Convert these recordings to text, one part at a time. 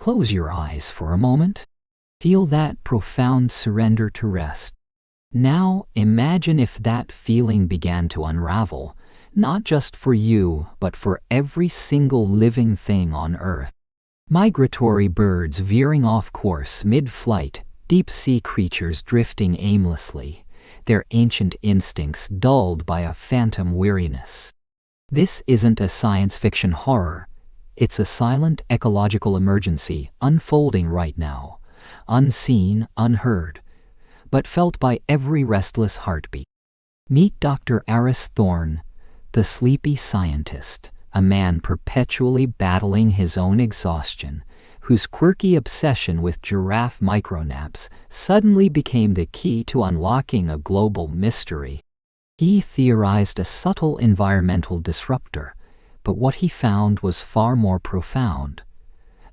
Close your eyes for a moment. Feel that profound surrender to rest. Now imagine if that feeling began to unravel, not just for you, but for every single living thing on Earth. Migratory birds veering off course mid-flight, deep-sea creatures drifting aimlessly, their ancient instincts dulled by a phantom weariness. This isn't a science fiction horror. It's a silent ecological emergency unfolding right now, unseen, unheard, but felt by every restless heartbeat. Meet Dr. Aris Thorne, the sleepy scientist, a man perpetually battling his own exhaustion, whose quirky obsession with giraffe micronaps suddenly became the key to unlocking a global mystery. He theorized a subtle environmental disruptor, but what he found was far more profound.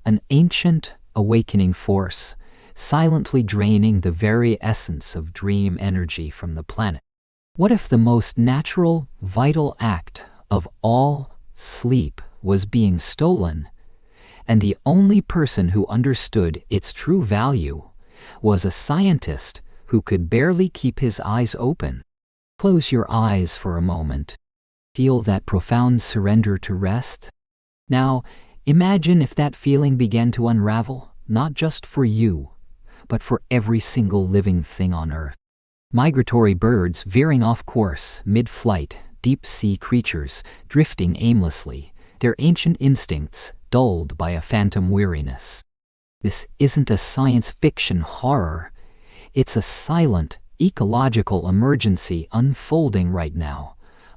An ancient, awakening force, silently draining the very essence of dream energy from the planet. What if the most natural, vital act of all, sleep, was being stolen, and the only person who understood its true value was a scientist who could barely keep his eyes open? Close your eyes for a moment. Feel that profound surrender to rest. Now, imagine if that feeling began to unravel, not just for you, but for every single living thing on Earth. Migratory birds veering off course mid-flight, deep-sea creatures drifting aimlessly, their ancient instincts dulled by a phantom weariness. This isn't a science fiction horror. It's a silent, ecological emergency unfolding right now,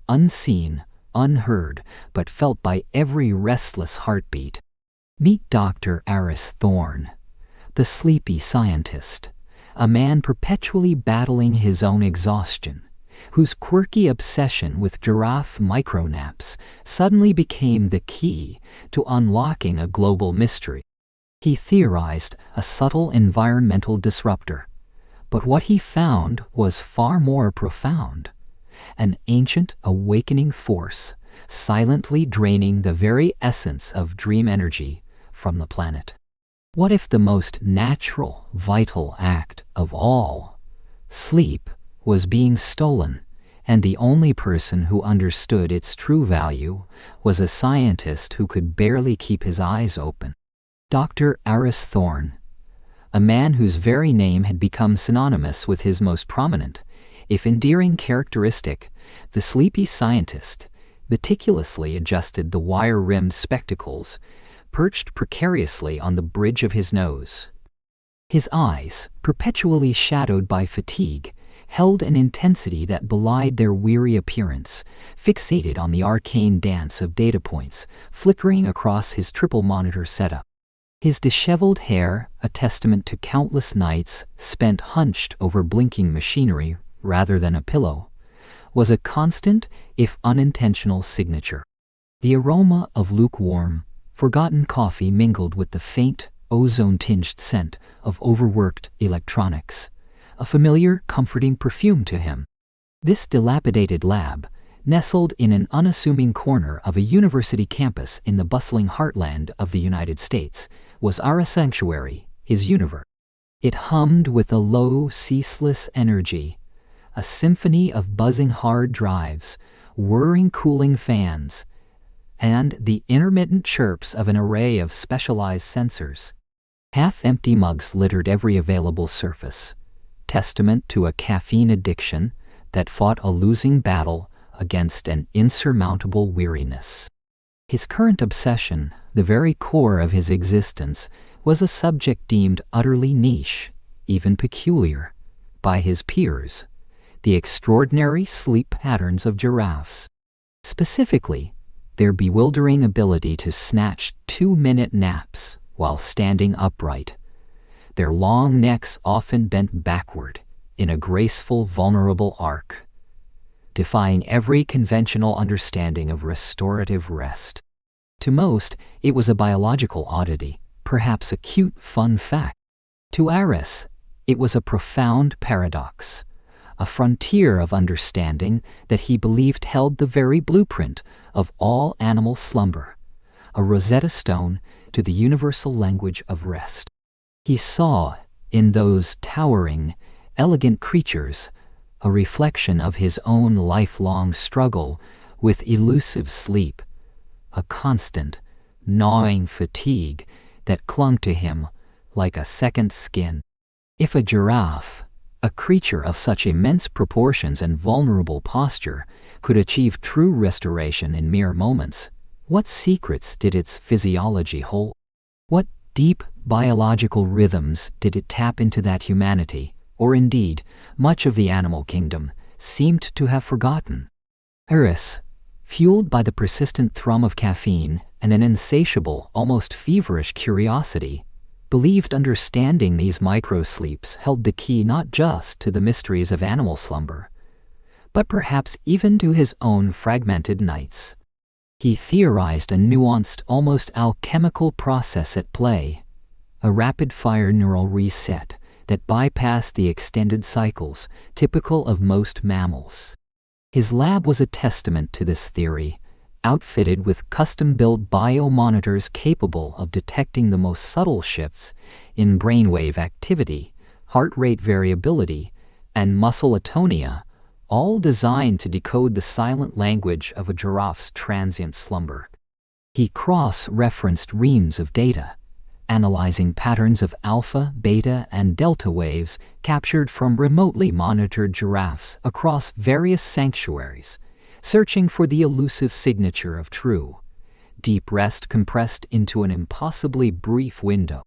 unseen, unheard, but felt by every restless heartbeat. Meet Dr. Aris Thorne, the sleepy scientist, a man perpetually battling his own exhaustion, whose quirky obsession with giraffe micronaps suddenly became the key to unlocking a global mystery. He theorized a subtle environmental disruptor, but what he found was far more profound. An ancient awakening force, silently draining the very essence of dream energy from the planet. What if the most natural, vital act of all, sleep, was being stolen, and the only person who understood its true value was a scientist who could barely keep his eyes open? Dr. Aris Thorne, a man whose very name had become synonymous with his most prominent, if endearing characteristic, the sleepy scientist, meticulously adjusted the wire-rimmed spectacles perched precariously on the bridge of his nose. His eyes, perpetually shadowed by fatigue, held an intensity that belied their weary appearance, fixated on the arcane dance of data points flickering across his triple-monitor setup. His disheveled hair, a testament to countless nights spent hunched over blinking machinery rather than a pillow, was a constant, if unintentional, signature. The aroma of lukewarm, forgotten coffee mingled with the faint, ozone-tinged scent of overworked electronics, a familiar, comforting perfume to him. This dilapidated lab, nestled in an unassuming corner of a university campus in the bustling heartland of the United States, was our sanctuary, his universe. It hummed with a low, ceaseless energy, a symphony of buzzing hard drives, whirring cooling fans, and the intermittent chirps of an array of specialized sensors. Half-empty mugs littered every available surface, testament to a caffeine addiction that fought a losing battle against an insurmountable weariness. His current obsession, the very core of his existence, was a subject deemed utterly niche, even peculiar, by his peers: the extraordinary sleep patterns of giraffes. Specifically, their bewildering ability to snatch 2-minute naps while standing upright, their long necks often bent backward in a graceful, vulnerable arc, defying every conventional understanding of restorative rest. To most, it was a biological oddity, perhaps a cute, fun fact. To Aris, it was a profound paradox, a frontier of understanding that he believed held the very blueprint of all animal slumber, a Rosetta Stone to the universal language of rest. He saw, in those towering, elegant creatures, a reflection of his own lifelong struggle with elusive sleep, a constant, gnawing fatigue that clung to him like a second skin. If a giraffe, a creature of such immense proportions and vulnerable posture, could achieve true restoration in mere moments, what secrets did its physiology hold? What deep biological rhythms did it tap into that humanity, or indeed, much of the animal kingdom, seemed to have forgotten? Eris, fueled by the persistent thrum of caffeine and an insatiable, almost feverish curiosity, believed understanding these micro-sleeps held the key not just to the mysteries of animal slumber, but perhaps even to his own fragmented nights. He theorized a nuanced, almost alchemical process at play, a rapid-fire neural reset that bypassed the extended cycles typical of most mammals. His lab was a testament to this theory, outfitted with custom-built biomonitors capable of detecting the most subtle shifts in brainwave activity, heart rate variability, and muscle atonia, all designed to decode the silent language of a giraffe's transient slumber. He cross-referenced reams of data, analyzing patterns of alpha, beta, and delta waves captured from remotely monitored giraffes across various sanctuaries, searching for the elusive signature of true, deep rest compressed into an impossibly brief window.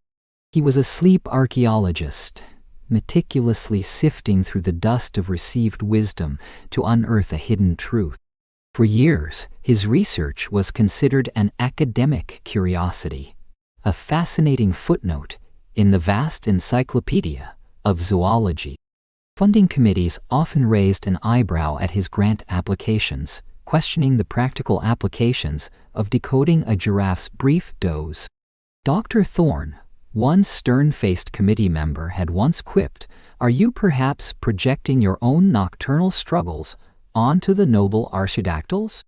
He was a sleep archaeologist, meticulously sifting through the dust of received wisdom to unearth a hidden truth. For years, his research was considered an academic curiosity, a fascinating footnote in the vast encyclopedia of zoology. Funding committees often raised an eyebrow at his grant applications, questioning the practical applications of decoding a giraffe's brief doze. Dr. Thorne, one stern-faced committee member, had once quipped, "Are you perhaps projecting your own nocturnal struggles onto the noble artiodactyls?"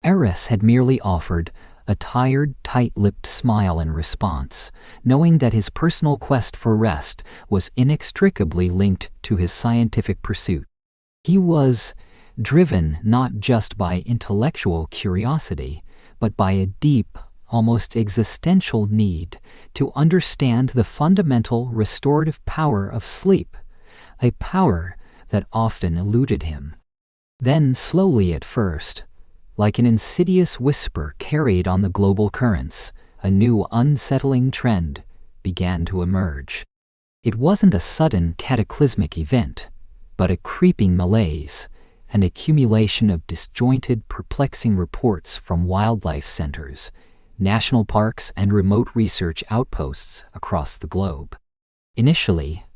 Eris had merely offered a tired, tight-lipped smile in response, knowing that his personal quest for rest was inextricably linked to his scientific pursuit. He was driven not just by intellectual curiosity, but by a deep, almost existential need to understand the fundamental restorative power of sleep, a power that often eluded him. Then, slowly at first, like an insidious whisper carried on the global currents, a new unsettling trend began to emerge. It wasn't a sudden cataclysmic event, but a creeping malaise, an accumulation of disjointed, perplexing reports from wildlife centers, national parks, and remote research outposts across the globe. Initially,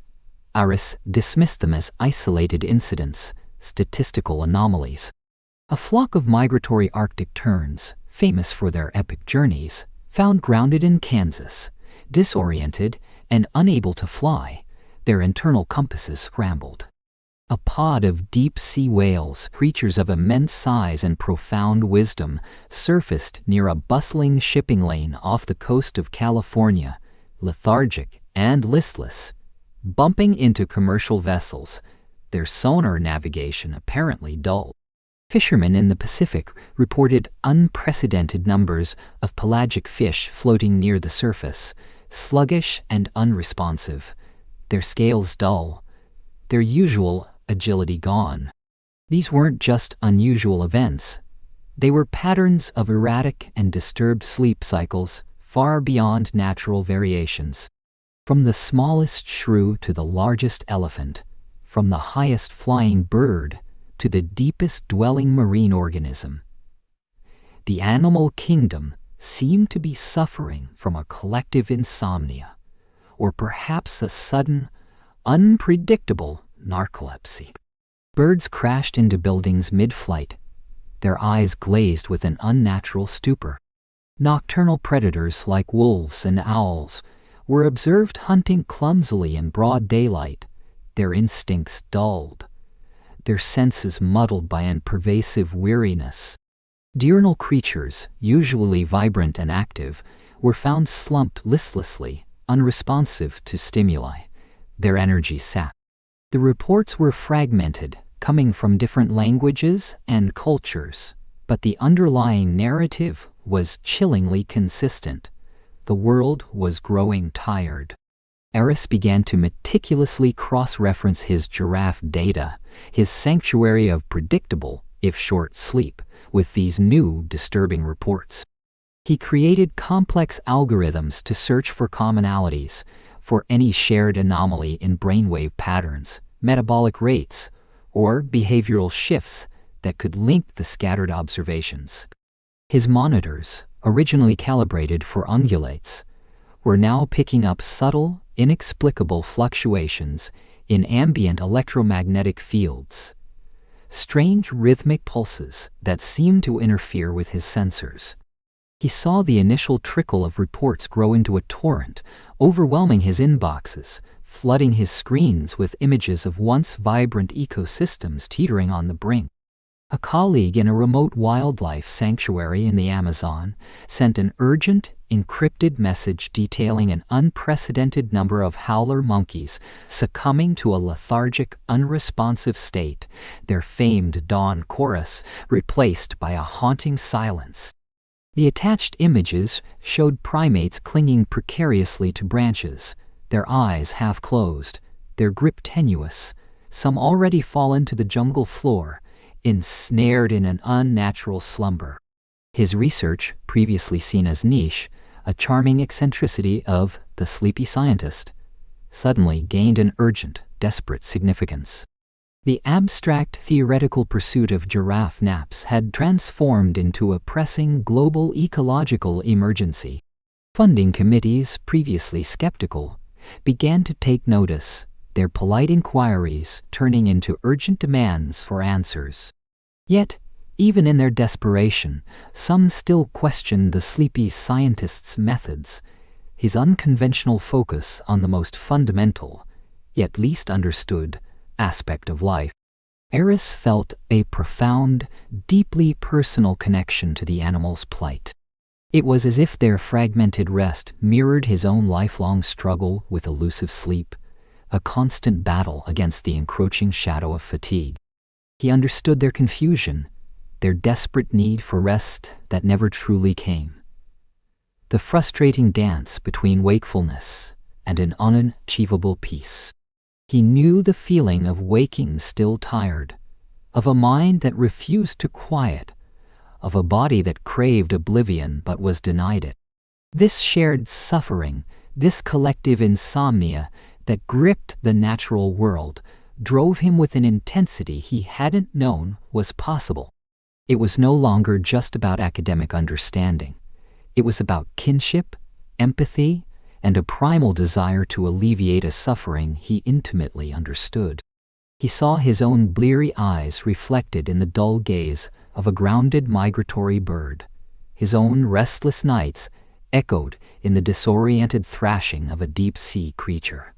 Eris dismissed them as isolated incidents, statistical anomalies. A flock of migratory Arctic terns, famous for their epic journeys, found grounded in Kansas, disoriented and unable to fly, their internal compasses scrambled. A pod of deep-sea whales, creatures of immense size and profound wisdom, surfaced near a bustling shipping lane off the coast of California, lethargic and listless, bumping into commercial vessels, their sonar navigation apparently dull. Fishermen in the Pacific reported unprecedented numbers of pelagic fish floating near the surface, sluggish and unresponsive, their scales dull, their usual agility gone. These weren't just unusual events. They were patterns of erratic and disturbed sleep cycles far beyond natural variations. From the smallest shrew to the largest elephant, from the highest flying bird to the deepest dwelling marine organism, the animal kingdom seemed to be suffering from a collective insomnia, or perhaps a sudden, unpredictable narcolepsy. Birds crashed into buildings mid-flight, their eyes glazed with an unnatural stupor. Nocturnal predators like wolves and owls were observed hunting clumsily in broad daylight, their instincts dulled, their senses muddled by a pervasive weariness. Diurnal creatures, usually vibrant and active, were found slumped listlessly, unresponsive to stimuli, their energy sapped. The reports were fragmented, coming from different languages and cultures, but the underlying narrative was chillingly consistent. The world was growing tired. Eris began to meticulously cross-reference his giraffe data, his sanctuary of predictable, if short, sleep, with these new, disturbing reports. He created complex algorithms to search for commonalities, for any shared anomaly in brainwave patterns, metabolic rates, or behavioral shifts that could link the scattered observations. His monitors, originally calibrated for ungulates, were now picking up subtle, inexplicable fluctuations in ambient electromagnetic fields, strange rhythmic pulses that seemed to interfere with his sensors. He saw the initial trickle of reports grow into a torrent, overwhelming his inboxes, flooding his screens with images of once vibrant ecosystems teetering on the brink. A colleague in a remote wildlife sanctuary in the Amazon sent an urgent, encrypted message detailing an unprecedented number of howler monkeys succumbing to a lethargic, unresponsive state, their famed dawn chorus replaced by a haunting silence. The attached images showed primates clinging precariously to branches, their eyes half closed, their grip tenuous, some already fallen to the jungle floor, ensnared in an unnatural slumber. His research, previously seen as niche, a charming eccentricity of the sleepy scientist, suddenly gained an urgent, desperate significance. The abstract theoretical pursuit of giraffe naps had transformed into a pressing global ecological emergency. Funding committees, previously skeptical, began to take notice, their polite inquiries turning into urgent demands for answers. Yet, even in their desperation, some still questioned the sleepy scientist's methods, his unconventional focus on the most fundamental, yet least understood, aspect of life. Eris felt a profound, deeply personal connection to the animal's plight. It was as if their fragmented rest mirrored his own lifelong struggle with elusive sleep, a constant battle against the encroaching shadow of fatigue. He understood their confusion, their desperate need for rest that never truly came. The frustrating dance between wakefulness and an unachievable peace. He knew the feeling of waking still tired, of a mind that refused to quiet, of a body that craved oblivion but was denied it. This shared suffering, this collective insomnia that gripped the natural world, drove him with an intensity he hadn't known was possible. It was no longer just about academic understanding. It was about kinship, empathy, and a primal desire to alleviate a suffering he intimately understood. He saw his own bleary eyes reflected in the dull gaze of a grounded migratory bird, his own restless nights echoed in the disoriented thrashing of a deep-sea creature.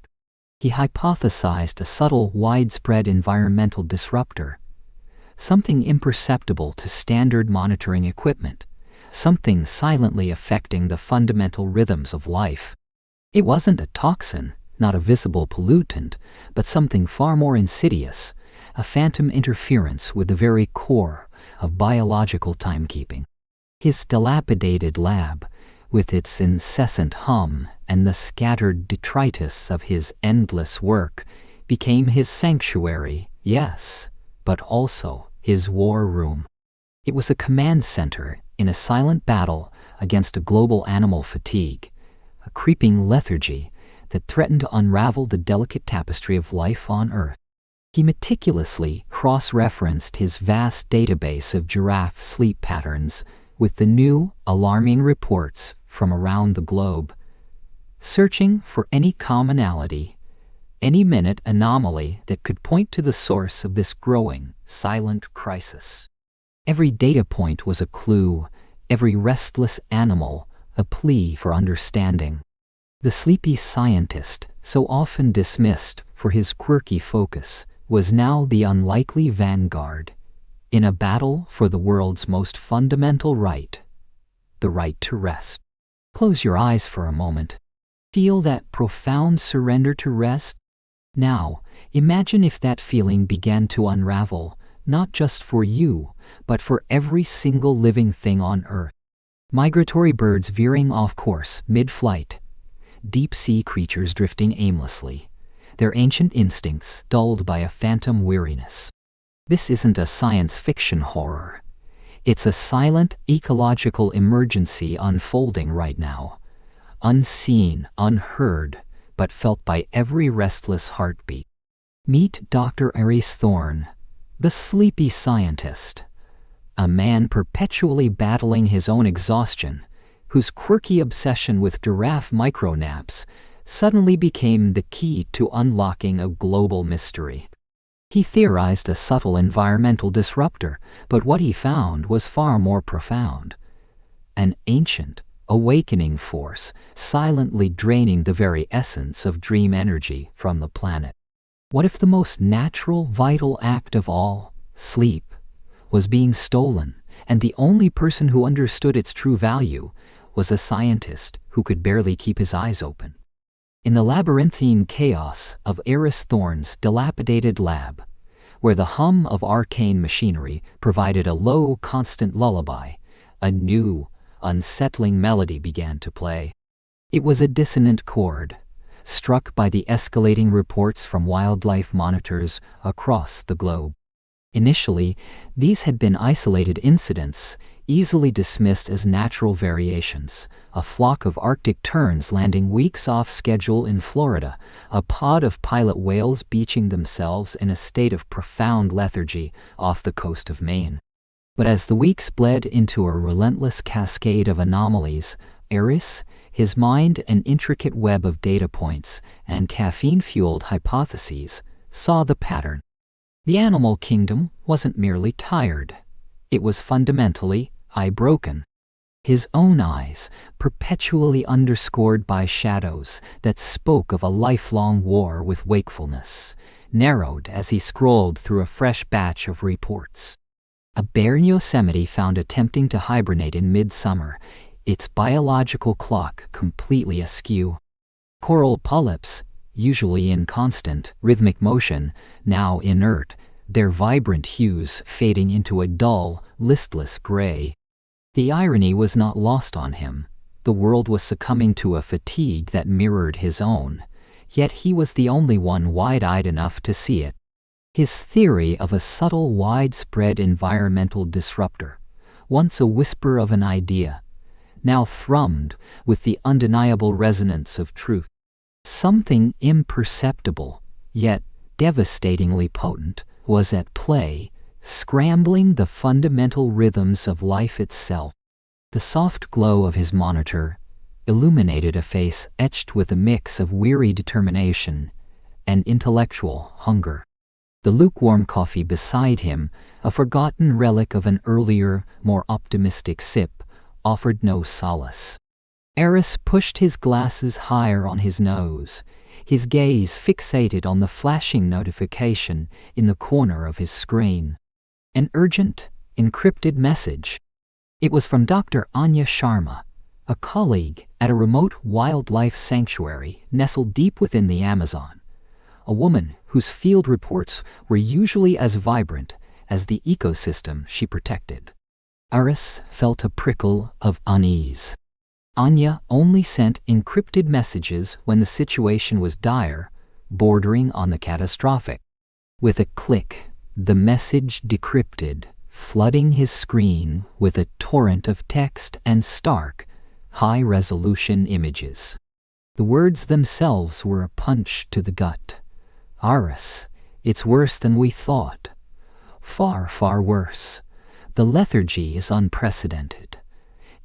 He hypothesized a subtle, widespread environmental disruptor, something imperceptible to standard monitoring equipment, something silently affecting the fundamental rhythms of life. It wasn't a toxin, not a visible pollutant, but something far more insidious, a phantom interference with the very core of biological timekeeping. His dilapidated lab, with its incessant hum and the scattered detritus of his endless work, became his sanctuary, yes, but also his war room. It was a command center in a silent battle against a global animal fatigue, a creeping lethargy that threatened to unravel the delicate tapestry of life on Earth. He meticulously cross-referenced his vast database of giraffe sleep patterns with the new, alarming reports from around the globe, searching for any commonality, any minute anomaly that could point to the source of this growing, silent crisis. Every data point was a clue, every restless animal a plea for understanding. The sleepy scientist, so often dismissed for his quirky focus, was now the unlikely vanguard in a battle for the world's most fundamental right, the right to rest. Close your eyes for a moment. Feel that profound surrender to rest. Now, imagine if that feeling began to unravel, not just for you, but for every single living thing on Earth. Migratory birds veering off course mid-flight, deep-sea creatures drifting aimlessly, their ancient instincts dulled by a phantom weariness. This isn't a science fiction horror. It's a silent ecological emergency unfolding right now, unseen, unheard, but felt by every restless heartbeat. Meet Dr. Aris Thorne, the sleepy scientist, a man perpetually battling his own exhaustion, whose quirky obsession with giraffe micronaps suddenly became the key to unlocking a global mystery. He theorized a subtle environmental disruptor, but what he found was far more profound. An ancient, awakening force silently draining the very essence of dream energy from the planet. What if the most natural, vital act of all, sleep, was being stolen, and the only person who understood its true value was a scientist who could barely keep his eyes open? In the labyrinthine chaos of Aris Thorne's dilapidated lab, where the hum of arcane machinery provided a low, constant lullaby, a new, unsettling melody began to play. It was a dissonant chord, struck by the escalating reports from wildlife monitors across the globe. Initially, these had been isolated incidents, easily dismissed as natural variations. A flock of Arctic terns landing weeks off schedule in Florida, a pod of pilot whales beaching themselves in a state of profound lethargy off the coast of Maine. But as the weeks bled into a relentless cascade of anomalies, Aris, his mind an intricate web of data points and caffeine-fueled hypotheses, saw the pattern. The animal kingdom wasn't merely tired. It was fundamentally eye-broken. His own eyes, perpetually underscored by shadows that spoke of a lifelong war with wakefulness, narrowed as he scrolled through a fresh batch of reports. A bear in Yosemite found attempting to hibernate in midsummer, its biological clock completely askew. Coral polyps, usually in constant, rhythmic motion, now inert, their vibrant hues fading into a dull, listless gray. The irony was not lost on him. The world was succumbing to a fatigue that mirrored his own, yet he was the only one wide-eyed enough to see it. His theory of a subtle, widespread environmental disruptor, once a whisper of an idea, now thrummed with the undeniable resonance of truth. Something imperceptible, yet devastatingly potent, was at play, scrambling the fundamental rhythms of life itself. The soft glow of his monitor illuminated a face etched with a mix of weary determination and intellectual hunger. The lukewarm coffee beside him, a forgotten relic of an earlier, more optimistic sip, offered no solace. Aris pushed his glasses higher on his nose, his gaze fixated on the flashing notification in the corner of his screen. An urgent, encrypted message. It was from Dr. Anya Sharma, a colleague at a remote wildlife sanctuary nestled deep within the Amazon, a woman whose field reports were usually as vibrant as the ecosystem she protected. Aris felt a prickle of unease. Anya only sent encrypted messages when the situation was dire, bordering on the catastrophic. With a click, the message decrypted, flooding his screen with a torrent of text and stark, high-resolution images. The words themselves were a punch to the gut. Aris, it's worse than we thought. Far, far worse. The lethargy is unprecedented.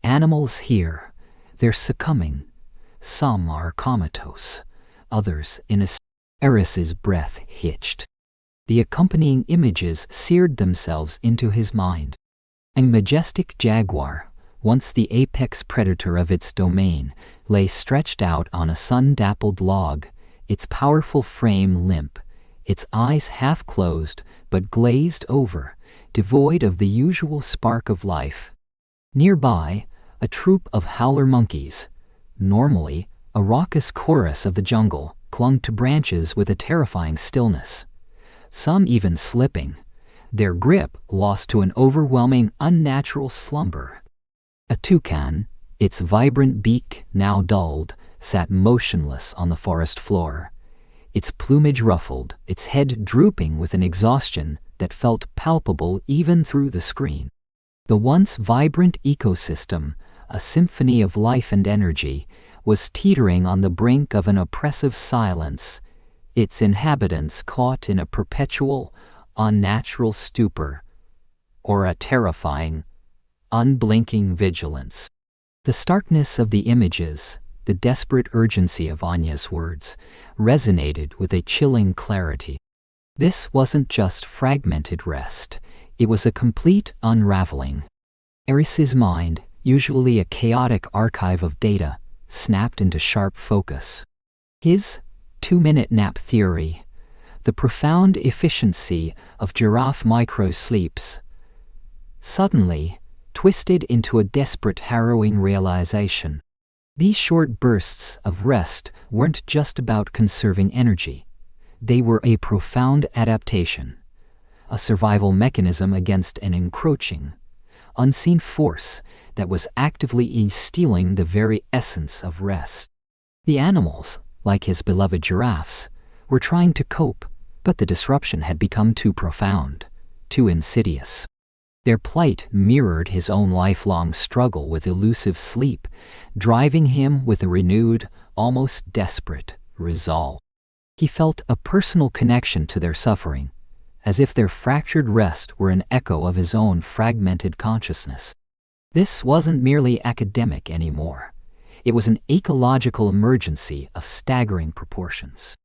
Animals here, they're succumbing. Some are comatose, others in a... Aris's breath hitched. The accompanying images seared themselves into his mind. A majestic jaguar, once the apex predator of its domain, lay stretched out on a sun-dappled log, its powerful frame limp, its eyes half-closed but glazed over, devoid of the usual spark of life. Nearby, a troop of howler monkeys, Normally, a raucous chorus of the jungle clung to branches with a terrifying stillness, some even slipping, their grip lost to an overwhelming, unnatural slumber. A toucan, its vibrant beak now dulled, sat motionless on the forest floor, its plumage ruffled, its head drooping with an exhaustion that felt palpable even through the screen. The once vibrant ecosystem, a symphony of life and energy, was teetering on the brink of an oppressive silence, its inhabitants caught in a perpetual, unnatural stupor, or a terrifying, unblinking vigilance. The starkness of the images, the desperate urgency of Anya's words, resonated with a chilling clarity. This wasn't just fragmented rest, it was a complete unraveling. Eris's mind, usually a chaotic archive of data, snapped into sharp focus. His 2-minute nap theory, the profound efficiency of giraffe micro-sleeps, suddenly twisted into a desperate, harrowing realization. These short bursts of rest weren't just about conserving energy. They were a profound adaptation, a survival mechanism against an encroaching, unseen force that was actively stealing the very essence of rest. The animals, like his beloved giraffes, were trying to cope, but the disruption had become too profound, too insidious. Their plight mirrored his own lifelong struggle with elusive sleep, driving him with a renewed, almost desperate, resolve. He felt a personal connection to their suffering, as if their fractured rest were an echo of his own fragmented consciousness. This wasn't merely academic anymore. It was an ecological emergency of staggering proportions.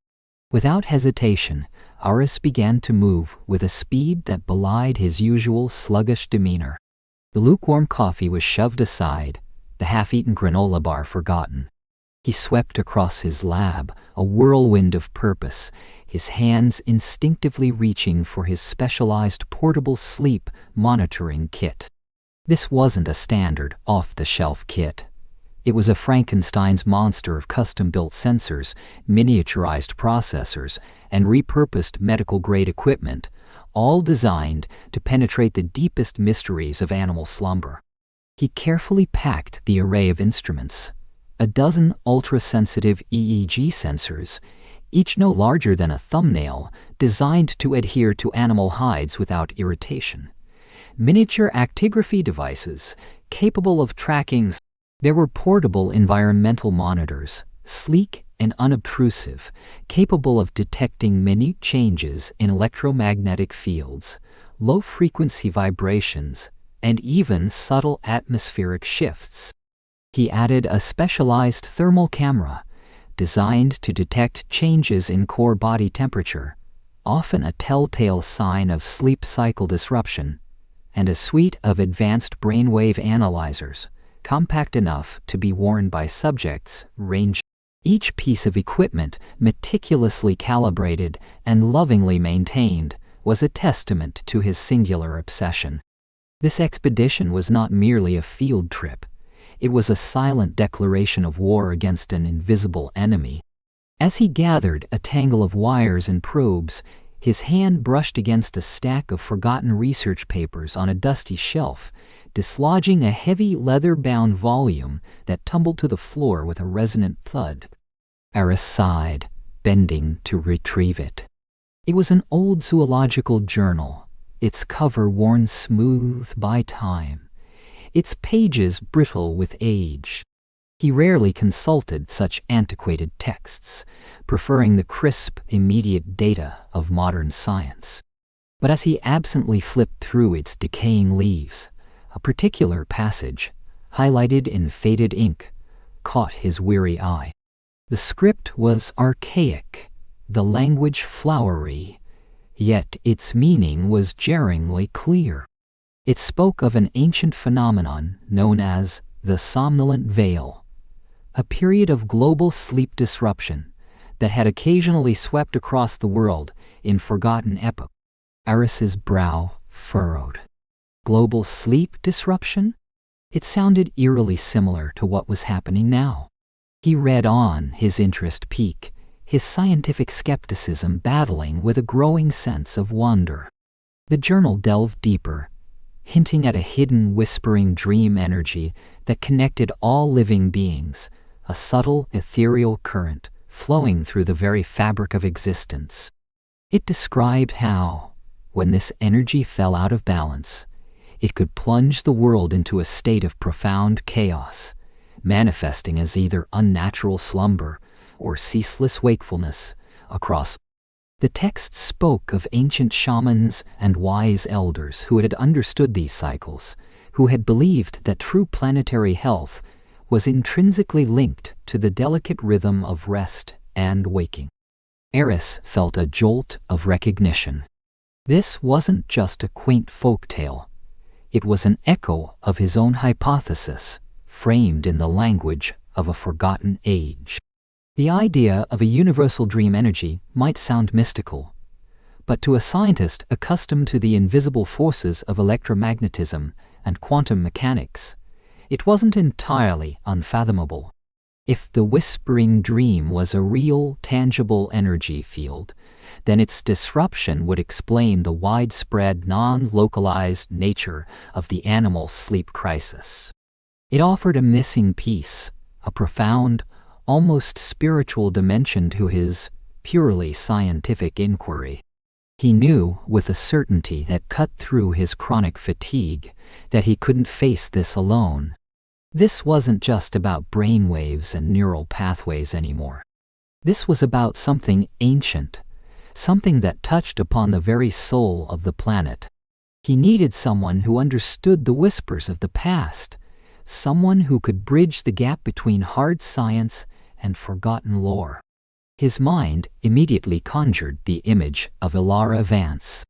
Without hesitation, Aris began to move with a speed that belied his usual sluggish demeanor. The lukewarm coffee was shoved aside, the half-eaten granola bar forgotten. He swept across his lab, a whirlwind of purpose, his hands instinctively reaching for his specialized portable sleep monitoring kit. This wasn't a standard, off-the-shelf kit. It was a Frankenstein's monster of custom-built sensors, miniaturized processors, and repurposed medical-grade equipment, all designed to penetrate the deepest mysteries of animal slumber. He carefully packed the array of instruments, a dozen ultra-sensitive EEG sensors, each no larger than a thumbnail, designed to adhere to animal hides without irritation. Miniature actigraphy devices, capable of tracking. There were portable environmental monitors, sleek and unobtrusive, capable of detecting minute changes in electromagnetic fields, low-frequency vibrations, and even subtle atmospheric shifts. He added a specialized thermal camera, designed to detect changes in core body temperature, often a telltale sign of sleep cycle disruption, and a suite of advanced brainwave analyzers, compact enough to be worn by subjects ranging. Each piece of equipment, meticulously calibrated and lovingly maintained, was a testament to his singular obsession. This expedition was not merely a field trip. It was a silent declaration of war against an invisible enemy. As he gathered a tangle of wires and probes, his hand brushed against a stack of forgotten research papers on a dusty shelf, dislodging a heavy leather-bound volume that tumbled to the floor with a resonant thud. Aris sighed, bending to retrieve it. It was an old zoological journal, its cover worn smooth by time, its pages brittle with age. He rarely consulted such antiquated texts, preferring the crisp, immediate data of modern science. But as he absently flipped through its decaying leaves, a particular passage, highlighted in faded ink, caught his weary eye. The script was archaic, the language flowery, yet its meaning was jarringly clear. It spoke of an ancient phenomenon known as the somnolent veil, a period of global sleep disruption that had occasionally swept across the world in forgotten epochs. Aris's brow furrowed. Global sleep disruption? It sounded eerily similar to what was happening now. He read on, his interest peak, his scientific skepticism battling with a growing sense of wonder. The journal delved deeper, hinting at a hidden, whispering dream energy that connected all living beings, a subtle, ethereal current flowing through the very fabric of existence. It described how, when this energy fell out of balance, it could plunge the world into a state of profound chaos, manifesting as either unnatural slumber or ceaseless wakefulness across. The text spoke of ancient shamans and wise elders who had understood these cycles, who had believed that true planetary health was intrinsically linked to the delicate rhythm of rest and waking. Eris felt a jolt of recognition. This wasn't just a quaint folk tale. It was an echo of his own hypothesis, framed in the language of a forgotten age. The idea of a universal dream energy might sound mystical, but to a scientist accustomed to the invisible forces of electromagnetism and quantum mechanics, it wasn't entirely unfathomable. If the whispering dream was a real, tangible energy field, then its disruption would explain the widespread, non-localized nature of the animal sleep crisis. It offered a missing piece, a profound, almost spiritual dimension to his purely scientific inquiry. He knew with a certainty that cut through his chronic fatigue that he couldn't face this alone. This wasn't just about brainwaves and neural pathways anymore. This was about something ancient, something that touched upon the very soul of the planet. He needed someone who understood the whispers of the past, someone who could bridge the gap between hard science and forgotten lore. His mind immediately conjured the image of Ilara Vance.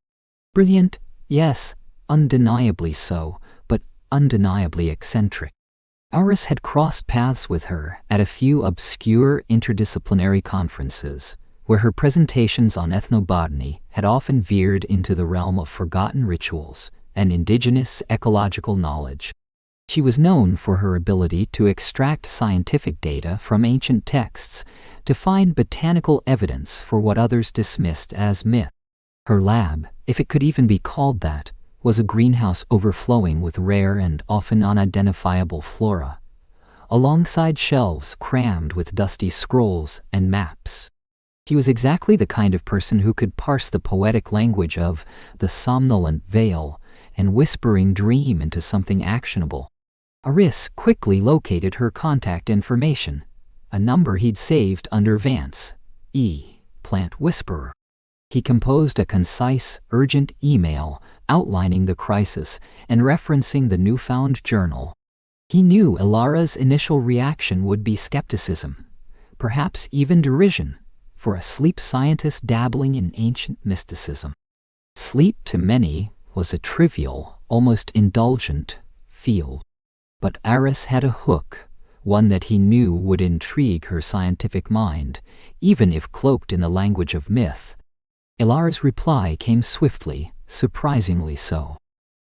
Brilliant, yes, undeniably so, but undeniably eccentric. Eris had crossed paths with her at a few obscure interdisciplinary conferences, where her presentations on ethnobotany had often veered into the realm of forgotten rituals and indigenous ecological knowledge. She was known for her ability to extract scientific data from ancient texts to find botanical evidence for what others dismissed as myth. Her lab, if it could even be called that, was a greenhouse overflowing with rare and often unidentifiable flora, alongside shelves crammed with dusty scrolls and maps. He was exactly the kind of person who could parse the poetic language of the somnolent veil and whispering dream into something actionable. Eris quickly located her contact information, a number he'd saved under Vance, Plant Whisperer. He composed a concise, urgent email outlining the crisis and referencing the newfound journal. He knew Ilara's initial reaction would be skepticism, perhaps even derision, for a sleep scientist dabbling in ancient mysticism. Sleep, to many, was a trivial, almost indulgent field. But Eris had a hook, one that he knew would intrigue her scientific mind, even if cloaked in the language of myth. Ilara's reply came swiftly, surprisingly so.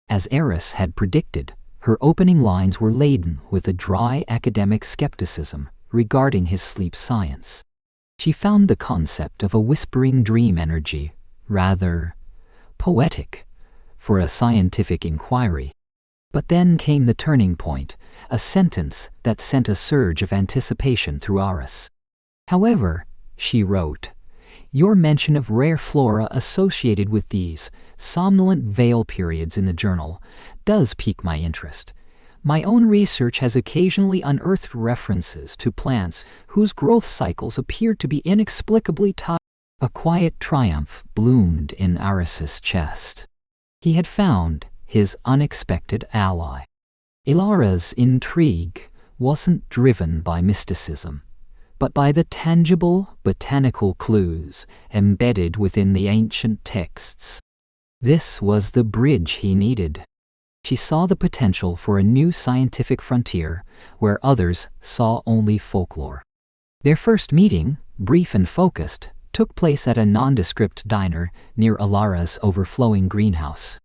As Eris had predicted, her opening lines were laden with a dry academic skepticism regarding his sleep science. She found the concept of a whispering dream energy rather poetic for a scientific inquiry. But then came the turning point, a sentence that sent a surge of anticipation through Eris. However, she wrote, your mention of rare flora associated with these somnolent veil periods in the journal does pique my interest. My own research has occasionally unearthed references to plants whose growth cycles appear to be inexplicably tied. A quiet triumph bloomed in Eris's chest. He had found his unexpected ally. Ilara's intrigue wasn't driven by mysticism, but by the tangible botanical clues embedded within the ancient texts. This was the bridge he needed. She saw the potential for a new scientific frontier where others saw only folklore. Their first meeting, brief and focused, took place at a nondescript diner near Ilara's overflowing greenhouse.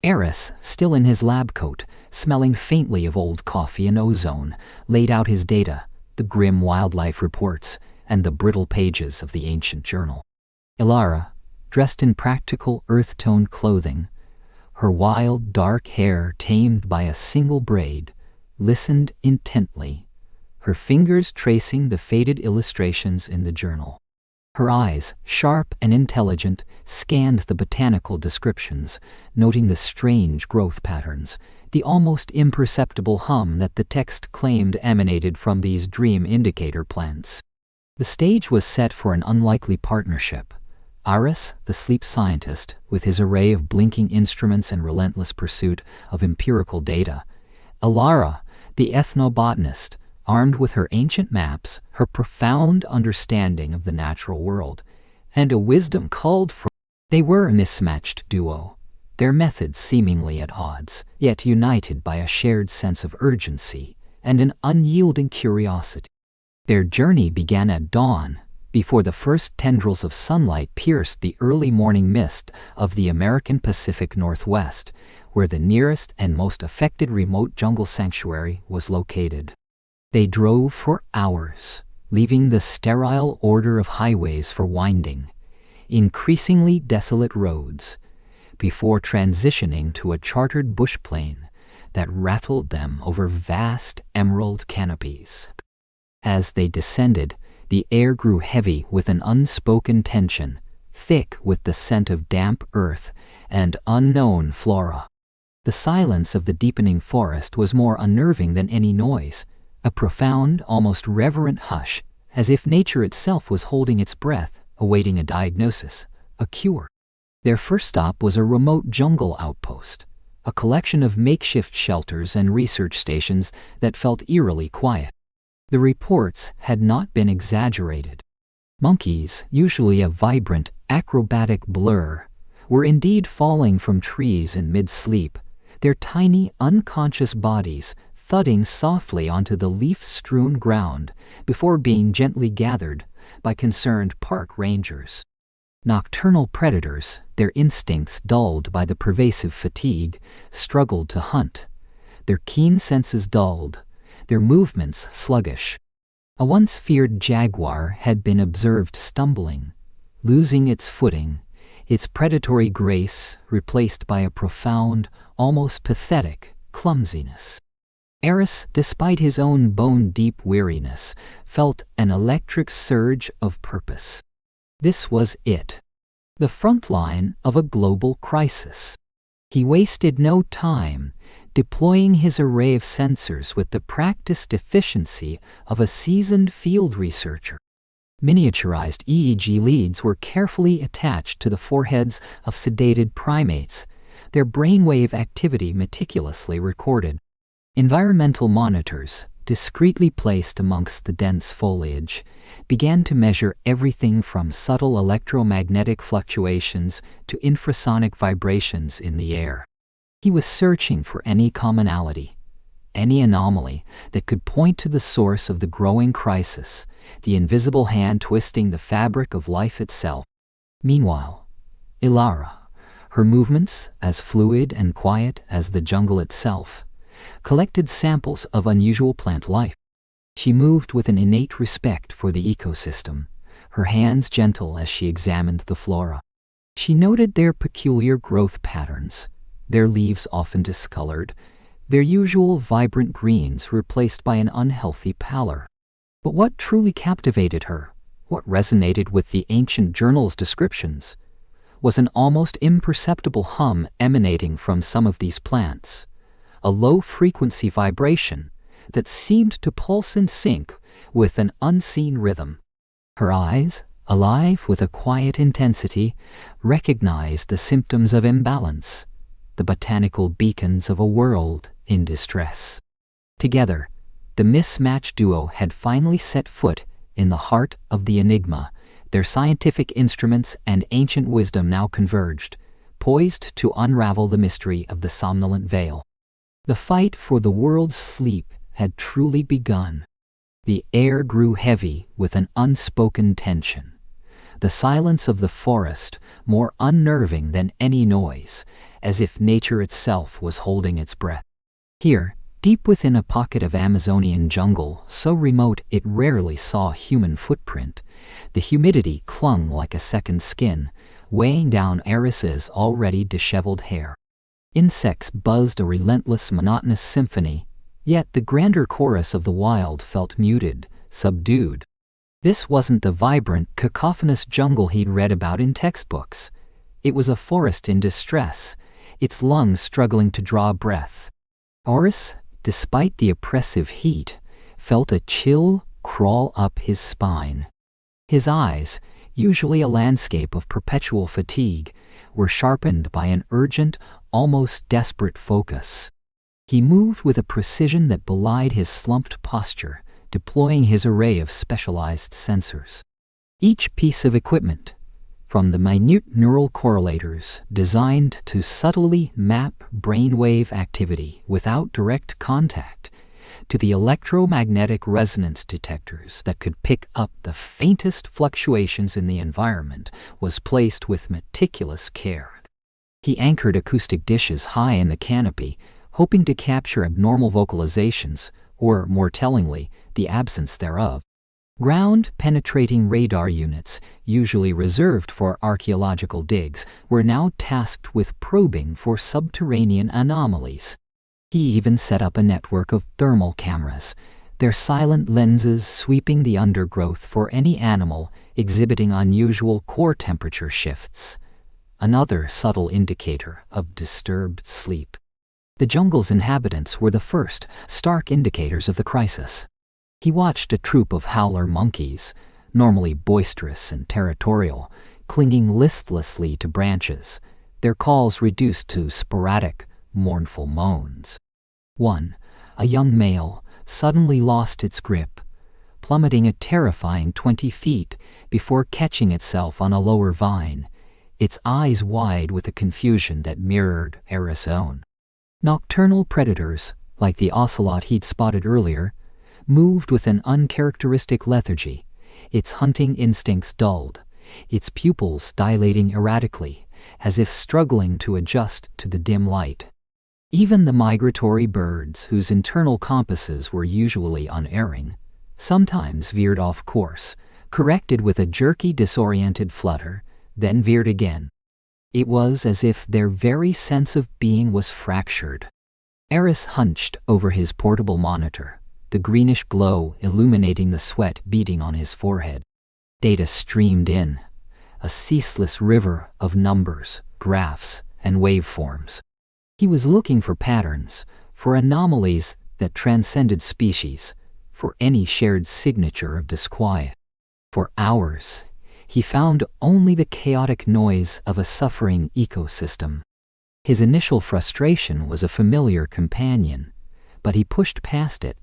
Eris, still in his lab coat, smelling faintly of old coffee and ozone, laid out his data, the grim wildlife reports, and the brittle pages of the ancient journal. Ilara, dressed in practical earth-toned clothing, her wild dark hair tamed by a single braid, listened intently, her fingers tracing the faded illustrations in the journal. Her eyes, sharp and intelligent, scanned the botanical descriptions, noting the strange growth patterns, the almost imperceptible hum that the text claimed emanated from these dream indicator plants. The stage was set for an unlikely partnership. Aris, the sleep scientist, with his array of blinking instruments and relentless pursuit of empirical data. Ilara, the ethnobotanist, armed with her ancient maps, her profound understanding of the natural world, and a wisdom called for. They were a mismatched duo, their methods seemingly at odds, yet united by a shared sense of urgency and an unyielding curiosity. Their journey began at dawn, before the first tendrils of sunlight pierced the early morning mist of the American Pacific Northwest, where the nearest and most affected remote jungle sanctuary was located. They drove for hours, leaving the sterile order of highways for winding, increasingly desolate roads, before transitioning to a chartered bush plane that rattled them over vast emerald canopies. As they descended, the air grew heavy with an unspoken tension, thick with the scent of damp earth and unknown flora. The silence of the deepening forest was more unnerving than any noise, a profound, almost reverent hush, as if nature itself was holding its breath, awaiting a diagnosis, a cure. Their first stop was a remote jungle outpost, a collection of makeshift shelters and research stations that felt eerily quiet. The reports had not been exaggerated. Monkeys, usually a vibrant, acrobatic blur, were indeed falling from trees in mid-sleep, their tiny, unconscious bodies thudding softly onto the leaf-strewn ground before being gently gathered by concerned park rangers. Nocturnal predators, their instincts dulled by the pervasive fatigue, struggled to hunt, their keen senses dulled, their movements sluggish. A once feared jaguar had been observed stumbling, losing its footing, its predatory grace replaced by a profound, almost pathetic clumsiness. Eris, despite his own bone-deep weariness, felt an electric surge of purpose. This was it, the front line of a global crisis. He wasted no time, deploying his array of sensors with the practiced efficiency of a seasoned field researcher. Miniaturized EEG leads were carefully attached to the foreheads of sedated primates, their brainwave activity meticulously recorded. Environmental monitors, discreetly placed amongst the dense foliage, began to measure everything from subtle electromagnetic fluctuations to infrasonic vibrations in the air. He was searching for any commonality, any anomaly that could point to the source of the growing crisis, the invisible hand twisting the fabric of life itself. Meanwhile, Ilara, her movements as fluid and quiet as the jungle itself, collected samples of unusual plant life. She moved with an innate respect for the ecosystem, her hands gentle as she examined the flora. She noted their peculiar growth patterns, their leaves often discolored, their usual vibrant greens replaced by an unhealthy pallor. But what truly captivated her, what resonated with the ancient journal's descriptions, was an almost imperceptible hum emanating from some of these plants, a low-frequency vibration that seemed to pulse in sync with an unseen rhythm. Her eyes, alive with a quiet intensity, recognized the symptoms of imbalance, the botanical beacons of a world in distress. Together, the mismatched duo had finally set foot in the heart of the enigma, their scientific instruments and ancient wisdom now converged, poised to unravel the mystery of the somnolent veil. The fight for the world's sleep had truly begun. The air grew heavy with an unspoken tension. The silence of the forest more unnerving than any noise, as if nature itself was holding its breath. Here, Deep within a pocket of Amazonian jungle, so remote it rarely saw human footprint, the humidity clung like a second skin, weighing down Eris's already disheveled hair. Insects buzzed a relentless, monotonous symphony, yet the grander chorus of the wild felt muted, subdued. This wasn't the vibrant, cacophonous jungle he'd read about in textbooks. It was a forest in distress, its lungs struggling to draw breath. Eris, despite the oppressive heat, felt a chill crawl up his spine. His eyes, usually a landscape of perpetual fatigue, were sharpened by an urgent, almost desperate focus. He moved with a precision that belied his slumped posture, deploying his array of specialized sensors. Each piece of equipment, from the minute neural correlators designed to subtly map brainwave activity without direct contact, to the electromagnetic resonance detectors that could pick up the faintest fluctuations in the environment, was placed with meticulous care. He anchored acoustic dishes high in the canopy, hoping to capture abnormal vocalizations, or, more tellingly, the absence thereof. Ground-penetrating radar units, usually reserved for archaeological digs, were now tasked with probing for subterranean anomalies. He even set up a network of thermal cameras, their silent lenses sweeping the undergrowth for any animal exhibiting unusual core temperature shifts, another subtle indicator of disturbed sleep. The jungle's inhabitants were the first, stark indicators of the crisis. He watched a troop of howler monkeys, normally boisterous and territorial, clinging listlessly to branches, their calls reduced to sporadic, mournful moans. One, a young male, suddenly lost its grip, plummeting a terrifying 20 feet before catching itself on a lower vine, its eyes wide with a confusion that mirrored Eris' own. Nocturnal predators, like the ocelot he'd spotted earlier, moved with an uncharacteristic lethargy, its hunting instincts dulled, its pupils dilating erratically, as if struggling to adjust to the dim light. Even the migratory birds, whose internal compasses were usually unerring, sometimes veered off course, corrected with a jerky, disoriented flutter, then veered again. It was as if their very sense of being was fractured. Eris hunched over his portable monitor, the greenish glow illuminating the sweat beading on his forehead. Data streamed in, a ceaseless river of numbers, graphs, and waveforms. He was looking for patterns, for anomalies that transcended species, for any shared signature of disquiet. For hours, he found only the chaotic noise of a suffering ecosystem. His initial frustration was a familiar companion, but he pushed past it,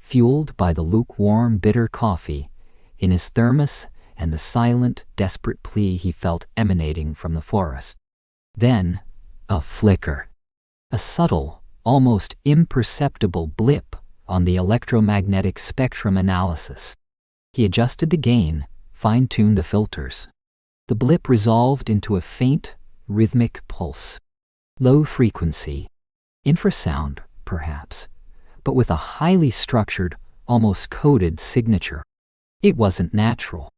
fueled by the lukewarm, bitter coffee in his thermos and the silent, desperate plea he felt emanating from the forest. Then, a flicker. A subtle, almost imperceptible blip on the electromagnetic spectrum analysis. He adjusted the gain, fine-tuned the filters. The blip resolved into a faint, rhythmic pulse. Low frequency. Infrasound, perhaps, but with a highly structured, almost coded signature. It wasn't natural.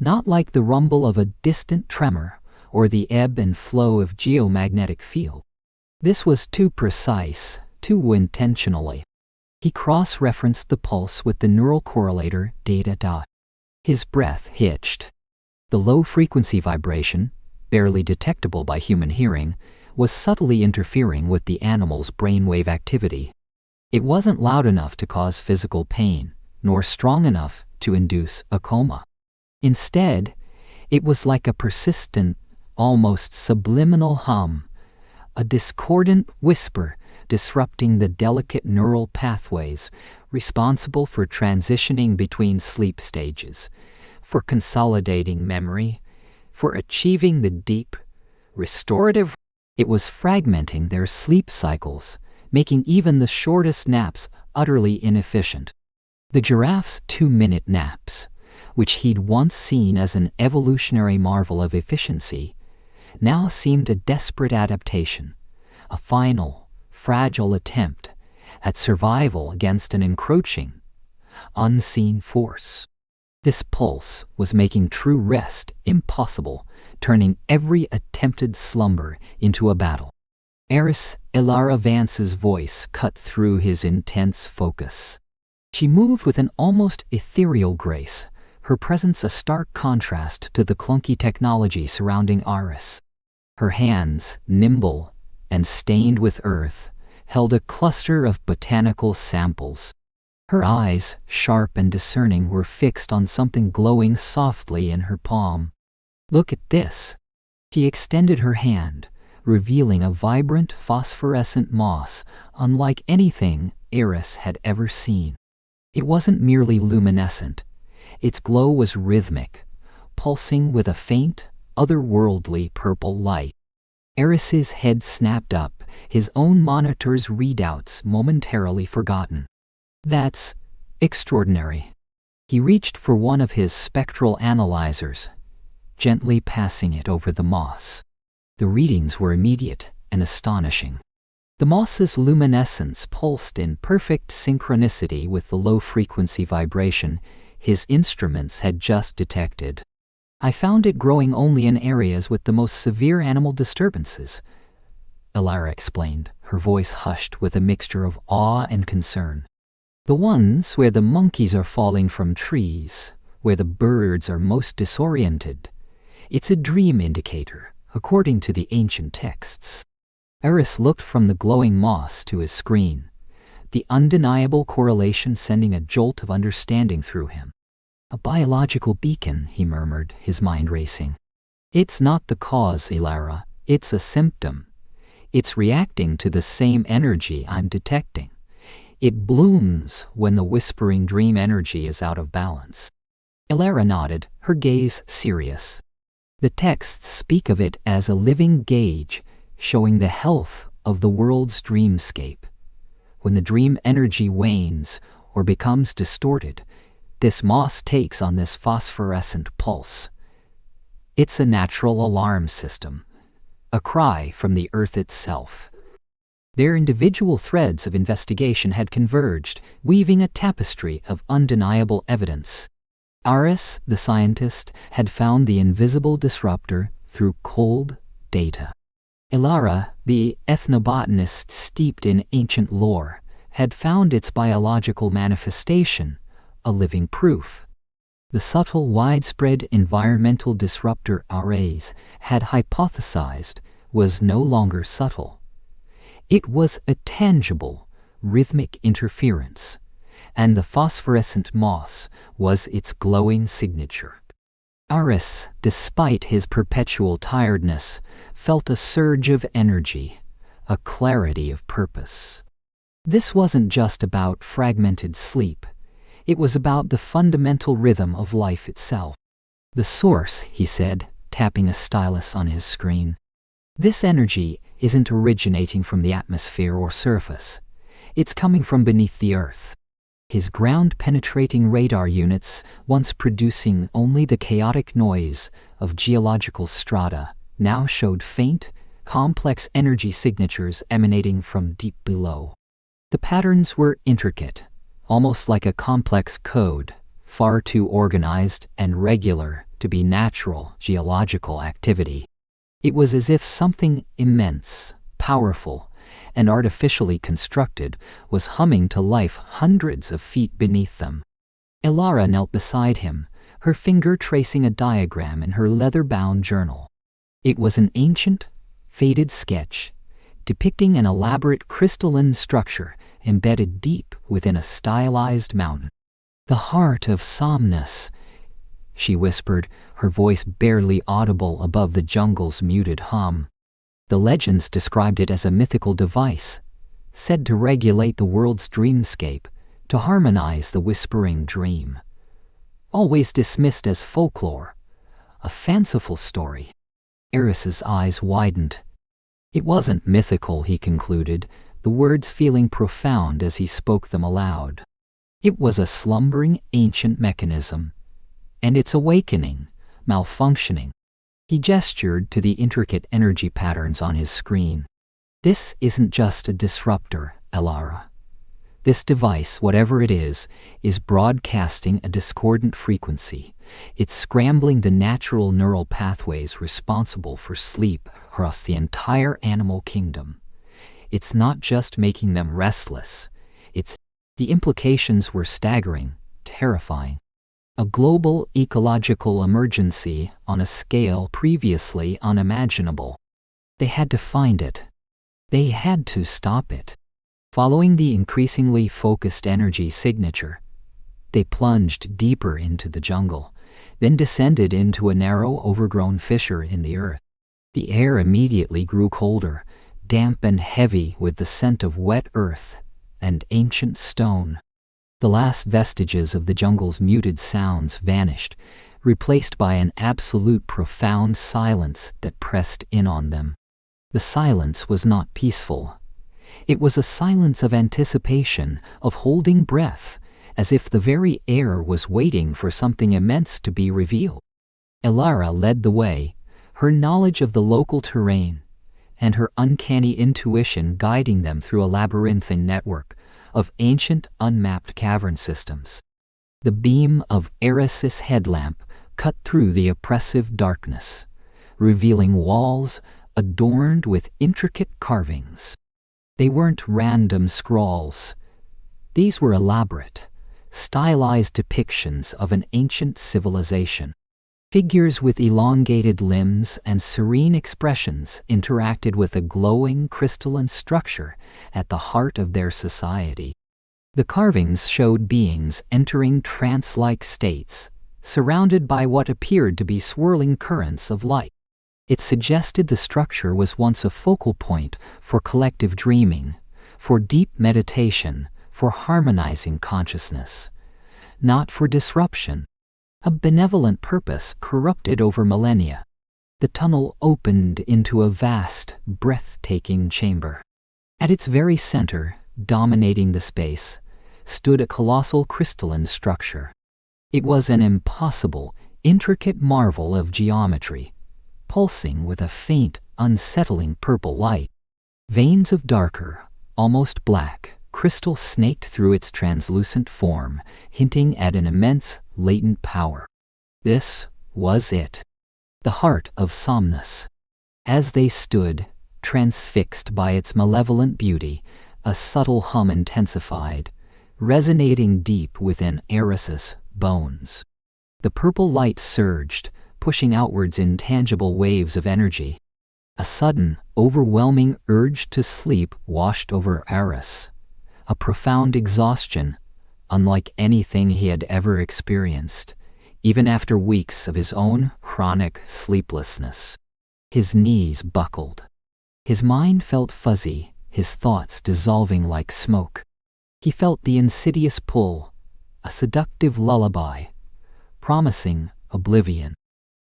Not like the rumble of a distant tremor or the ebb and flow of geomagnetic field. This was too precise, too intentionally. He cross-referenced the pulse with the neural correlator data. His breath hitched. The low-frequency vibration, barely detectable by human hearing, was subtly interfering with the animal's brainwave activity. It wasn't loud enough to cause physical pain, nor strong enough to induce a coma. Instead, it was like a persistent, almost subliminal hum, a discordant whisper disrupting the delicate neural pathways responsible for transitioning between sleep stages, for consolidating memory, for achieving the deep, restorative. It was fragmenting their sleep cycles, making even the shortest naps utterly inefficient. The giraffe's 2-minute naps, which he'd once seen as an evolutionary marvel of efficiency, now seemed a desperate adaptation, a final, fragile attempt at survival against an encroaching, unseen force. This pulse was making true rest impossible, turning every attempted slumber into a battle. Eris, Ilara Vance's voice cut through his intense focus. She moved with an almost ethereal grace, her presence a stark contrast to the clunky technology surrounding Iris. Her hands, nimble and stained with earth, held a cluster of botanical samples. Her eyes, sharp and discerning, were fixed on something glowing softly in her palm. "Look at this." She extended her hand, revealing a vibrant phosphorescent moss unlike anything Eris had ever seen. It wasn't merely luminescent. Its glow was rhythmic, pulsing with a faint, otherworldly purple light. Eris's head snapped up, his own monitor's readouts momentarily forgotten. "That's extraordinary." He reached for one of his spectral analyzers, gently passing it over the moss. The readings were immediate and astonishing. The moss's luminescence pulsed in perfect synchronicity with the low-frequency vibration his instruments had just detected. "I found it growing only in areas with the most severe animal disturbances," Ilara explained, her voice hushed with a mixture of awe and concern. "The ones where the monkeys are falling from trees, where the birds are most disoriented. It's a dream indicator, according to the ancient texts." Eris looked from the glowing moss to his screen, the undeniable correlation sending a jolt of understanding through him. "A biological beacon," he murmured, his mind racing. "It's not the cause, Ilara. It's a symptom. It's reacting to the same energy I'm detecting. It blooms when the whispering dream energy is out of balance." Ilara nodded, her gaze serious. "The texts speak of it as a living gauge, showing the health of the world's dreamscape. When the dream energy wanes or becomes distorted, this moss takes on this phosphorescent pulse. It's a natural alarm system, a cry from the earth itself." Their individual threads of investigation had converged, weaving a tapestry of undeniable evidence. Aris, the scientist, had found the invisible disruptor through cold data. Ilara, the ethnobotanist steeped in ancient lore, had found its biological manifestation, a living proof. The subtle, widespread environmental disruptor Ares had hypothesized was no longer subtle. It was a tangible, rhythmic interference, and the phosphorescent moss was its glowing signature. Aris, despite his perpetual tiredness, felt a surge of energy, a clarity of purpose. This wasn't just about fragmented sleep. It was about the fundamental rhythm of life itself. "The source," he said, tapping a stylus on his screen. "This energy isn't originating from the atmosphere or surface. It's coming from beneath the earth." His ground-penetrating radar units, once producing only the chaotic noise of geological strata, now showed faint, complex energy signatures emanating from deep below. The patterns were intricate, almost like a complex code, far too organized and regular to be natural geological activity. It was as if something immense, powerful, and artificially constructed was humming to life hundreds of feet beneath them. Ilara knelt beside him, her finger tracing a diagram in her leather-bound journal. It was an ancient, faded sketch, depicting an elaborate crystalline structure embedded deep within a stylized mountain. "The heart of Somnus," she whispered, her voice barely audible above the jungle's muted hum. The legends described it as a mythical device, said to regulate the world's dreamscape, to harmonize the whispering dream. Always dismissed as folklore, a fanciful story. Eris's eyes widened. It wasn't mythical, he concluded, the words feeling profound as he spoke them aloud. It was a slumbering ancient mechanism, and its awakening, malfunctioning. He gestured to the intricate energy patterns on his screen. "This isn't just a disruptor, Ilara. This device, whatever it is broadcasting a discordant frequency. It's scrambling the natural neural pathways responsible for sleep across the entire animal kingdom. It's not just making them restless. The implications were staggering, terrifying. A global ecological emergency on a scale previously unimaginable. They had to find it. They had to stop it. Following the increasingly focused energy signature, they plunged deeper into the jungle, then descended into a narrow, overgrown fissure in the earth. The air immediately grew colder, damp and heavy with the scent of wet earth and ancient stone. The last vestiges of the jungle's muted sounds vanished, replaced by an absolute profound silence that pressed in on them. The silence was not peaceful. It was a silence of anticipation, of holding breath, as if the very air was waiting for something immense to be revealed. Elara led the way, her knowledge of the local terrain and her uncanny intuition guiding them through a labyrinthine network of ancient unmapped cavern systems. The beam of Eris's headlamp cut through the oppressive darkness, revealing walls adorned with intricate carvings. They weren't random scrawls. These were elaborate, stylized depictions of an ancient civilization. Figures with elongated limbs and serene expressions interacted with a glowing crystalline structure at the heart of their society. The carvings showed beings entering trance-like states, surrounded by what appeared to be swirling currents of light. It suggested the structure was once a focal point for collective dreaming, for deep meditation, for harmonizing consciousness, not for disruption. A benevolent purpose corrupted over millennia. The tunnel opened into a vast, breathtaking chamber. At its very center, dominating the space, stood a colossal crystalline structure. It was an impossible, intricate marvel of geometry, pulsing with a faint, unsettling purple light. Veins of darker, almost black, crystal snaked through its translucent form, hinting at an immense, latent power. This was it. The heart of Somnus. As they stood, transfixed by its malevolent beauty, a subtle hum intensified, resonating deep within Eris's bones. The purple light surged, pushing outwards in tangible waves of energy. A sudden, overwhelming urge to sleep washed over Eris. A profound exhaustion, unlike anything he had ever experienced, even after weeks of his own chronic sleeplessness. His knees buckled. His mind felt fuzzy, his thoughts dissolving like smoke. He felt the insidious pull, a seductive lullaby, promising oblivion.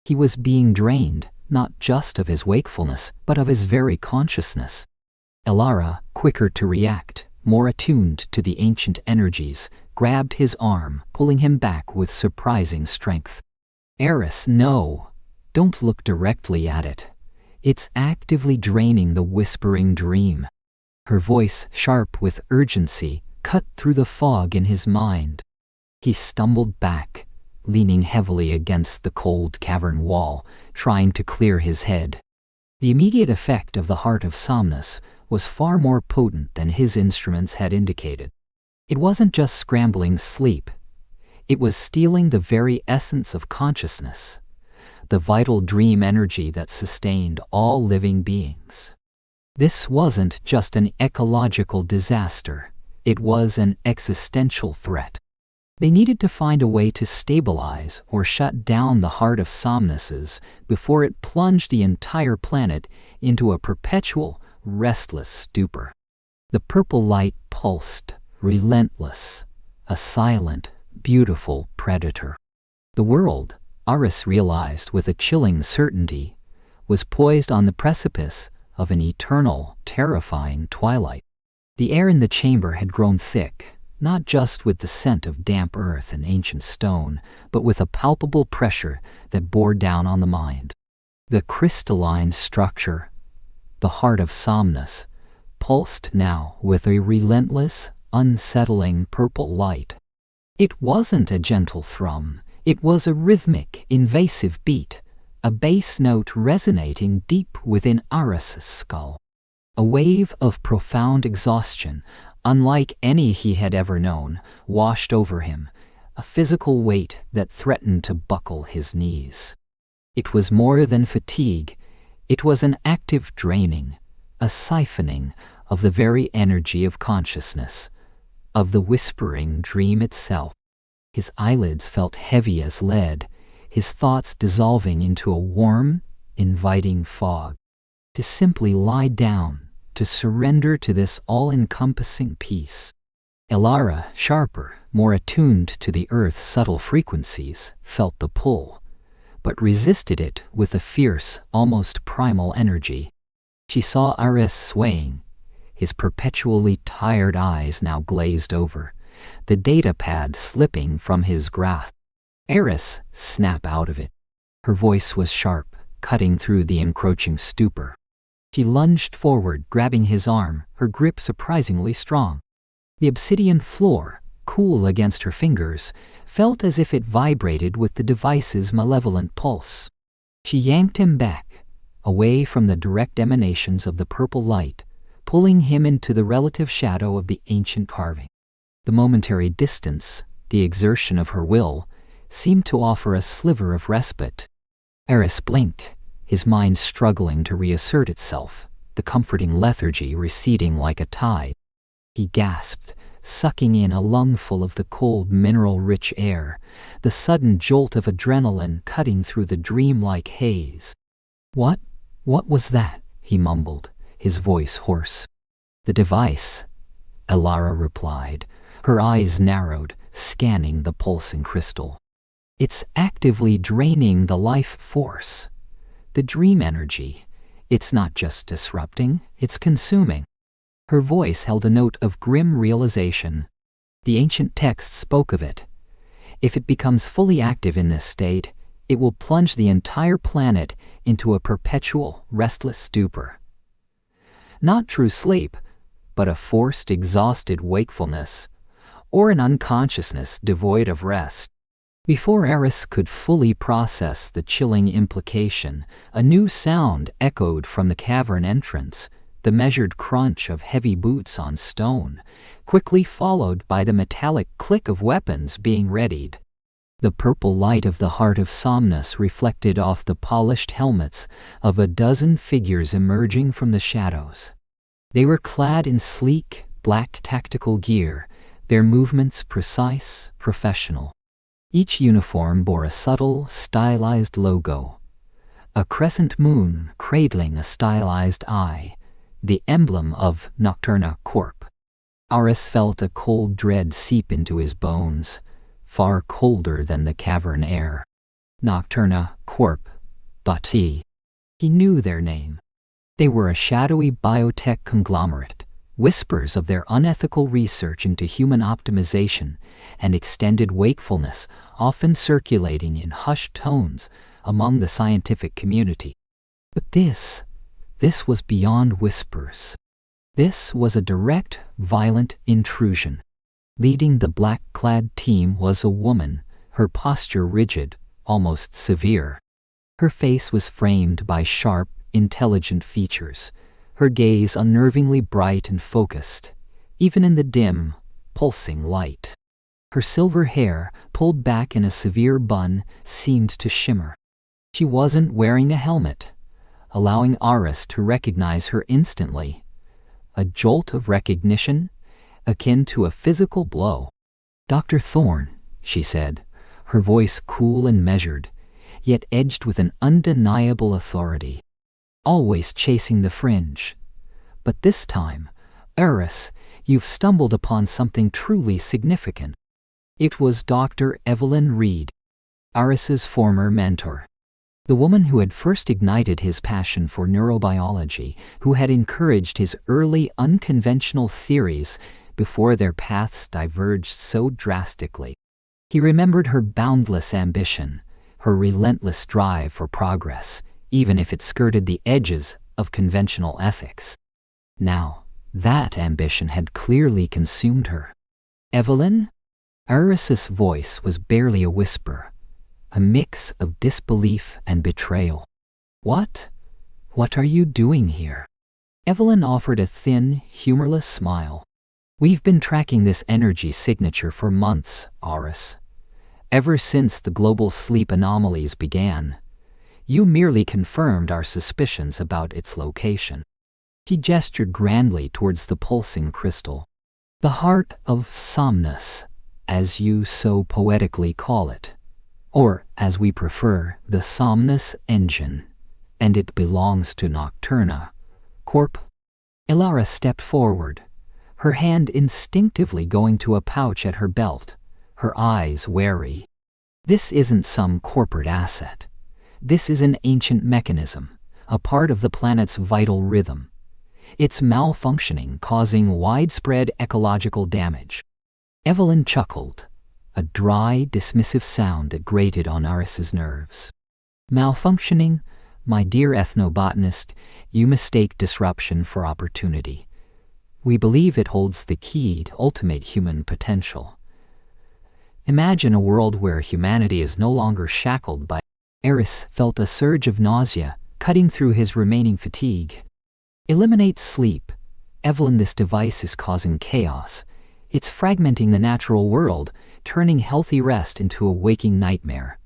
He was being drained, not just of his wakefulness, but of his very consciousness. Elara, quicker to react, more attuned to the ancient energies, grabbed his arm, pulling him back with surprising strength. Eris, no. Don't look directly at it. It's actively draining the whispering dream. Her voice, sharp with urgency, cut through the fog in his mind. He stumbled back, leaning heavily against the cold cavern wall, trying to clear his head. The immediate effect of the heart of Somnus was far more potent than his instruments had indicated. It wasn't just scrambling sleep. It was stealing the very essence of consciousness, the vital dream energy that sustained all living beings. This wasn't just an ecological disaster. It was an existential threat. They needed to find a way to stabilize or shut down the heart of Somnus's before it plunged the entire planet into a perpetual, restless stupor. The purple light pulsed, relentless, a silent, beautiful predator. The world, Aris realized with a chilling certainty, was poised on the precipice of an eternal, terrifying twilight. The air in the chamber had grown thick, not just with the scent of damp earth and ancient stone, but with a palpable pressure that bore down on the mind. The crystalline structure, the heart of Somnus, pulsed now with a relentless, unsettling purple light. It wasn't a gentle thrum, it was a rhythmic, invasive beat, a bass note resonating deep within Aris's skull. A wave of profound exhaustion, unlike any he had ever known, washed over him, a physical weight that threatened to buckle his knees. It was more than fatigue, it was an active draining, a siphoning of the very energy of consciousness, of the whispering dream itself. His eyelids felt heavy as lead, his thoughts dissolving into a warm, inviting fog. To simply lie down, to surrender to this all-encompassing peace. Elara, sharper, more attuned to the Earth's subtle frequencies, felt the pull, but resisted it with a fierce, almost primal energy. She saw Aris swaying, his perpetually tired eyes now glazed over, the data pad slipping from his grasp. Aris snapped out of it. Her voice was sharp, cutting through the encroaching stupor. She lunged forward, grabbing his arm, her grip surprisingly strong. The obsidian floor, cool against her fingers, felt as if it vibrated with the device's malevolent pulse. She yanked him back, away from the direct emanations of the purple light, pulling him into the relative shadow of the ancient carving. The momentary distance, the exertion of her will, seemed to offer a sliver of respite. Aris blinked, his mind struggling to reassert itself, the comforting lethargy receding like a tide. He gasped, sucking in a lungful of the cold, mineral-rich air, the sudden jolt of adrenaline cutting through the dreamlike haze. What was that?" he mumbled, his voice hoarse. "The device," Elara replied, her eyes narrowed, scanning the pulsing crystal. "It's actively draining the life force. The dream energy. It's not just disrupting, it's consuming." Her voice held a note of grim realization. The ancient text spoke of it. If it becomes fully active in this state, it will plunge the entire planet into a perpetual, restless stupor. Not true sleep, but a forced, exhausted wakefulness, or an unconsciousness devoid of rest. Before Aris could fully process the chilling implication, a new sound echoed from the cavern entrance, the measured crunch of heavy boots on stone, quickly followed by the metallic click of weapons being readied. The purple light of the Heart of Somnus reflected off the polished helmets of a dozen figures emerging from the shadows. They were clad in sleek, black tactical gear, their movements precise, professional. Each uniform bore a subtle, stylized logo, a crescent moon cradling a stylized eye, the emblem of Nocturna Corp. Aris felt a cold dread seep into his bones, far colder than the cavern air. Nocturna Corp. He knew their name. They were a shadowy biotech conglomerate, whispers of their unethical research into human optimization and extended wakefulness often circulating in hushed tones among the scientific community. But this was beyond whispers. This was a direct, violent intrusion. Leading the black-clad team was a woman, her posture rigid, almost severe. Her face was framed by sharp, intelligent features, her gaze unnervingly bright and focused, even in the dim, pulsing light. Her silver hair, pulled back in a severe bun, seemed to shimmer. She wasn't wearing a helmet, allowing Aris to recognize her instantly. A jolt of recognition, akin to a physical blow. "Dr. Thorne," she said, her voice cool and measured, yet edged with an undeniable authority. "Always chasing the fringe. But this time, Aris, you've stumbled upon something truly significant." It was Dr. Evelyn Reed, Aris's former mentor. The woman who had first ignited his passion for neurobiology, who had encouraged his early unconventional theories before their paths diverged so drastically. He remembered her boundless ambition, her relentless drive for progress, even if it skirted the edges of conventional ethics. Now, That ambition had clearly consumed her. "Evelyn?" Iris's voice was barely a whisper, a mix of disbelief and betrayal. "What? What are you doing here?" Evelyn offered a thin, humorless smile. "We've been tracking this energy signature for months, Iris. Ever since the global sleep anomalies began. You merely confirmed our suspicions about its location." He gestured grandly towards the pulsing crystal. "The heart of Somnus, as you so poetically call it. Or, as we prefer, the Somnus engine. And it belongs to Nocturna Corp." Ilara stepped forward, her hand instinctively going to a pouch at her belt, her eyes wary. "This isn't some corporate asset. This is an ancient mechanism, a part of the planet's vital rhythm. It's malfunctioning, causing widespread ecological damage." Evelyn chuckled, a dry, dismissive sound that grated on Iris's nerves. "Malfunctioning? My dear ethnobotanist, you mistake disruption for opportunity. We believe it holds the key to ultimate human potential. Imagine a world where humanity is no longer shackled by..." Iris felt a surge of nausea cutting through his remaining fatigue. "Eliminate sleep. Evelyn, this device is causing chaos. It's fragmenting the natural world, turning healthy rest into a waking nightmare.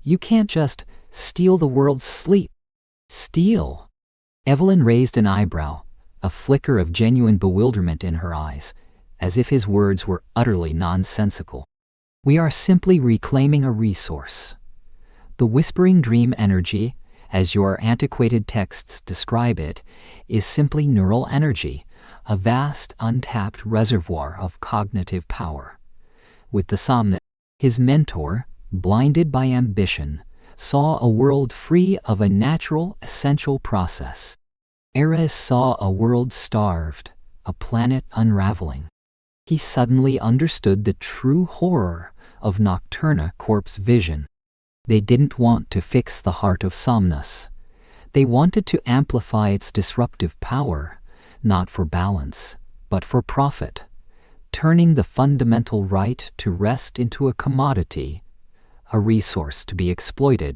You can't just steal the world's sleep." "Steal?" Evelyn raised an eyebrow, a flicker of genuine bewilderment in her eyes, as if his words were utterly nonsensical. "We are simply reclaiming a resource. The whispering dream energy, as your antiquated texts describe it, is simply neural energy, a vast untapped reservoir of cognitive power. With the Somnus, his mentor, blinded by ambition, saw a world free of a natural, essential process. Iris saw a world starved, a planet unraveling. He suddenly understood the true horror of Nocturna Corp's vision. They didn't want to fix the heart of Somnus. They wanted to amplify its disruptive power, not for balance, but for profit, turning the fundamental right to rest into a commodity, a resource to be exploited.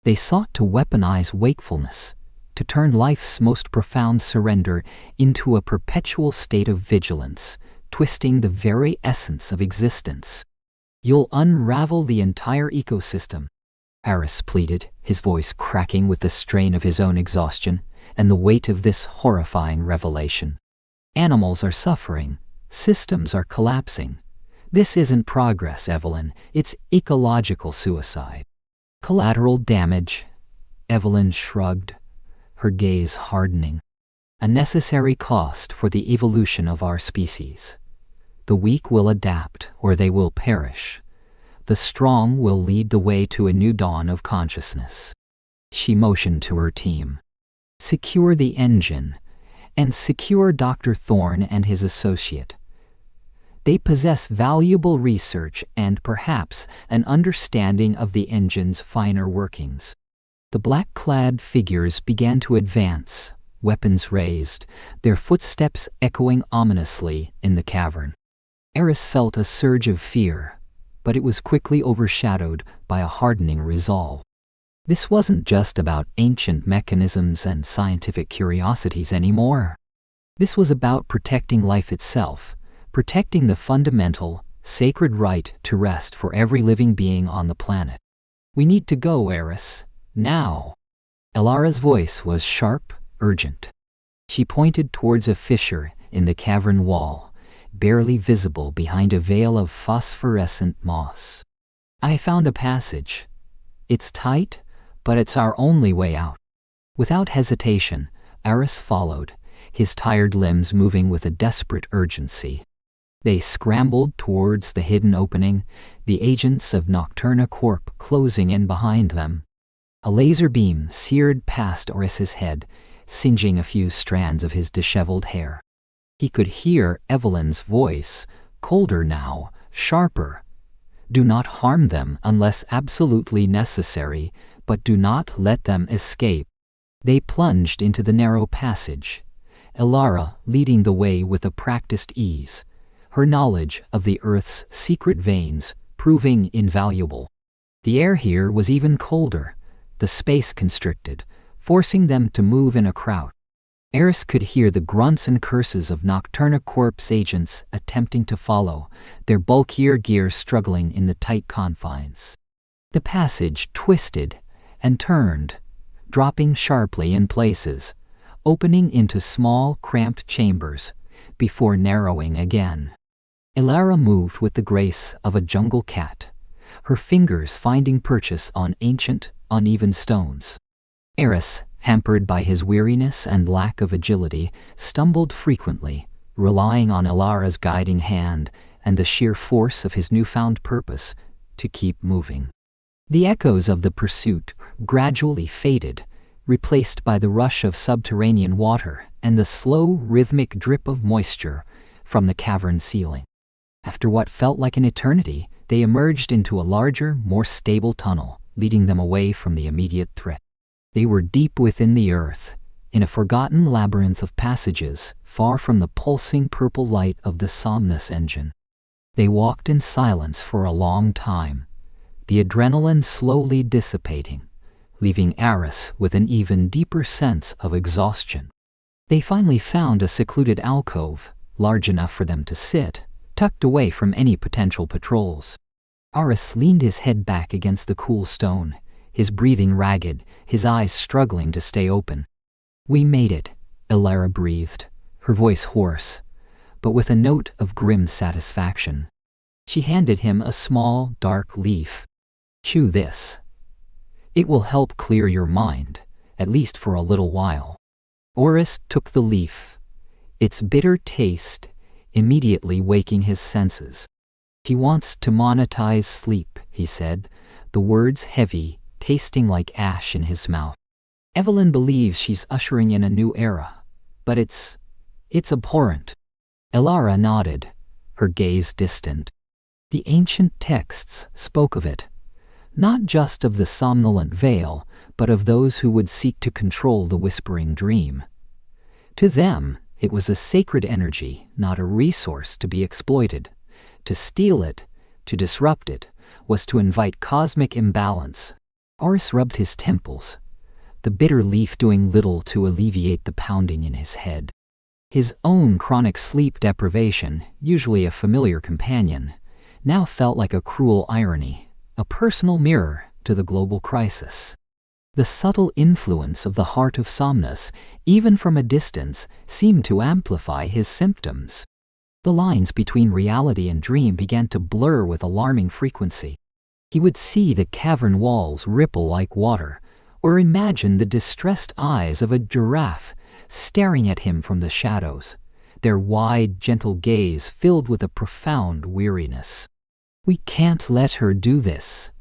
They sought to weaponize wakefulness, to turn life's most profound surrender into a perpetual state of vigilance, twisting the very essence of existence. "You'll unravel the entire ecosystem," Iris pleaded, his voice cracking with the strain of his own exhaustion and the weight of this horrifying revelation. "Animals are suffering. Systems are collapsing. This isn't progress, Evelyn. It's ecological suicide." "Collateral damage," Evelyn shrugged, her gaze hardening. "A necessary cost for the evolution of our species. The weak will adapt, or they will perish. The strong will lead the way to a new dawn of consciousness." She motioned to her team. "Secure the engine, and secure Dr. Thorne and his associate. They possess valuable research and perhaps an understanding of the engine's finer workings." The black-clad figures began to advance, weapons raised, their footsteps echoing ominously in the cavern. Iris felt a surge of fear, but it was quickly overshadowed by a hardening resolve. This wasn't just about ancient mechanisms and scientific curiosities anymore. This was about protecting life itself, protecting the fundamental, sacred right to rest for every living being on the planet. "We need to go, Iris. Now." Ilara's voice was sharp, urgent. She pointed towards a fissure in the cavern wall, barely visible behind a veil of phosphorescent moss. "I found a passage. It's tight, but it's our only way out." Without hesitation, Iris followed, his tired limbs moving with a desperate urgency. They scrambled towards the hidden opening, the agents of Nocturna Corp closing in behind them. A laser beam seared past Iris's head, singeing a few strands of his disheveled hair. He could hear Evelyn's voice, colder now, sharper. "Do not harm them unless absolutely necessary, but do not let them escape." They plunged into the narrow passage, Elara leading the way with a practiced ease, her knowledge of the Earth's secret veins proving invaluable. The air here was even colder, the space constricted, forcing them to move in a crowd. Eris could hear the grunts and curses of Nocturna Corp's agents attempting to follow, their bulkier gear struggling in the tight confines. The passage twisted and turned, dropping sharply in places, opening into small, cramped chambers, before narrowing again. Elara moved with the grace of a jungle cat, her fingers finding purchase on ancient, uneven stones. Eris, hampered by his weariness and lack of agility, stumbled frequently, relying on Elara's guiding hand and the sheer force of his newfound purpose to keep moving. The echoes of the pursuit gradually faded, replaced by the rush of subterranean water and the slow, rhythmic drip of moisture from the cavern ceiling. After what felt like an eternity, they emerged into a larger, more stable tunnel, leading them away from the immediate threat. They were deep within the earth, in a forgotten labyrinth of passages, far from the pulsing purple light of the Somnus engine. They walked in silence for a long time, the adrenaline slowly dissipating, leaving Eris with an even deeper sense of exhaustion. They finally found a secluded alcove, large enough for them to sit, tucked away from any potential patrols. Eris leaned his head back against the cool stone, his breathing ragged, his eyes struggling to stay open. "We made it," Elara breathed, her voice hoarse, but with a note of grim satisfaction. She handed him a small, dark leaf. "Chew this. It will help clear your mind, at least for a little while." Oris took the leaf, its bitter taste immediately waking his senses. "He wants to monetize sleep," he said, the words heavy, tasting like ash in his mouth. "Evelyn believes she's ushering in a new era, but it's abhorrent." Elara nodded, her gaze distant. The ancient texts spoke of it, not just of the somnolent veil, but of those who would seek to control the whispering dream. To them, it was a sacred energy, not a resource to be exploited. To steal it, to disrupt it, was to invite cosmic imbalance. Oris rubbed his temples, the bitter leaf doing little to alleviate the pounding in his head. His own chronic sleep deprivation, usually a familiar companion, now felt like a cruel irony, a personal mirror to the global crisis. The subtle influence of the heart of Somnus, even from a distance, seemed to amplify his symptoms. The lines between reality and dream began to blur with alarming frequency. He would see the cavern walls ripple like water, or imagine the distressed eyes of a giraffe staring at him from the shadows, their wide, gentle gaze filled with a profound weariness. "We can't let her do this,"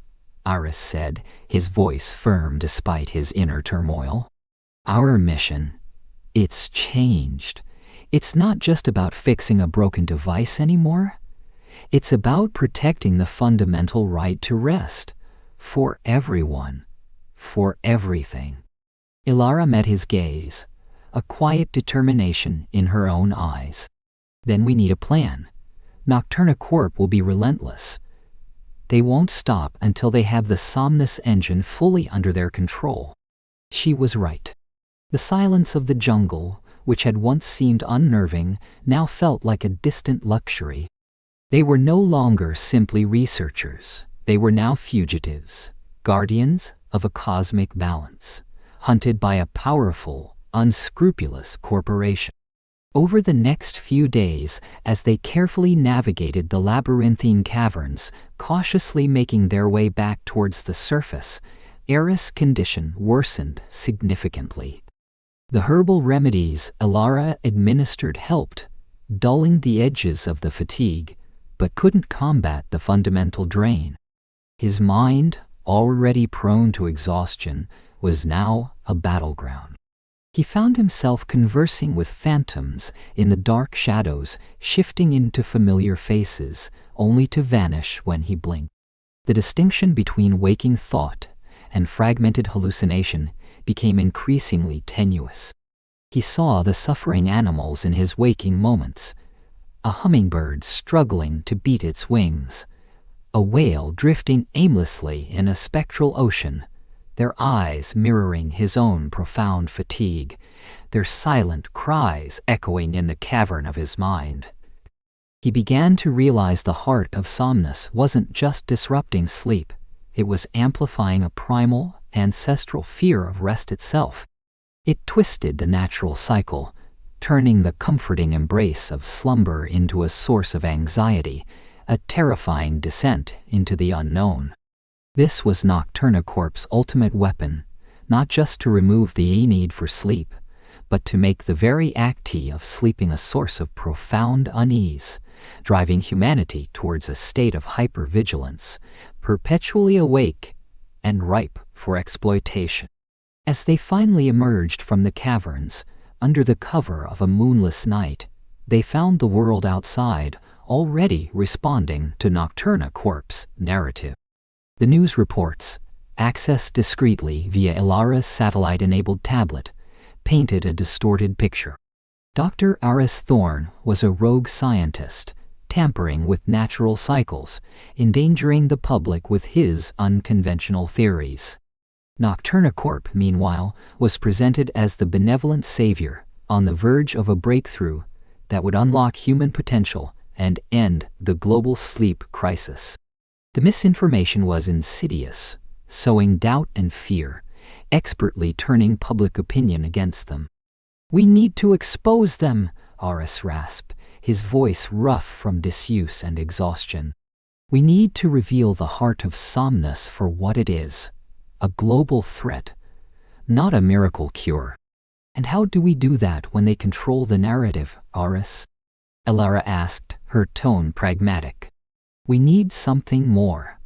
Eris said, his voice firm despite his inner turmoil. "Our mission, it's changed. It's not just about fixing a broken device anymore. It's about protecting the fundamental right to rest. For everyone. For everything." Elara met his gaze, a quiet determination in her own eyes. "Then we need a plan. Nocturna Corp will be relentless. They won't stop until they have the Somnus engine fully under their control." She was right. The silence of the jungle, which had once seemed unnerving, now felt like a distant luxury. They were no longer simply researchers. They were now fugitives, guardians of a cosmic balance, hunted by a powerful, unscrupulous corporation. Over the next few days, as they carefully navigated the labyrinthine caverns, cautiously making their way back towards the surface, Eris' condition worsened significantly. The herbal remedies Elara administered helped, dulling the edges of the fatigue, but couldn't combat the fundamental drain. His mind, already prone to exhaustion, was now a battleground. He found himself conversing with phantoms in the dark shadows, shifting into familiar faces, only to vanish when he blinked. The distinction between waking thought and fragmented hallucination became increasingly tenuous. He saw the suffering animals in his waking moments. A hummingbird struggling to beat its wings. A whale drifting aimlessly in a spectral ocean, their eyes mirroring his own profound fatigue, their silent cries echoing in the cavern of his mind. He began to realize the heart of somnus wasn't just disrupting sleep, it was amplifying a primal, ancestral fear of rest itself. It twisted the natural cycle, turning the comforting embrace of slumber into a source of anxiety, a terrifying descent into the unknown. This was Nocturnocorp's ultimate weapon, not just to remove the need for sleep, but to make the very act of sleeping a source of profound unease, driving humanity towards a state of hypervigilance, perpetually awake and ripe for exploitation. As they finally emerged from the caverns, under the cover of a moonless night, they found the world outside already responding to Nocturnocorp's narrative. The news reports, accessed discreetly via Ilara's satellite-enabled tablet, painted a distorted picture. Dr. Aris Thorne was a rogue scientist, tampering with natural cycles, endangering the public with his unconventional theories. Nocturnocorp, meanwhile, was presented as the benevolent savior, on the verge of a breakthrough that would unlock human potential and end the global sleep crisis. The misinformation was insidious, sowing doubt and fear, expertly turning public opinion against them. "We need to expose them," Aris rasped, his voice rough from disuse and exhaustion. "We need to reveal the heart of somnus for what it is, a global threat, not a miracle cure." "And how do we do that when they control the narrative, Aris?" Ilara asked, her tone pragmatic. "We need something more.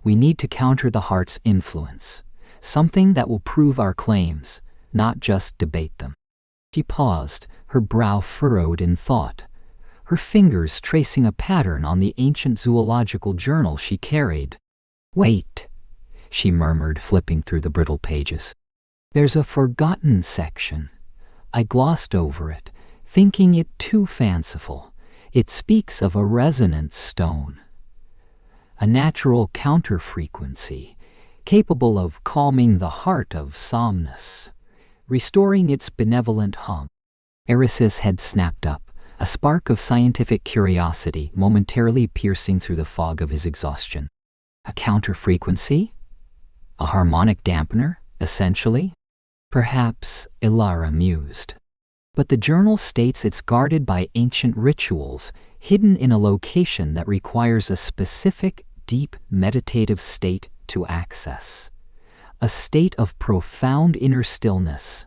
We need to counter the heart's influence, something that will prove our claims, not just debate them." She paused, her brow furrowed in thought, her fingers tracing a pattern on the ancient zoological journal she carried. "Wait," she murmured, flipping through the brittle pages. "There's a forgotten section. I glossed over it, thinking it too fanciful. It speaks of a resonance stone, a natural counterfrequency, capable of calming the heart of somnus, restoring its benevolent hum." Aris's head snapped up, a spark of scientific curiosity momentarily piercing through the fog of his exhaustion. "A counterfrequency? A harmonic dampener, essentially?" "Perhaps," Ilara mused. "But the journal states it's guarded by ancient rituals, hidden in a location that requires a specific, deep meditative state to access. A state of profound inner stillness,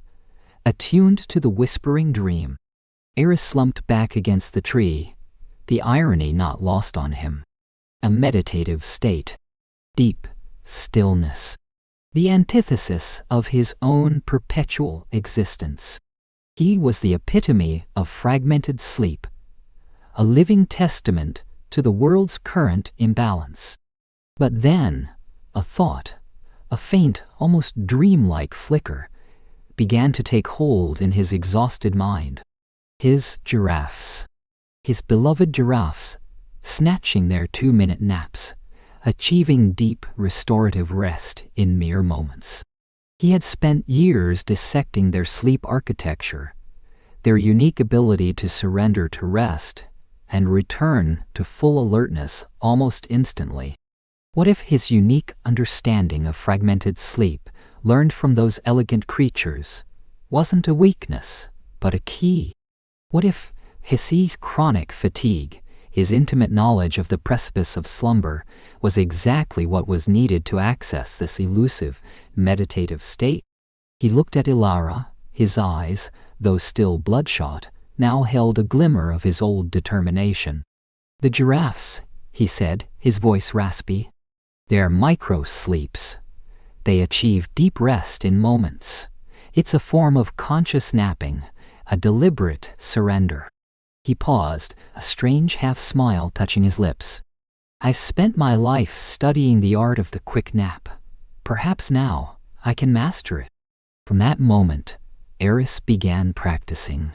attuned to the whispering dream." Aris slumped back against the tree, the irony not lost on him. A meditative state. Deep stillness. The antithesis of his own perpetual existence. He was the epitome of fragmented sleep, a living testament to the world's current imbalance. But then, a thought, a faint, almost dreamlike flicker, began to take hold in his exhausted mind. His giraffes. His beloved giraffes, snatching their 2-minute naps, achieving deep restorative rest in mere moments. He had spent years dissecting their sleep architecture, their unique ability to surrender to rest and return to full alertness almost instantly. What if his unique understanding of fragmented sleep, learned from those elegant creatures, wasn't a weakness, but a key? What if his chronic fatigue, his intimate knowledge of the precipice of slumber, was exactly what was needed to access this elusive, meditative state? He looked at Ilara, his eyes, though still bloodshot, now held a glimmer of his old determination. "The giraffes," he said, his voice raspy. "They're micro-sleeps. They achieve deep rest in moments. It's a form of conscious napping, a deliberate surrender." He paused, a strange half-smile touching his lips. "I've spent my life studying the art of the quick nap. Perhaps now I can master it." From that moment, Eris began practicing.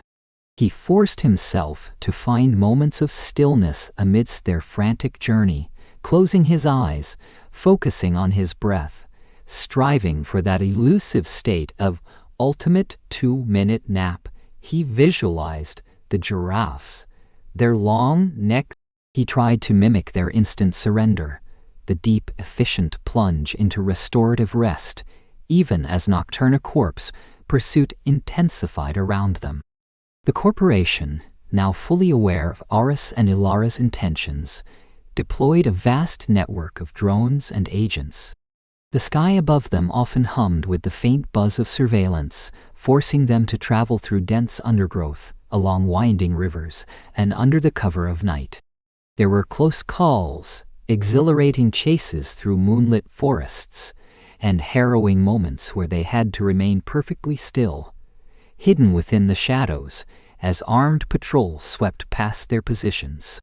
He forced himself to find moments of stillness amidst their frantic journey, closing his eyes, focusing on his breath, striving for that elusive state of ultimate 2-minute nap. He visualized the giraffes, their long neck. He tried to mimic their instant surrender, the deep, efficient plunge into restorative rest, even as Nocturna Corp's pursuit intensified around them. The corporation, now fully aware of Aris and Ilara's intentions, deployed a vast network of drones and agents. The sky above them often hummed with the faint buzz of surveillance, forcing them to travel through dense undergrowth, along winding rivers, and under the cover of night. There were close calls, exhilarating chases through moonlit forests, and harrowing moments where they had to remain perfectly still, hidden within the shadows as armed patrols swept past their positions.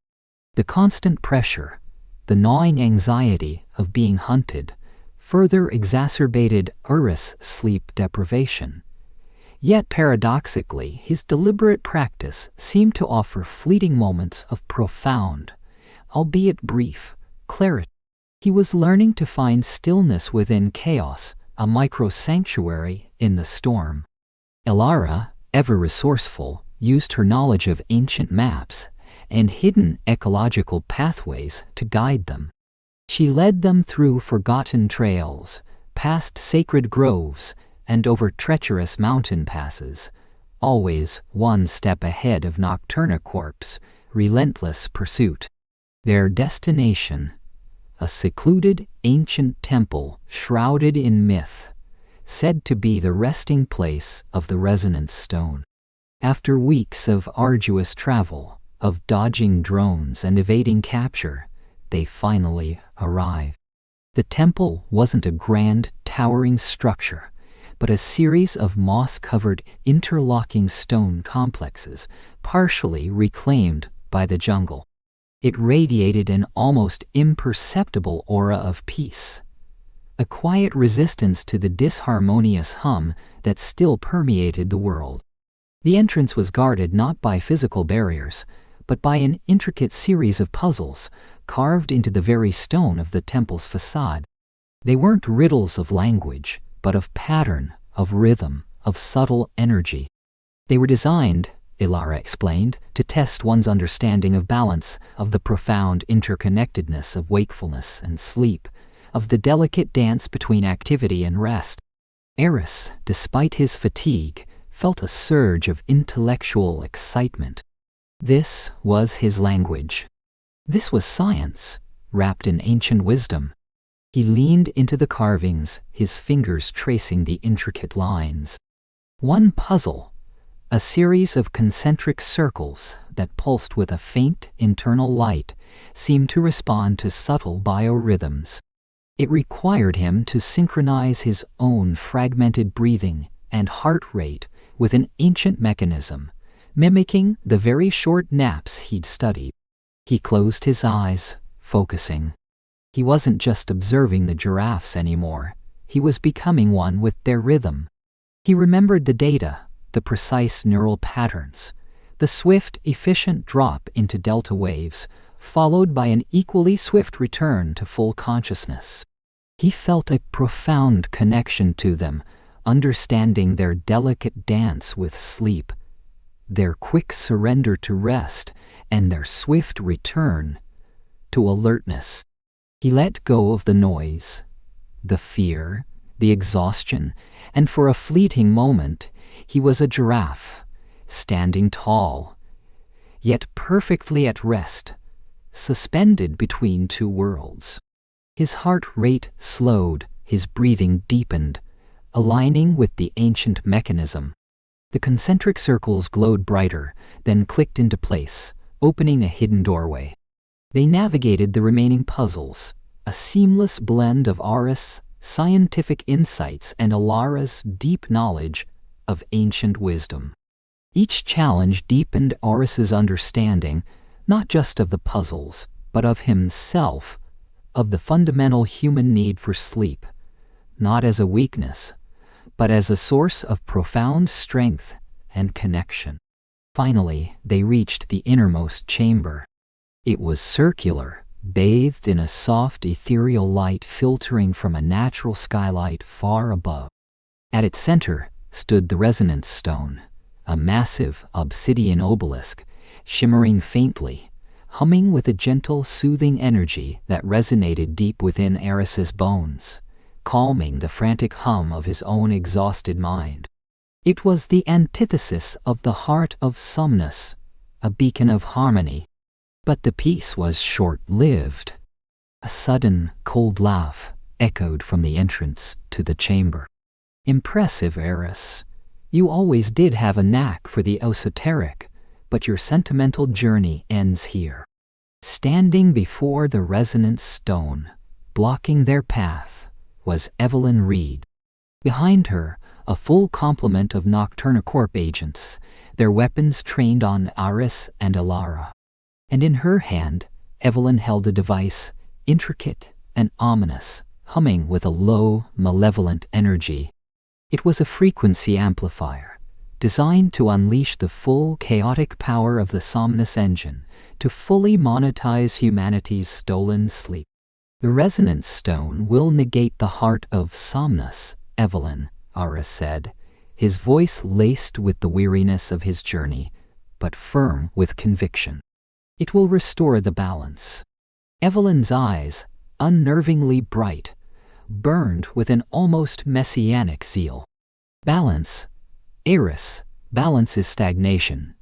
The constant pressure, the gnawing anxiety of being hunted, further exacerbated Eris' sleep deprivation. Yet paradoxically, his deliberate practice seemed to offer fleeting moments of profound, albeit brief, clarity. He was learning to find stillness within chaos, a micro-sanctuary in the storm. Ilara, ever resourceful, used her knowledge of ancient maps and hidden ecological pathways to guide them. She led them through forgotten trails, past sacred groves, and over treacherous mountain passes, always one step ahead of Nocturna Corp's relentless pursuit. Their destination, a secluded ancient temple shrouded in myth, said to be the resting place of the resonance stone. After weeks of arduous travel, of dodging drones and evading capture, they finally arrived. The temple wasn't a grand, towering structure, but a series of moss-covered, interlocking stone complexes, partially reclaimed by the jungle. It radiated an almost imperceptible aura of peace, a quiet resistance to the disharmonious hum that still permeated the world. The entrance was guarded not by physical barriers, but by an intricate series of puzzles carved into the very stone of the temple's facade. They weren't riddles of language, but of pattern, of rhythm, of subtle energy. They were designed, Ilara explained, to test one's understanding of balance, of the profound interconnectedness of wakefulness and sleep, of the delicate dance between activity and rest. Eris, despite his fatigue, felt a surge of intellectual excitement. This was his language. This was science, wrapped in ancient wisdom. He leaned into the carvings, his fingers tracing the intricate lines. One puzzle, a series of concentric circles that pulsed with a faint internal light, seemed to respond to subtle biorhythms. It required him to synchronize his own fragmented breathing and heart rate with an ancient mechanism, mimicking the very short naps he'd studied. He closed his eyes, focusing. He wasn't just observing the giraffes anymore. He was becoming one with their rhythm. He remembered the data, the precise neural patterns, the swift, efficient drop into delta waves, followed by an equally swift return to full consciousness. He felt a profound connection to them, understanding their delicate dance with sleep, their quick surrender to rest, and their swift return to alertness. He let go of the noise, the fear, the exhaustion, and for a fleeting moment, he was a giraffe, standing tall, yet perfectly at rest, suspended between two worlds. His heart rate slowed, his breathing deepened, aligning with the ancient mechanism. The concentric circles glowed brighter, then clicked into place, opening a hidden doorway. They navigated the remaining puzzles, a seamless blend of Aris' scientific insights and Ilara's deep knowledge of ancient wisdom. Each challenge deepened Aris's understanding, not just of the puzzles, but of himself, of the fundamental human need for sleep, not as a weakness, but as a source of profound strength and connection. Finally, they reached the innermost chamber. It was circular, bathed in a soft ethereal light filtering from a natural skylight far above. At its center stood the resonance stone, a massive obsidian obelisk, shimmering faintly, humming with a gentle, soothing energy that resonated deep within Eris's bones, calming the frantic hum of his own exhausted mind. It was the antithesis of the heart of Somnus, a beacon of harmony. But the peace was short-lived. A sudden, cold laugh echoed from the entrance to the chamber. "Impressive, Eris. You always did have a knack for the esoteric, but your sentimental journey ends here." Standing before the resonance stone, blocking their path, was Evelyn Reed. Behind her, a full complement of Nocturna Corp agents, their weapons trained on Eris and Alara. And in her hand, Evelyn held a device, intricate and ominous, humming with a low, malevolent energy. It was a frequency amplifier, designed to unleash the full chaotic power of the Somnus engine, to fully monetize humanity's stolen sleep. "The resonance stone will negate the heart of Somnus, Evelyn," Eris said, his voice laced with the weariness of his journey, but firm with conviction. "It will restore the balance." Evelyn's eyes, unnervingly bright, burned with an almost messianic zeal. "Balance? Eris, balance is stagnation.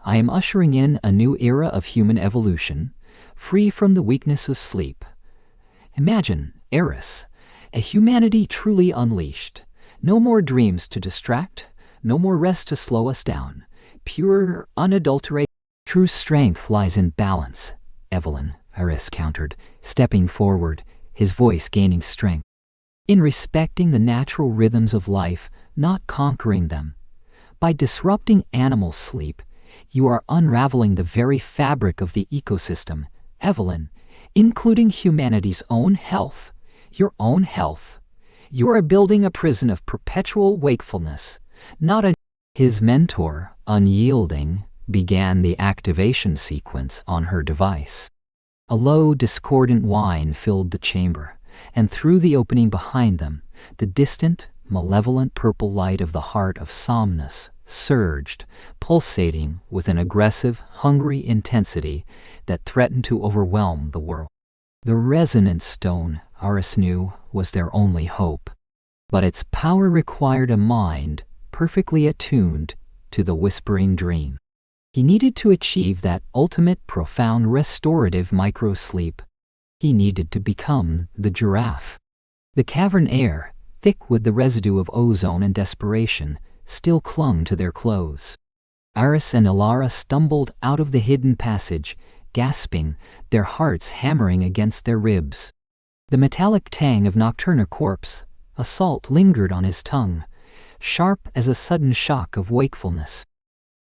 I am ushering in a new era of human evolution, free from the weakness of sleep. Imagine, Eris, a humanity truly unleashed. No more dreams to distract, no more rest to slow us down. Pure, unadulterated. True strength lies in balance, Evelyn," Eris countered, stepping forward, his voice gaining strength. "In respecting the natural rhythms of life, not conquering them. By disrupting animal sleep, you are unraveling the very fabric of the ecosystem, Evelyn, including humanity's own health, your own health. You are building a prison of perpetual wakefulness, not a—" His mentor, unyielding, began the activation sequence on her device. A low, discordant whine filled the chamber, and through the opening behind them, the distant, malevolent purple light of the heart of Somnus surged, pulsating with an aggressive, hungry intensity that threatened to overwhelm the world. The resonance stone, Eris knew, was their only hope. But its power required a mind perfectly attuned to the whispering dream. He needed to achieve that ultimate profound restorative microsleep. He needed to become the giraffe. The cavern air, thick with the residue of ozone and desperation, still clung to their clothes. Eris and Alara stumbled out of the hidden passage, gasping, their hearts hammering against their ribs. The metallic tang of Nocturna Corp's assault lingered on his tongue, sharp as a sudden shock of wakefulness.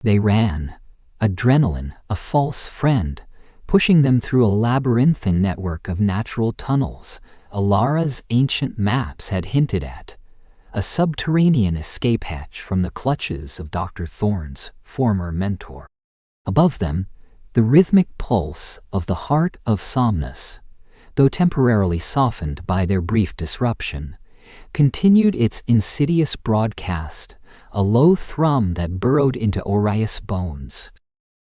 They ran, adrenaline, a false friend, pushing them through a labyrinthine network of natural tunnels Alara's ancient maps had hinted at, a subterranean escape hatch from the clutches of Dr. Thorne's former mentor. Above them, the rhythmic pulse of the heart of Somnus, though temporarily softened by their brief disruption, continued its insidious broadcast, a low thrum that burrowed into Orius' bones.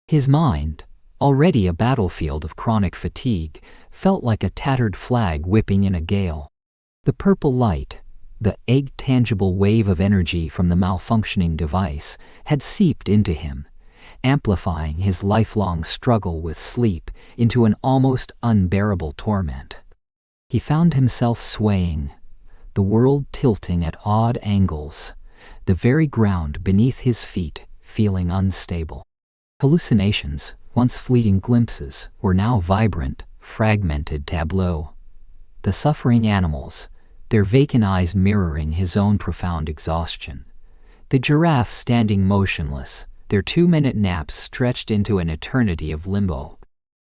His mind, already a battlefield of chronic fatigue, felt like a tattered flag whipping in a gale. The purple light, the egg-tangible wave of energy from the malfunctioning device, had seeped into him, amplifying his lifelong struggle with sleep into an almost unbearable torment. He found himself swaying, the world tilting at odd angles, the very ground beneath his feet feeling unstable. Hallucinations, once fleeting glimpses, were now vibrant, fragmented tableaux. The suffering animals, their vacant eyes mirroring his own profound exhaustion. The giraffe standing motionless, their 2-minute naps stretched into an eternity of limbo.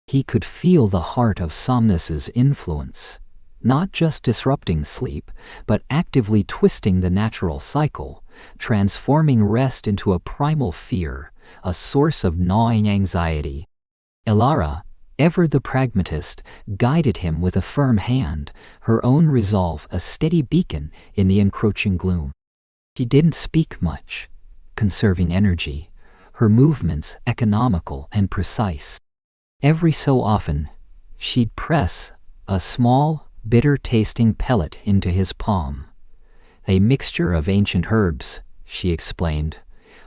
He could feel the heart of Somnus's influence, not just disrupting sleep, but actively twisting the natural cycle, transforming rest into a primal fear, a source of gnawing anxiety. Elara, ever the pragmatist, guided him with a firm hand, her own resolve a steady beacon in the encroaching gloom. She didn't speak much, conserving energy, her movements economical and precise. Every so often, she'd press a small, bitter-tasting pellet into his palm. A mixture of ancient herbs, she explained,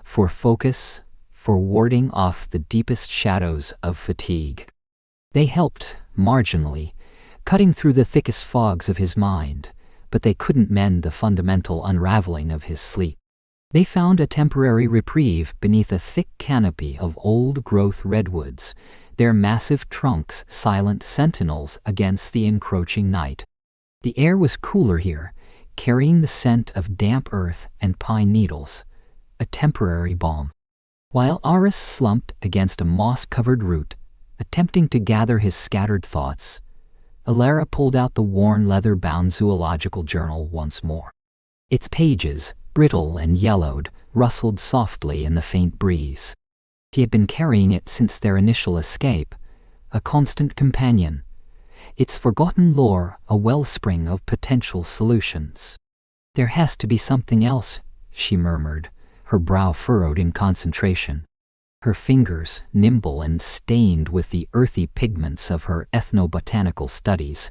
for focus, for warding off the deepest shadows of fatigue. They helped, marginally, cutting through the thickest fogs of his mind, but they couldn't mend the fundamental unraveling of his sleep. They found a temporary reprieve beneath a thick canopy of old-growth redwoods, their massive trunks silent sentinels against the encroaching night. The air was cooler here, carrying the scent of damp earth and pine needles, a temporary balm. While Aris slumped against a moss-covered root, attempting to gather his scattered thoughts, Elara pulled out the worn leather-bound zoological journal once more. Its pages, brittle and yellowed, rustled softly in the faint breeze. He had been carrying it since their initial escape, a constant companion, its forgotten lore a wellspring of potential solutions. "There has to be something else," she murmured, her brow furrowed in concentration. Her fingers, nimble and stained with the earthy pigments of her ethnobotanical studies,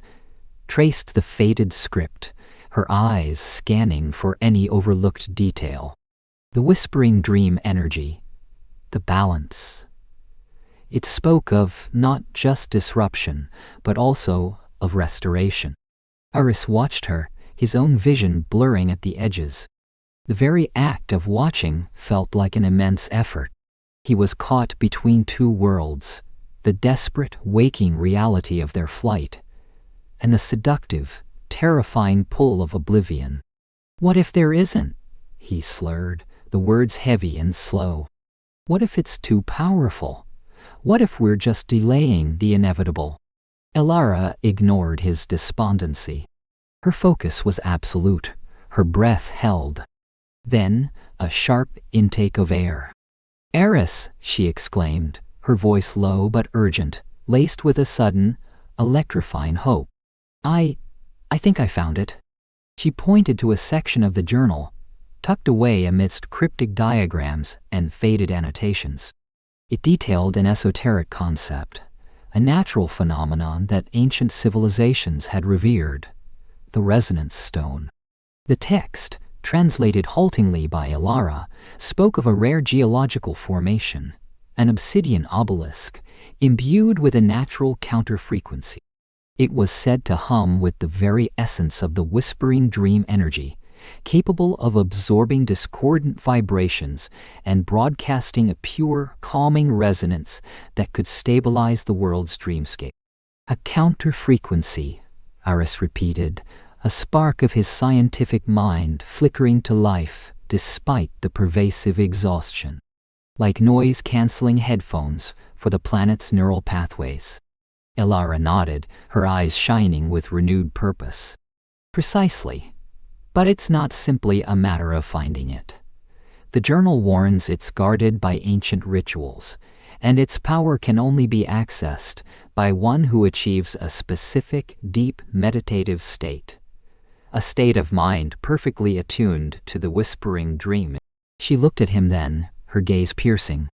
traced the faded script, her eyes scanning for any overlooked detail. The whispering dream energy, the balance. It spoke of not just disruption, but also of restoration. Aris watched her, his own vision blurring at the edges. The very act of watching felt like an immense effort. He was caught between two worlds, the desperate, waking reality of their flight, and the seductive, terrifying pull of oblivion. "What if there isn't?" he slurred, the words heavy and slow. "What if it's too powerful? What if we're just delaying the inevitable?" Elara ignored his despondency. Her focus was absolute, her breath held. Then, a sharp intake of air. "Eris," she exclaimed, her voice low but urgent, laced with a sudden, electrifying hope. I think I found it." She pointed to a section of the journal, tucked away amidst cryptic diagrams and faded annotations. It detailed an esoteric concept, a natural phenomenon that ancient civilizations had revered, the resonance stone. The text, translated haltingly by Elara, spoke of a rare geological formation, an obsidian obelisk, imbued with a natural counter-frequency. It was said to hum with the very essence of the whispering dream energy, capable of absorbing discordant vibrations and broadcasting a pure, calming resonance that could stabilize the world's dreamscape. "A counter-frequency," Aris repeated, a spark of his scientific mind flickering to life despite the pervasive exhaustion. Like noise-canceling headphones for the planet's neural pathways. Elara nodded, her eyes shining with renewed purpose. "Precisely. But it's not simply a matter of finding it. The journal warns it's guarded by ancient rituals, and its power can only be accessed by one who achieves a specific, deep meditative state. A state of mind perfectly attuned to the whispering dream." She looked at him then, her gaze piercing.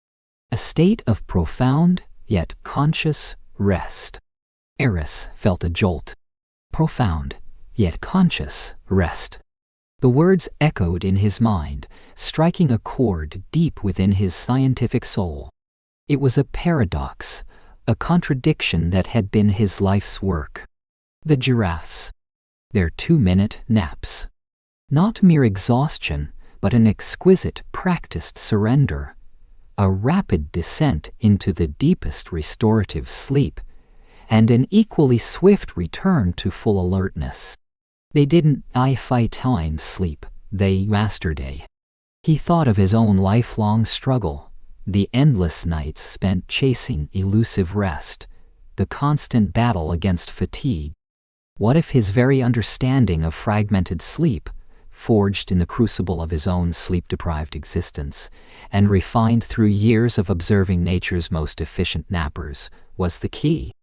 "A state of profound, yet conscious, rest." Eris felt a jolt. Profound, yet conscious, rest. The words echoed in his mind, striking a chord deep within his scientific soul. It was a paradox, a contradiction that had been his life's work. The giraffes. Their 2-minute naps. Not mere exhaustion, but an exquisite, practiced surrender. A rapid descent into the deepest restorative sleep, and an equally swift return to full alertness. They didn't fight time sleep, they mastered it. He thought of his own lifelong struggle, the endless nights spent chasing elusive rest, the constant battle against fatigue. What if his very understanding of fragmented sleep, forged in the crucible of his own sleep-deprived existence, and refined through years of observing nature's most efficient nappers, was the key?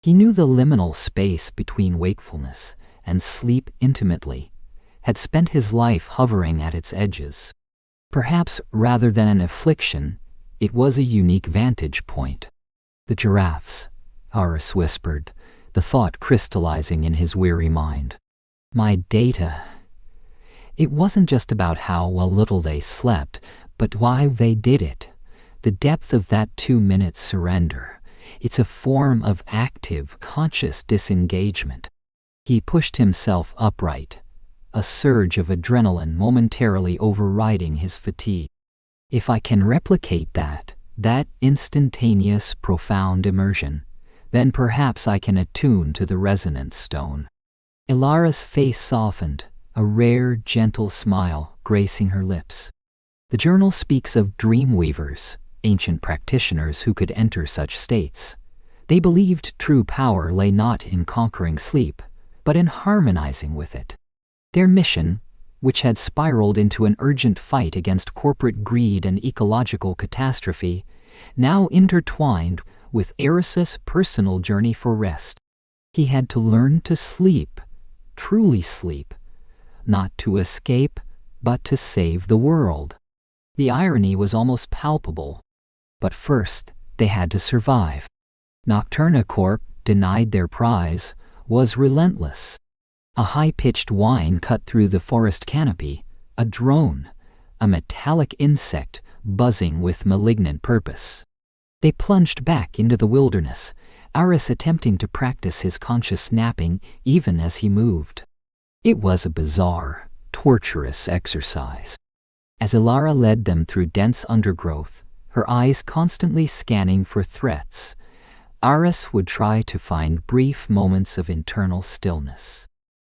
He knew the liminal space between wakefulness and sleep intimately, had spent his life hovering at its edges. Perhaps rather than an affliction, it was a unique vantage point. The giraffes, Aris whispered, the thought crystallizing in his weary mind. My data. It wasn't just about how well little they slept, but why they did it. The depth of that 2-minute surrender. It's a form of active, conscious disengagement. He pushed himself upright, a surge of adrenaline momentarily overriding his fatigue. If I can replicate that instantaneous, profound immersion, then perhaps I can attune to the resonance stone. Ilara's face softened, a rare, gentle smile gracing her lips. The journal speaks of dreamweavers, ancient practitioners who could enter such states. They believed true power lay not in conquering sleep, but in harmonizing with it. Their mission, which had spiraled into an urgent fight against corporate greed and ecological catastrophe, now intertwined with Eris's personal journey for rest. He had to learn to sleep, truly sleep, not to escape, but to save the world. The irony was almost palpable. But first, they had to survive. Nocturna Corp, denied their prize, was relentless. A high-pitched whine cut through the forest canopy, a drone, a metallic insect buzzing with malignant purpose. They plunged back into the wilderness, Aris attempting to practice his conscious napping even as he moved. It was a bizarre, torturous exercise. As Ilara led them through dense undergrowth, her eyes constantly scanning for threats, Aris would try to find brief moments of internal stillness.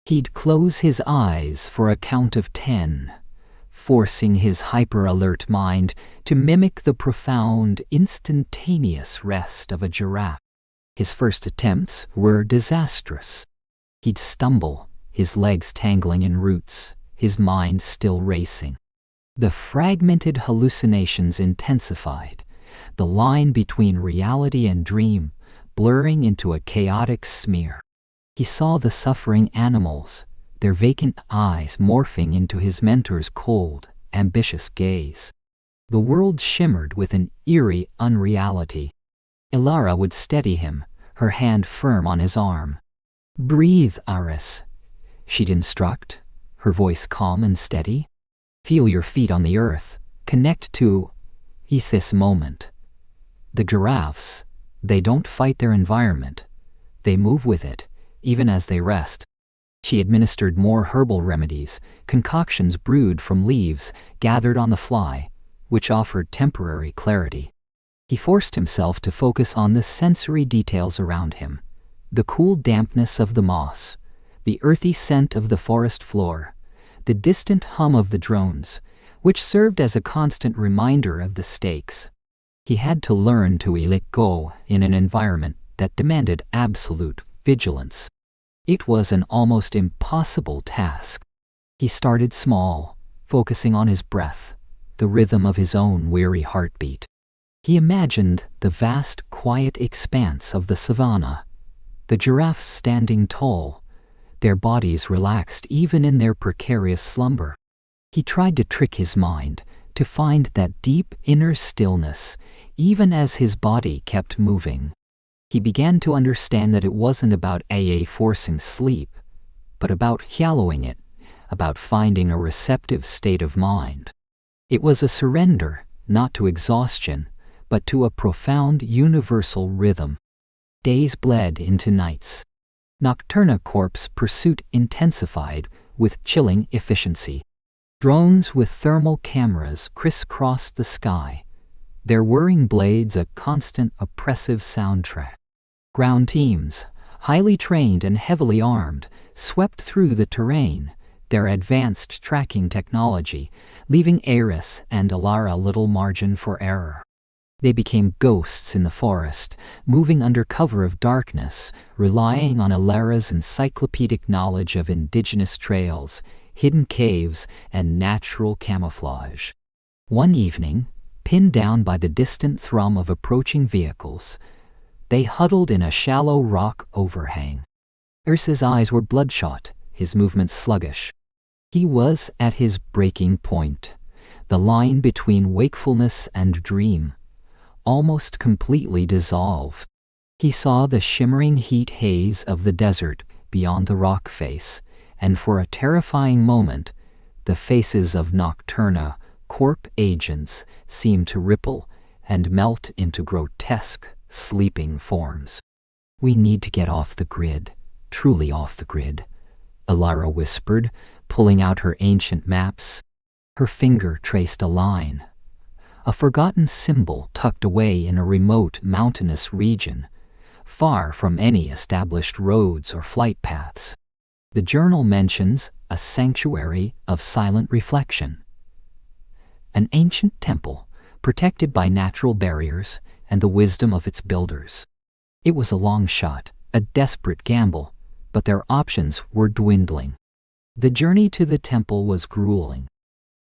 He'd close his eyes for a count of 10, forcing his hyper-alert mind to mimic the profound, instantaneous rest of a giraffe. His first attempts were disastrous. He'd stumble, his legs tangling in roots, his mind still racing. The fragmented hallucinations intensified, the line between reality and dream blurring into a chaotic smear. He saw the suffering animals, their vacant eyes morphing into his mentor's cold, ambitious gaze. The world shimmered with an eerie unreality. Ilara would steady him, her hand firm on his arm. "Breathe, Aris," she'd instruct, her voice calm and steady. "Feel your feet on the earth. Connect to this moment." The giraffes, they don't fight their environment. They move with it, even as they rest. She administered more herbal remedies, concoctions brewed from leaves gathered on the fly, which offered temporary clarity. He forced himself to focus on the sensory details around him, the cool dampness of the moss, the earthy scent of the forest floor, the distant hum of the drones, which served as a constant reminder of the stakes. He had to learn to let go in an environment that demanded absolute vigilance. It was an almost impossible task. He started small, focusing on his breath, the rhythm of his own weary heartbeat. He imagined the vast, quiet expanse of the savanna, the giraffes standing tall, their bodies relaxed even in their precarious slumber. He tried to trick his mind, to find that deep inner stillness, even as his body kept moving. He began to understand that it wasn't about forcing sleep, but about hallowing it, about finding a receptive state of mind. It was a surrender, not to exhaustion, but to a profound universal rhythm. Days bled into nights. Nocturna Corp's pursuit intensified with chilling efficiency. Drones with thermal cameras crisscrossed the sky, their whirring blades a constant oppressive soundtrack. Ground teams, highly trained and heavily armed, swept through the terrain, their advanced tracking technology leaving Eris and Ilara little margin for error. They became ghosts in the forest, moving under cover of darkness, relying on Alara's encyclopedic knowledge of indigenous trails, hidden caves, and natural camouflage. One evening, pinned down by the distant thrum of approaching vehicles, they huddled in a shallow rock overhang. Ursa's eyes were bloodshot, his movements sluggish. He was at his breaking point, the line between wakefulness and dream, almost completely dissolved. He saw the shimmering heat haze of the desert beyond the rock face, and for a terrifying moment, the faces of Nocturna, corp agents, seemed to ripple and melt into grotesque, sleeping forms. "We need to get off the grid, truly off the grid," Alara whispered, pulling out her ancient maps. Her finger traced a line, a forgotten symbol tucked away in a remote mountainous region, far from any established roads or flight paths. The journal mentions a sanctuary of silent reflection, an ancient temple protected by natural barriers and the wisdom of its builders. It was a long shot, a desperate gamble, but their options were dwindling. The journey to the temple was grueling.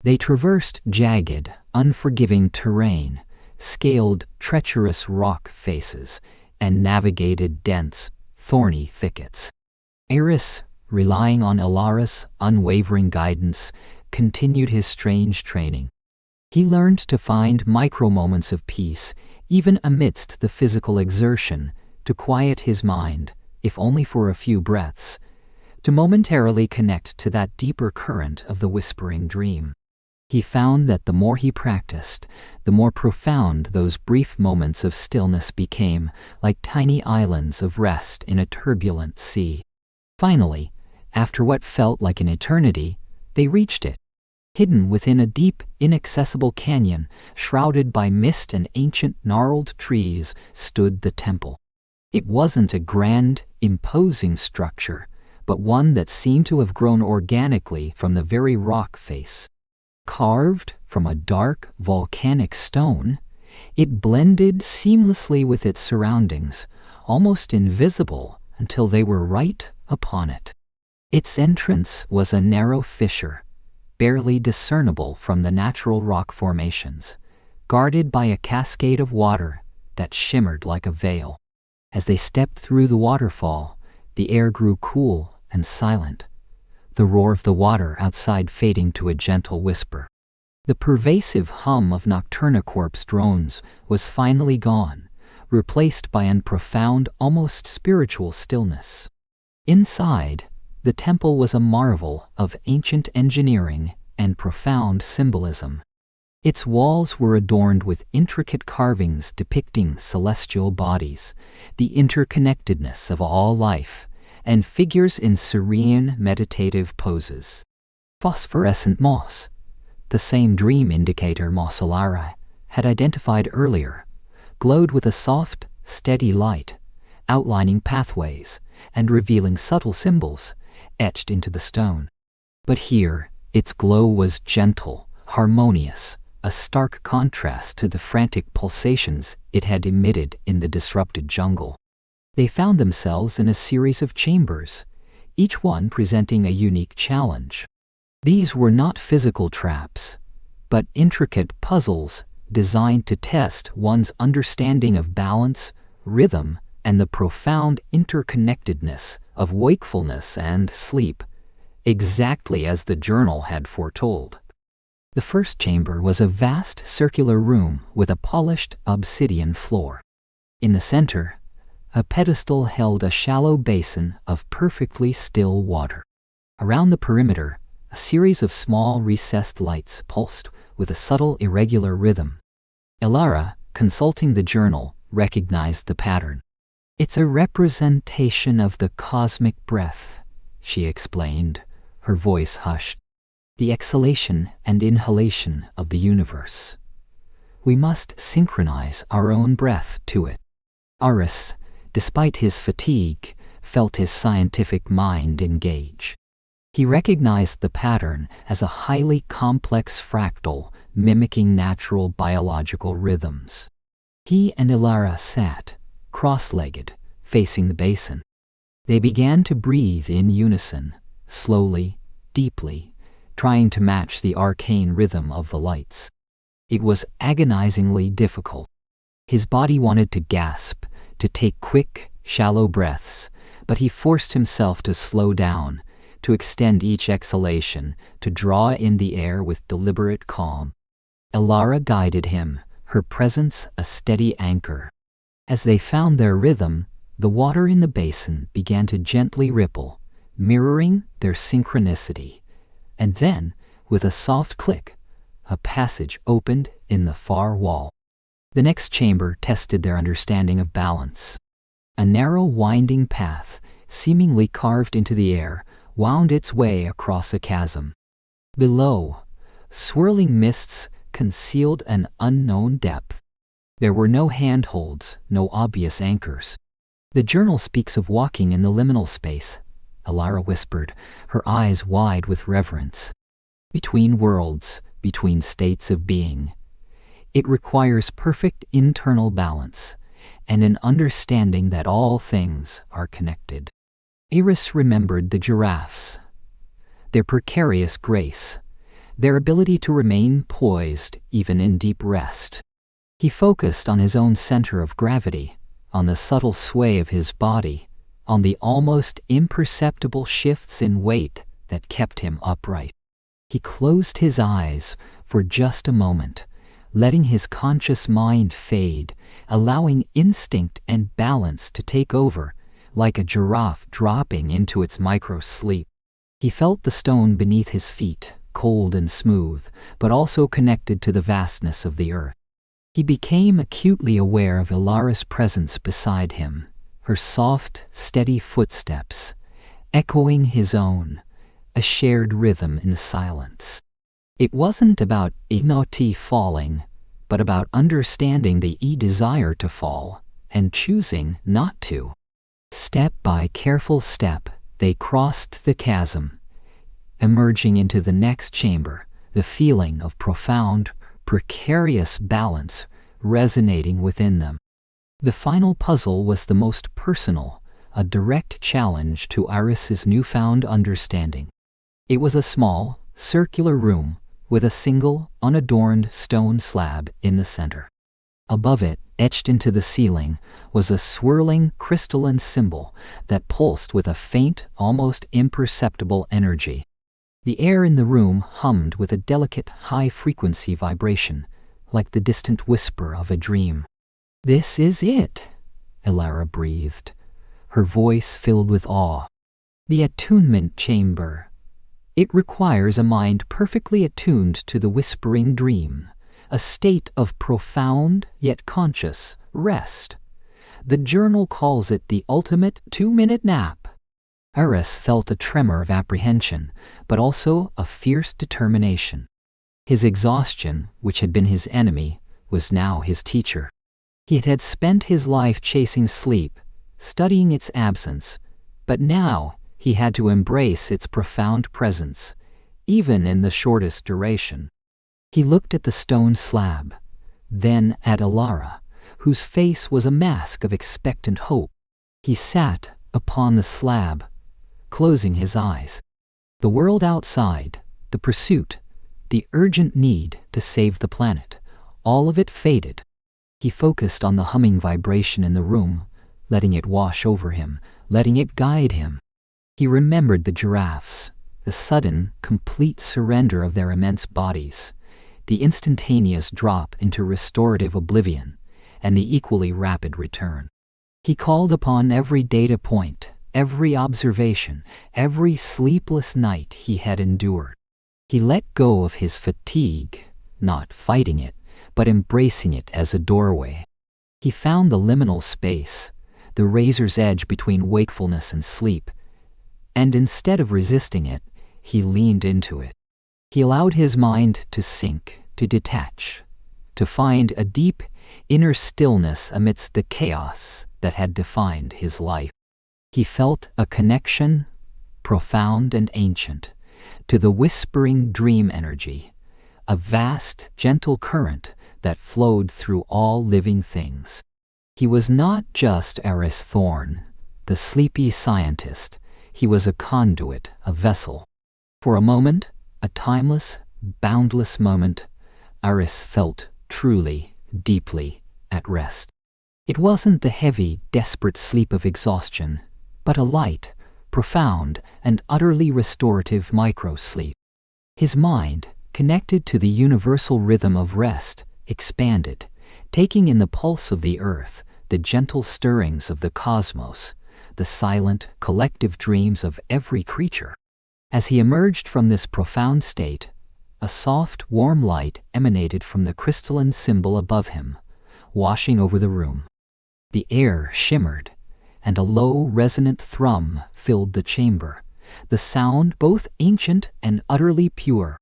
They traversed jagged, unforgiving terrain, scaled treacherous rock faces, and navigated dense, thorny thickets. Eris, relying on Alara's unwavering guidance, continued his strange training. He learned to find micro-moments of peace, even amidst the physical exertion, to quiet his mind, if only for a few breaths, to momentarily connect to that deeper current of the whispering dream. He found that the more he practiced, the more profound those brief moments of stillness became, like tiny islands of rest in a turbulent sea. Finally, after what felt like an eternity, they reached it. Hidden within a deep, inaccessible canyon, shrouded by mist and ancient gnarled trees, stood the temple. It wasn't a grand, imposing structure, but one that seemed to have grown organically from the very rock face. Carved from a dark, volcanic stone, it blended seamlessly with its surroundings, almost invisible until they were right upon it. Its entrance was a narrow fissure, barely discernible from the natural rock formations, guarded by a cascade of water that shimmered like a veil. As they stepped through the waterfall, the air grew cool and silent, the roar of the water outside fading to a gentle whisper. The pervasive hum of Nocturna Corp's drones was finally gone, replaced by a profound, almost spiritual stillness. Inside, the temple was a marvel of ancient engineering and profound symbolism. Its walls were adorned with intricate carvings depicting celestial bodies, the interconnectedness of all life, and figures in serene meditative poses. Phosphorescent moss, the same dream indicator Moss Alara had identified earlier, glowed with a soft, steady light, outlining pathways and revealing subtle symbols etched into the stone. But here, its glow was gentle, harmonious, a stark contrast to the frantic pulsations it had emitted in the disrupted jungle. They found themselves in a series of chambers, each one presenting a unique challenge. These were not physical traps, but intricate puzzles designed to test one's understanding of balance, rhythm, and the profound interconnectedness of wakefulness and sleep, exactly as the journal had foretold. The first chamber was a vast circular room with a polished obsidian floor. In the center, a pedestal held a shallow basin of perfectly still water. Around the perimeter, a series of small recessed lights pulsed with a subtle irregular rhythm. Alara, consulting the journal, recognized the pattern. "It's a representation of the cosmic breath," she explained, her voice hushed. "The exhalation and inhalation of the universe. We must synchronize our own breath to it." Aris, despite his fatigue, felt his scientific mind engage. He recognized the pattern as a highly complex fractal mimicking natural biological rhythms. He and Ilara sat, cross-legged, facing the basin. They began to breathe in unison, slowly, deeply, trying to match the arcane rhythm of the lights. It was agonizingly difficult. His body wanted to gasp, to take quick, shallow breaths, but he forced himself to slow down, to extend each exhalation, to draw in the air with deliberate calm. Ilara guided him, her presence a steady anchor. As they found their rhythm, the water in the basin began to gently ripple, mirroring their synchronicity. And then, with a soft click, a passage opened in the far wall. The next chamber tested their understanding of balance. A narrow, winding path, seemingly carved into the air, wound its way across a chasm. Below, swirling mists concealed an unknown depth. There were no handholds, no obvious anchors. "The journal speaks of walking in the liminal space," Ilara whispered, her eyes wide with reverence. "Between worlds, between states of being. It requires perfect internal balance, and an understanding that all things are connected." Eris remembered the giraffes, their precarious grace, their ability to remain poised even in deep rest. He focused on his own center of gravity, on the subtle sway of his body, on the almost imperceptible shifts in weight that kept him upright. He closed his eyes for just a moment, letting his conscious mind fade, allowing instinct and balance to take over, like a giraffe dropping into its micro-sleep. He felt the stone beneath his feet, cold and smooth, but also connected to the vastness of the earth. He became acutely aware of Ilara's presence beside him, her soft, steady footsteps, echoing his own, a shared rhythm in the silence. It wasn't about Ignoti falling, but about understanding the desire to fall, and choosing not to. Step by careful step, they crossed the chasm, emerging into the next chamber, the feeling of profound, precarious balance resonating within them. The final puzzle was the most personal, a direct challenge to Iris's newfound understanding. It was a small, circular room with a single, unadorned stone slab in the center. Above it, etched into the ceiling, was a swirling crystalline symbol that pulsed with a faint, almost imperceptible energy. The air in the room hummed with a delicate, high-frequency vibration, like the distant whisper of a dream. "This is it," Ilara breathed, her voice filled with awe. "The attunement chamber. It requires a mind perfectly attuned to the whispering dream, a state of profound, yet conscious, rest. The journal calls it the ultimate 2-minute nap." Iris felt a tremor of apprehension, but also a fierce determination. His exhaustion, which had been his enemy, was now his teacher. He had spent his life chasing sleep, studying its absence, but now he had to embrace its profound presence, even in the shortest duration. He looked at the stone slab, then at Ilara, whose face was a mask of expectant hope. He sat upon the slab, closing his eyes. The world outside, the pursuit, the urgent need to save the planet, all of it faded. He focused on the humming vibration in the room, letting it wash over him, letting it guide him. He remembered the giraffes, the sudden, complete surrender of their immense bodies, the instantaneous drop into restorative oblivion, and the equally rapid return. He called upon every data point, every observation, every sleepless night he had endured. He let go of his fatigue, not fighting it, but embracing it as a doorway. He found the liminal space, the razor's edge between wakefulness and sleep, and instead of resisting it, he leaned into it. He allowed his mind to sink, to detach, to find a deep, inner stillness amidst the chaos that had defined his life. He felt a connection, profound and ancient, to the whispering dream energy, a vast, gentle current that flowed through all living things. He was not just Eris Thorn, the sleepy scientist. He was a conduit, a vessel. For a moment, a timeless, boundless moment, Eris felt truly, deeply at rest. It wasn't the heavy, desperate sleep of exhaustion, but a light, profound, and utterly restorative micro-sleep. His mind, connected to the universal rhythm of rest, expanded, taking in the pulse of the earth, the gentle stirrings of the cosmos, the silent, collective dreams of every creature. As he emerged from this profound state, a soft, warm light emanated from the crystalline symbol above him, washing over the room. The air shimmered, and a low, resonant thrum filled the chamber, the sound both ancient and utterly pure.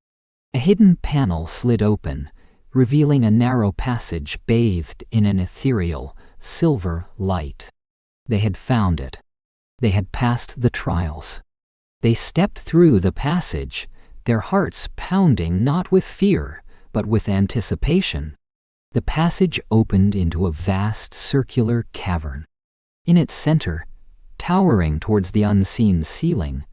A hidden panel slid open, revealing a narrow passage bathed in an ethereal, silver light. They had found it. They had passed the trials. They stepped through the passage, their hearts pounding not with fear, but with anticipation. The passage opened into a vast circular cavern. In its center, towering towards the unseen ceiling,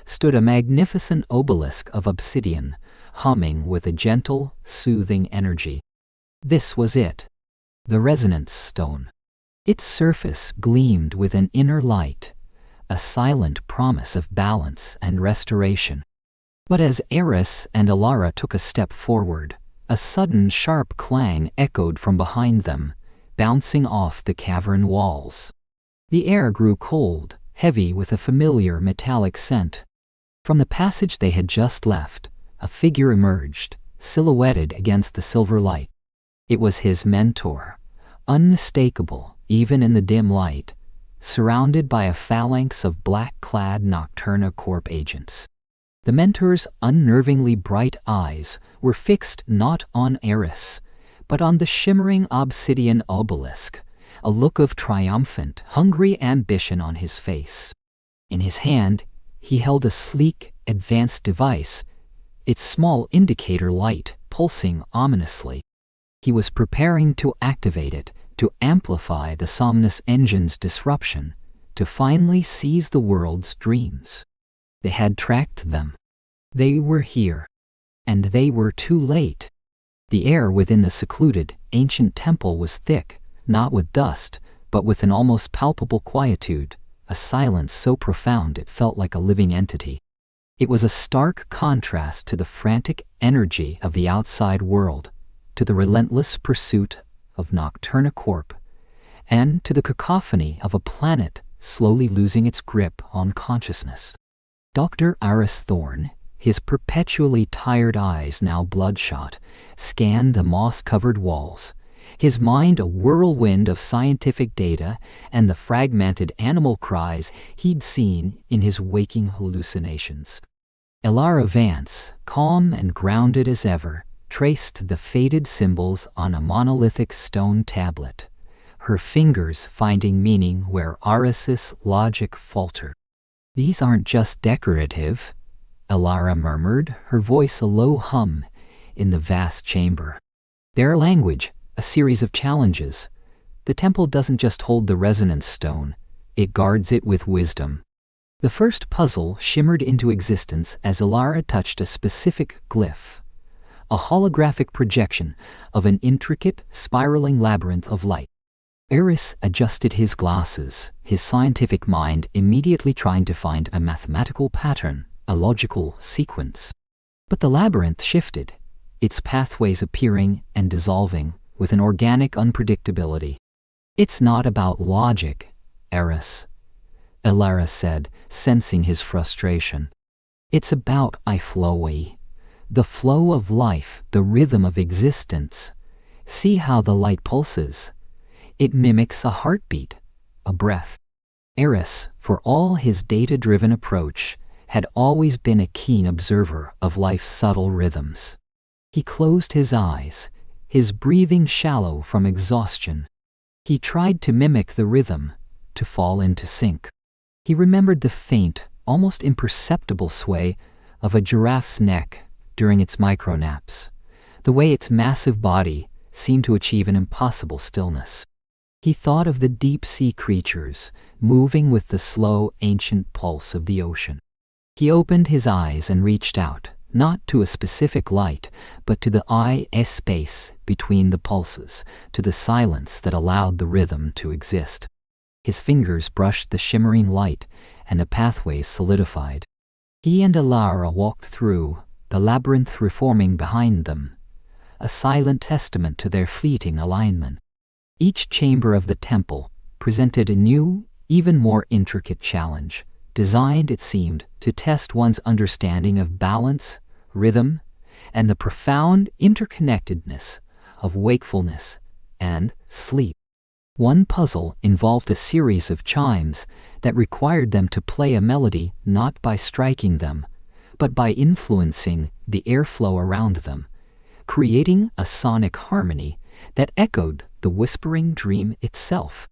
stood a magnificent obelisk of obsidian, humming with a gentle, soothing energy. This was it, the resonance stone. Its surface gleamed with an inner light, a silent promise of balance and restoration. But as Eris and Alara took a step forward, a sudden sharp clang echoed from behind them, bouncing off the cavern walls. The air grew cold, heavy with a familiar metallic scent. From the passage they had just left, a figure emerged, silhouetted against the silver light. It was his mentor, unmistakable even in the dim light, surrounded by a phalanx of black-clad Nocturna Corp agents. The mentor's unnervingly bright eyes were fixed not on Eris, but on the shimmering obsidian obelisk, a look of triumphant, hungry ambition on his face. In his hand, he held a sleek, advanced device, its small indicator light pulsing ominously. He was preparing to activate it, to amplify the Somnus engine's disruption, to finally seize the world's dreams. They had tracked them. They were here. And they were too late. The air within the secluded, ancient temple was thick, not with dust, but with an almost palpable quietude, a silence so profound it felt like a living entity. It was a stark contrast to the frantic energy of the outside world, to the relentless pursuit of Nocturna Corp, and to the cacophony of a planet slowly losing its grip on consciousness. Dr. Eris Thorn, his perpetually tired eyes now bloodshot, scanned the moss-covered walls, his mind a whirlwind of scientific data and the fragmented animal cries he'd seen in his waking hallucinations. Alara Vance, calm and grounded as ever, traced the faded symbols on a monolithic stone tablet, her fingers finding meaning where Eris's logic faltered. "These aren't just decorative," Alara murmured, her voice a low hum in the vast chamber. "Their language, a series of challenges. The temple doesn't just hold the resonance stone, it guards it with wisdom." The first puzzle shimmered into existence as Alara touched a specific glyph, a holographic projection of an intricate, spiraling labyrinth of light. Eris adjusted his glasses, his scientific mind immediately trying to find a mathematical pattern, a logical sequence. But the labyrinth shifted, its pathways appearing and dissolving with an organic unpredictability. "It's not about logic, Eris," Alara said, sensing his frustration. "It's about flowy. The flow of life, the rhythm of existence. See how the light pulses. It mimics a heartbeat, a breath." Eris, for all his data-driven approach, had always been a keen observer of life's subtle rhythms. He closed his eyes, his breathing shallow from exhaustion. He tried to mimic the rhythm, to fall into sync. He remembered the faint, almost imperceptible sway of a giraffe's neck during its micronaps, the way its massive body, seemed to achieve an impossible stillness. He thought of the deep-sea creatures, moving with the slow, ancient pulse of the ocean. He opened his eyes and reached out, not to a specific light, but to the space between the pulses, to the silence that allowed the rhythm to exist. His fingers brushed the shimmering light, and a pathway solidified. He and Alara walked through, the labyrinth reforming behind them, a silent testament to their fleeting alignment. Each chamber of the temple presented a new, even more intricate challenge, designed, it seemed, to test one's understanding of balance, rhythm, and the profound interconnectedness of wakefulness and sleep. One puzzle involved a series of chimes that required them to play a melody not by striking them, but by influencing the airflow around them, creating a sonic harmony that echoed the whispering dream itself.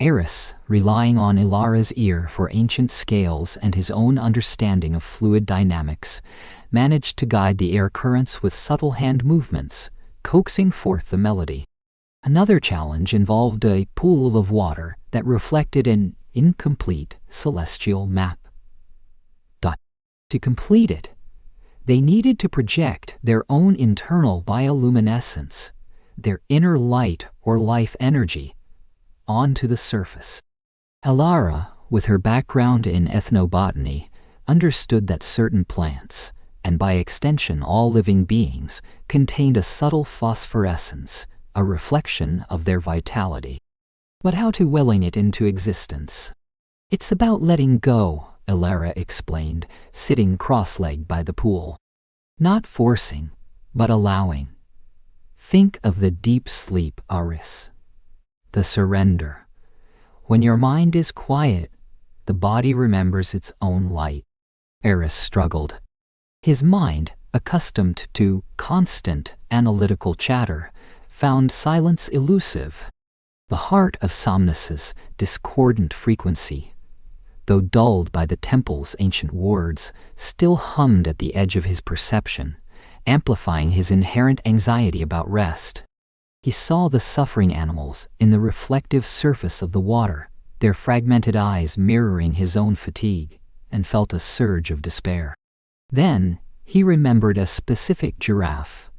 Eris, relying on Ilara's ear for ancient scales and his own understanding of fluid dynamics, managed to guide the air currents with subtle hand movements, coaxing forth the melody. Another challenge involved a pool of water that reflected an incomplete celestial map. To complete it, they needed to project their own internal bioluminescence, their inner light or life energy, onto the surface. Alara, with her background in ethnobotany, understood that certain plants, and by extension all living beings, contained a subtle phosphorescence, a reflection of their vitality. But how to willing it into existence? It's about letting go, Alara explained, sitting cross-legged by the pool. Not forcing, but allowing. Think of the deep sleep, Aris. The surrender. When your mind is quiet, the body remembers its own light. Eris struggled. His mind, accustomed to constant analytical chatter, found silence elusive. The heart of Somnus's discordant frequency, though dulled by the temple's ancient wards, still hummed at the edge of his perception, amplifying his inherent anxiety about rest. He saw the suffering animals in the reflective surface of the water, their fragmented eyes mirroring his own fatigue, and felt a surge of despair. Then he remembered a specific giraffe,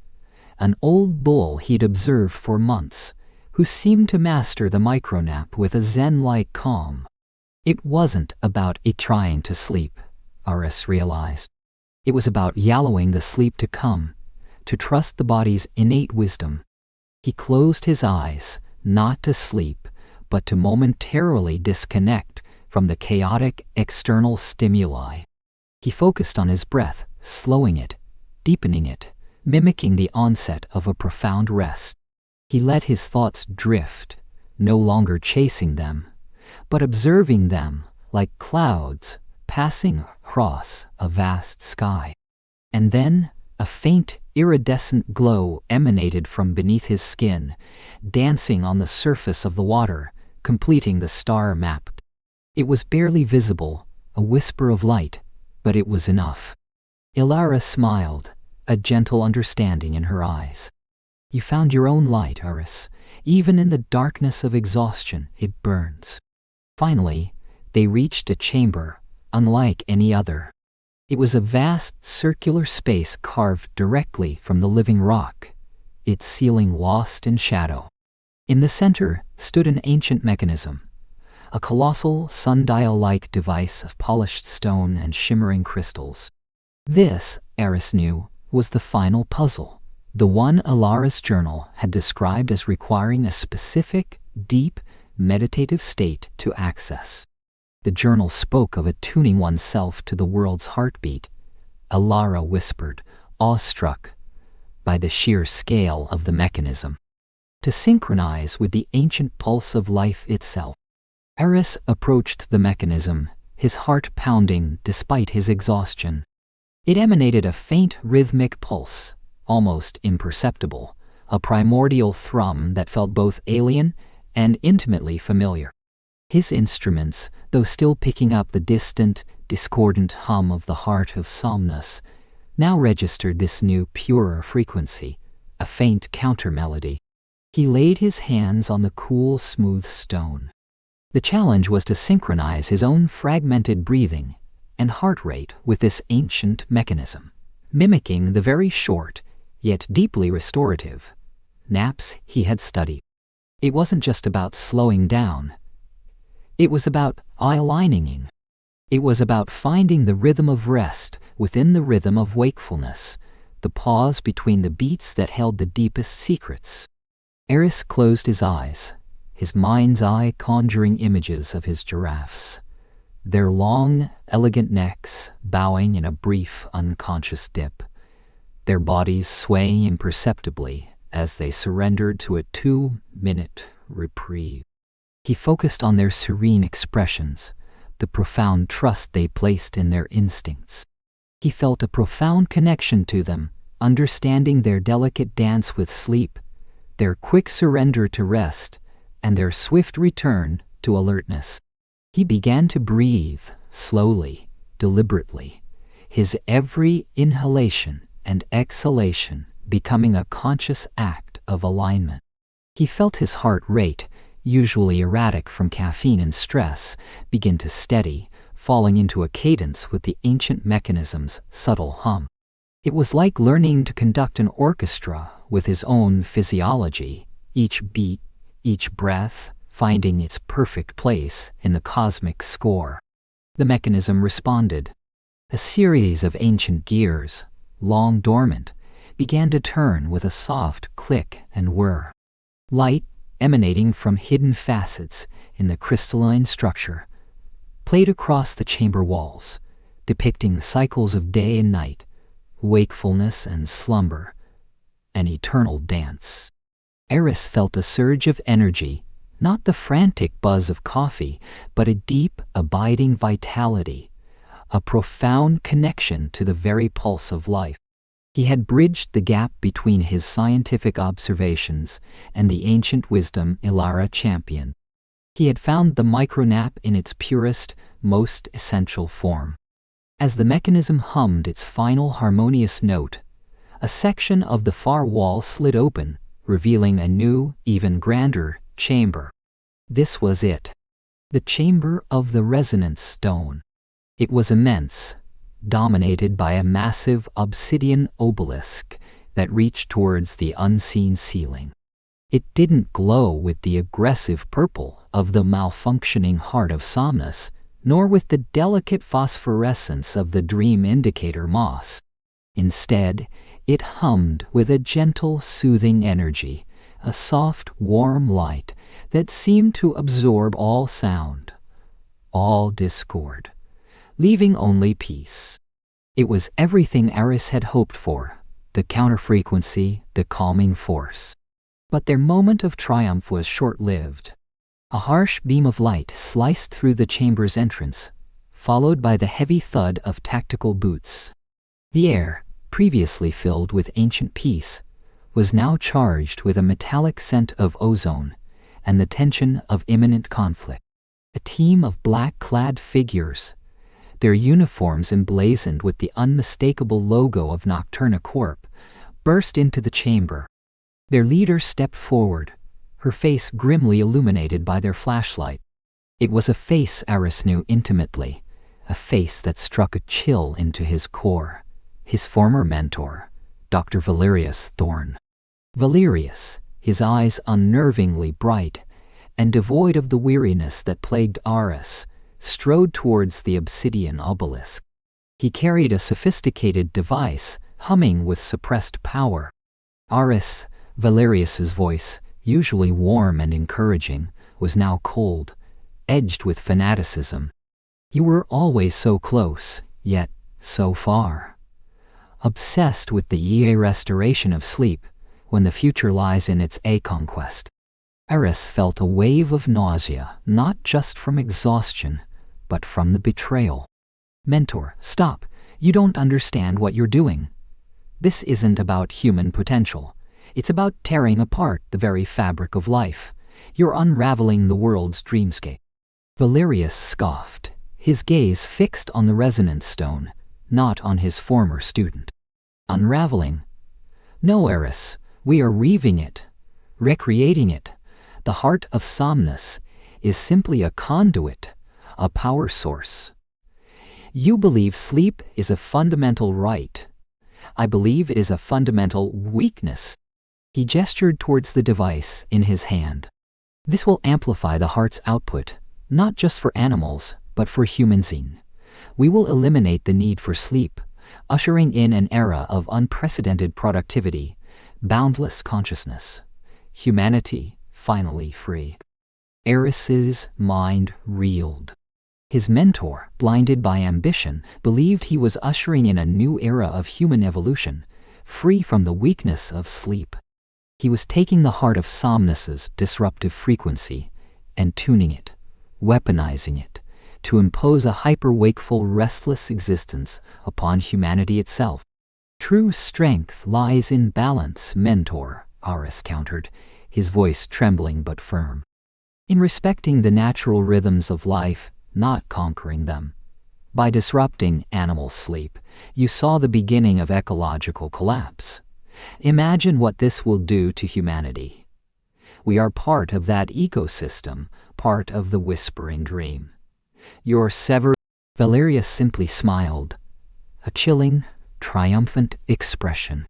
an old bull he'd observed for months, who seemed to master the micronap with a zen-like calm. It wasn't about it trying to sleep, Aris realized. It was about yellowing the sleep to come, to trust the body's innate wisdom. He closed his eyes, not to sleep, but to momentarily disconnect from the chaotic external stimuli. He focused on his breath, slowing it, deepening it, mimicking the onset of a profound rest. He let his thoughts drift, no longer chasing them, but observing them like clouds passing across a vast sky. And then a faint, iridescent glow emanated from beneath his skin, dancing on the surface of the water, completing the star map. It was barely visible, a whisper of light, but it was enough. Ilara smiled, a gentle understanding in her eyes. You found your own light, Aris. Even in the darkness of exhaustion, it burns. Finally, they reached a chamber, unlike any other. It was a vast circular space carved directly from the living rock, its ceiling lost in shadow. In the center stood an ancient mechanism, a colossal sundial-like device of polished stone and shimmering crystals. This, Aris knew, was the final puzzle, the one Alara's journal had described as requiring a specific, deep, meditative state to access. The journal spoke of attuning oneself to the world's heartbeat, Alara whispered, awestruck by the sheer scale of the mechanism. To synchronize with the ancient pulse of life itself. Aris approached the mechanism, his heart pounding despite his exhaustion. It emanated a faint rhythmic pulse, almost imperceptible, a primordial thrum that felt both alien and intimately familiar. His instruments, though still picking up the distant, discordant hum of the heart of Somnus, now registered this new, purer frequency, a faint counter-melody. He laid his hands on the cool, smooth stone. The challenge was to synchronize his own fragmented breathing and heart rate with this ancient mechanism, mimicking the very short, yet deeply restorative, naps he had studied. It wasn't just about slowing down. It was about aligning. It was about finding the rhythm of rest within the rhythm of wakefulness, the pause between the beats that held the deepest secrets. Eris closed his eyes, his mind's eye conjuring images of his giraffes, their long, elegant necks bowing in a brief, unconscious dip, their bodies swaying imperceptibly as they surrendered to a 2-minute reprieve. He focused on their serene expressions, the profound trust they placed in their instincts. He felt a profound connection to them, understanding their delicate dance with sleep, their quick surrender to rest, and their swift return to alertness. He began to breathe, slowly, deliberately, his every inhalation and exhalation becoming a conscious act of alignment. He felt his heart rate, usually erratic from caffeine and stress, begin to steady, falling into a cadence with the ancient mechanism's subtle hum. It was like learning to conduct an orchestra with his own physiology, each beat, each breath finding its perfect place in the cosmic score. The mechanism responded. A series of ancient gears, long dormant, began to turn with a soft click and whir. Light, emanating from hidden facets in the crystalline structure, played across the chamber walls, depicting cycles of day and night, wakefulness and slumber, an eternal dance. Eris felt a surge of energy, not the frantic buzz of coffee, but a deep, abiding vitality, a profound connection to the very pulse of life. He had bridged the gap between his scientific observations and the ancient wisdom Ilara championed. He had found the micronap in its purest, most essential form. As the mechanism hummed its final harmonious note, a section of the far wall slid open, revealing a new, even grander chamber. This was it. The chamber of the resonance stone. It was immense, dominated by a massive obsidian obelisk that reached towards the unseen ceiling. It didn't glow with the aggressive purple of the malfunctioning heart of Somnus, nor with the delicate phosphorescence of the dream indicator moss. Instead, it hummed with a gentle, soothing energy, a soft, warm light that seemed to absorb all sound, all discord, leaving only peace. It was everything Eris had hoped for, the counterfrequency, the calming force. But their moment of triumph was short-lived. A harsh beam of light sliced through the chamber's entrance, followed by the heavy thud of tactical boots. The air, previously filled with ancient peace, was now charged with a metallic scent of ozone and the tension of imminent conflict. A team of black-clad figures, their uniforms emblazoned with the unmistakable logo of Nocturna Corp, burst into the chamber. Their leader stepped forward, her face grimly illuminated by their flashlight. It was a face Eris knew intimately, a face that struck a chill into his core. His former mentor, Dr. Valerius Thorne. Valerius, his eyes unnervingly bright and devoid of the weariness that plagued Eris, strode towards the obsidian obelisk. He carried a sophisticated device, humming with suppressed power. Eris, Valerius's voice, usually warm and encouraging, was now cold, edged with fanaticism. You were always so close, yet so far. Obsessed with the EA restoration of sleep, when the future lies in its A conquest. Eris felt a wave of nausea, not just from exhaustion, but from the betrayal. Mentor, stop. You don't understand what you're doing. This isn't about human potential. It's about tearing apart the very fabric of life. You're unraveling the world's dreamscape. Valerius scoffed, his gaze fixed on the resonance stone, not on his former student. Unraveling? No, Eris, we are weaving it. recreating it. The heart of Somnus is simply a conduit, a power source. You believe sleep is a fundamental right. I believe it is a fundamental weakness. He gestured towards the device in his hand. This will amplify the heart's output, not just for animals, but for humans. We will eliminate the need for sleep, ushering in an era of unprecedented productivity, boundless consciousness. Humanity finally free. Eris's mind reeled. His mentor, blinded by ambition, believed he was ushering in a new era of human evolution, free from the weakness of sleep. He was taking the heart of Somnus's disruptive frequency and tuning it, weaponizing it, to impose a hyper-wakeful, restless existence upon humanity itself. True strength lies in balance, mentor, Eris countered, his voice trembling but firm. In respecting the natural rhythms of life, not conquering them. By disrupting animal sleep, you saw the beginning of ecological collapse. Imagine what this will do to humanity. We are part of that ecosystem, part of the whispering dream. Your severed Valerius simply smiled, a chilling, triumphant expression.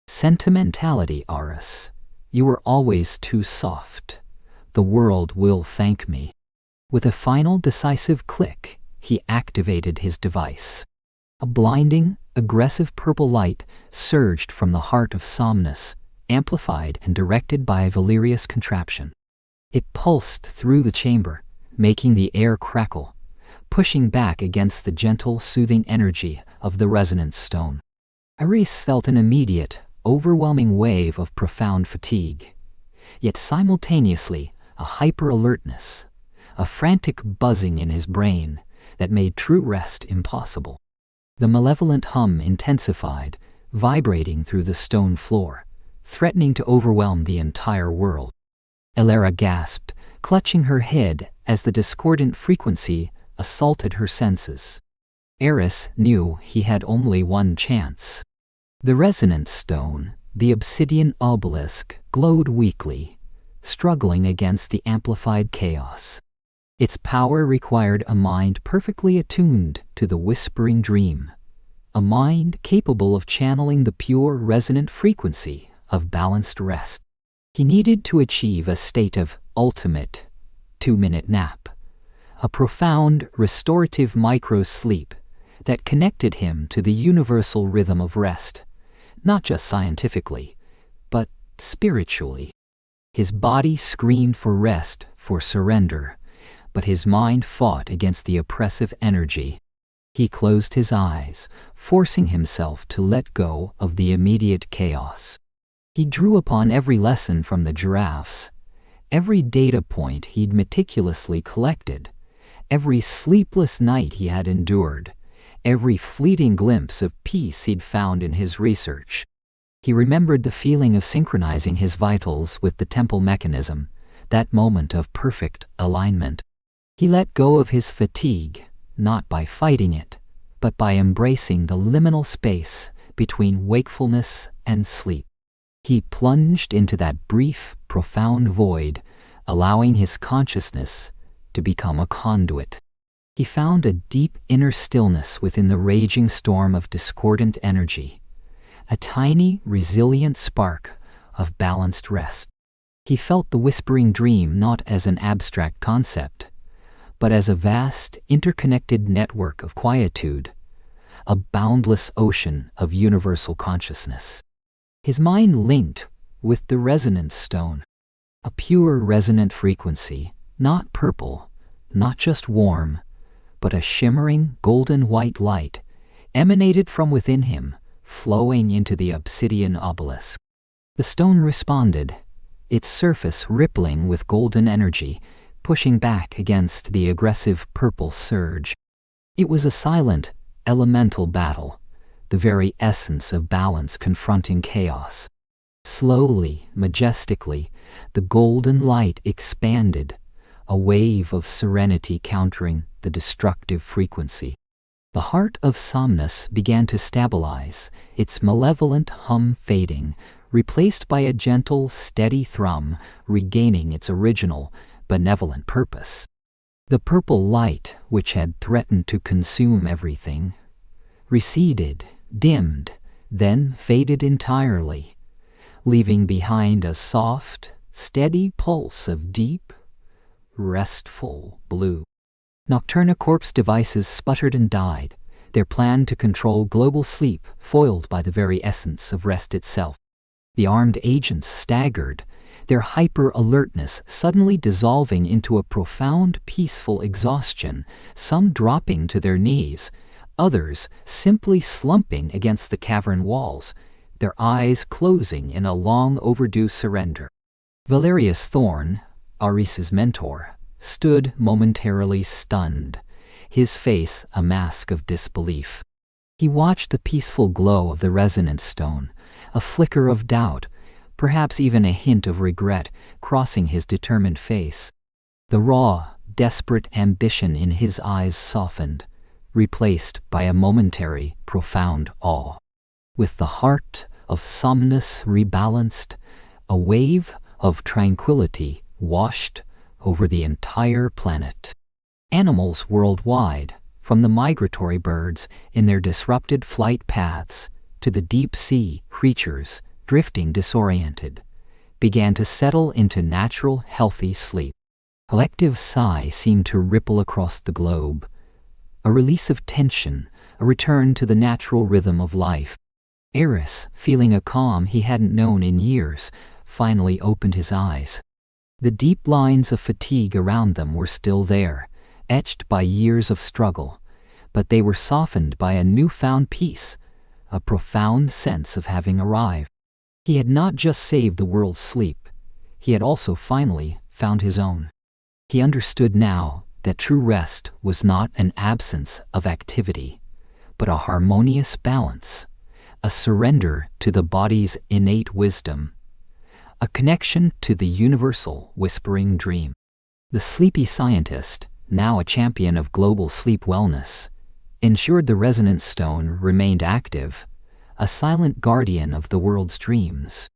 Sentimentality, Eris. You were always too soft. The world will thank me. With a final decisive click, he activated his device. A blinding, aggressive purple light surged from the heart of Somnus, amplified and directed by Valerius' contraption. It pulsed through the chamber, making the air crackle, pushing back against the gentle, soothing energy of the resonance stone. Eris felt an immediate, overwhelming wave of profound fatigue, yet simultaneously a hyper-alertness, a frantic buzzing in his brain that made true rest impossible. The malevolent hum intensified, vibrating through the stone floor, threatening to overwhelm the entire world. Elara gasped, clutching her head as the discordant frequency assaulted her senses. Eris knew he had only one chance. The resonance stone, the obsidian obelisk, glowed weakly, struggling against the amplified chaos. Its power required a mind perfectly attuned to the whispering dream, a mind capable of channeling the pure resonant frequency of balanced rest. He needed to achieve a state of ultimate 2-minute nap, a profound restorative micro-sleep that connected him to the universal rhythm of rest, not just scientifically, but spiritually. His body screamed for rest, for surrender, but his mind fought against the oppressive energy. He closed his eyes, forcing himself to let go of the immediate chaos. He drew upon every lesson from the giraffes, every data point he'd meticulously collected, every sleepless night he had endured, every fleeting glimpse of peace he'd found in his research. He remembered the feeling of synchronizing his vitals with the temple mechanism, that moment of perfect alignment. He let go of his fatigue, not by fighting it, but by embracing the liminal space between wakefulness and sleep. He plunged into that brief, profound void, allowing his consciousness to become a conduit. He found a deep inner stillness within the raging storm of discordant energy, a tiny, resilient spark of balanced rest. He felt the whispering dream not as an abstract concept, but as a vast, interconnected network of quietude, a boundless ocean of universal consciousness. His mind linked with the resonance stone, a pure resonant frequency, not purple, not just warm, but a shimmering golden white light emanated from within him, flowing into the obsidian obelisk. The stone responded, its surface rippling with golden energy, pushing back against the aggressive purple surge. It was a silent, elemental battle, the very essence of balance confronting chaos. Slowly, majestically, the golden light expanded, a wave of serenity countering the destructive frequency. The heart of Somnus began to stabilize, its malevolent hum fading, replaced by a gentle, steady thrum, regaining its original, benevolent purpose. The purple light, which had threatened to consume everything, receded, dimmed, then faded entirely, leaving behind a soft, steady pulse of deep, restful blue. Nocturna Corp's devices sputtered and died, their plan to control global sleep foiled by the very essence of rest itself. The armed agents staggered, their hyper-alertness suddenly dissolving into a profound, peaceful exhaustion, some dropping to their knees, others simply slumping against the cavern walls, their eyes closing in a long-overdue surrender. Valerius Thorn, Aris's mentor, stood momentarily stunned, his face a mask of disbelief. He watched the peaceful glow of the resonance stone, a flicker of doubt, perhaps even a hint of regret, crossing his determined face. The raw, desperate ambition in his eyes softened, replaced by a momentary, profound awe. With the heart of Somnus rebalanced, a wave of tranquility washed over the entire planet. Animals worldwide, from the migratory birds in their disrupted flight paths to the deep-sea creatures drifting disoriented, began to settle into natural, healthy sleep. A collective sigh seemed to ripple across the globe, a release of tension, a return to the natural rhythm of life. Eris, feeling a calm he hadn't known in years, finally opened his eyes. The deep lines of fatigue around them were still there, etched by years of struggle, but they were softened by a newfound peace, a profound sense of having arrived. He had not just saved the world's sleep, he had also finally found his own. He understood now that true rest was not an absence of activity, but a harmonious balance, a surrender to the body's innate wisdom, a connection to the universal whispering dream. The sleepy scientist, now a champion of global sleep wellness, ensured the resonance stone remained active, a silent guardian of the world's dreams.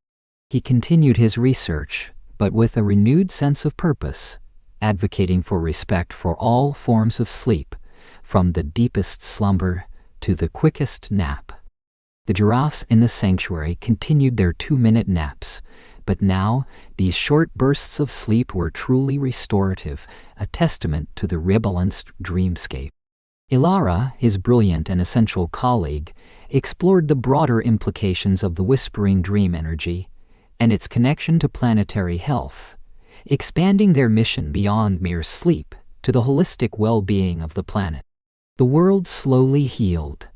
He continued his research, but with a renewed sense of purpose, advocating for respect for all forms of sleep, from the deepest slumber to the quickest nap. The giraffes in the sanctuary continued their 2-minute naps, but now these short bursts of sleep were truly restorative, a testament to the rebalanced dreamscape. Ilara, his brilliant and essential colleague, explored the broader implications of the whispering dream energy and its connection to planetary health, expanding their mission beyond mere sleep to the holistic well-being of the planet. The world slowly healed,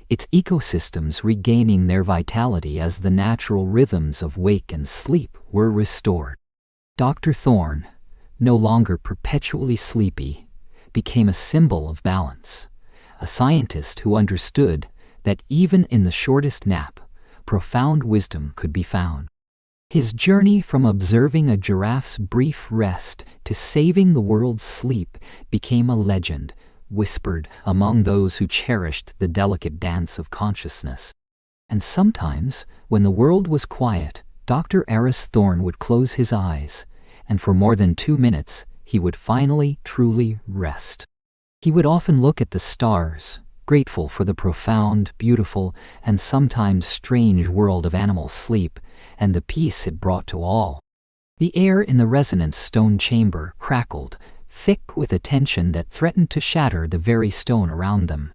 its ecosystems regaining their vitality as the natural rhythms of wake and sleep were restored. Dr. Thorne, no longer perpetually sleepy, became a symbol of balance, a scientist who understood that even in the shortest nap, profound wisdom could be found. His journey from observing a giraffe's brief rest to saving the world's sleep became a legend, whispered among those who cherished the delicate dance of consciousness. And sometimes, when the world was quiet, Dr. Aris Thorne would close his eyes, and for more than 2 minutes, he would finally, truly rest. He would often look at the stars, grateful for the profound, beautiful, and sometimes strange world of animal sleep, and the peace it brought to all. The air in the resonance stone chamber crackled, thick with a tension that threatened to shatter the very stone around them.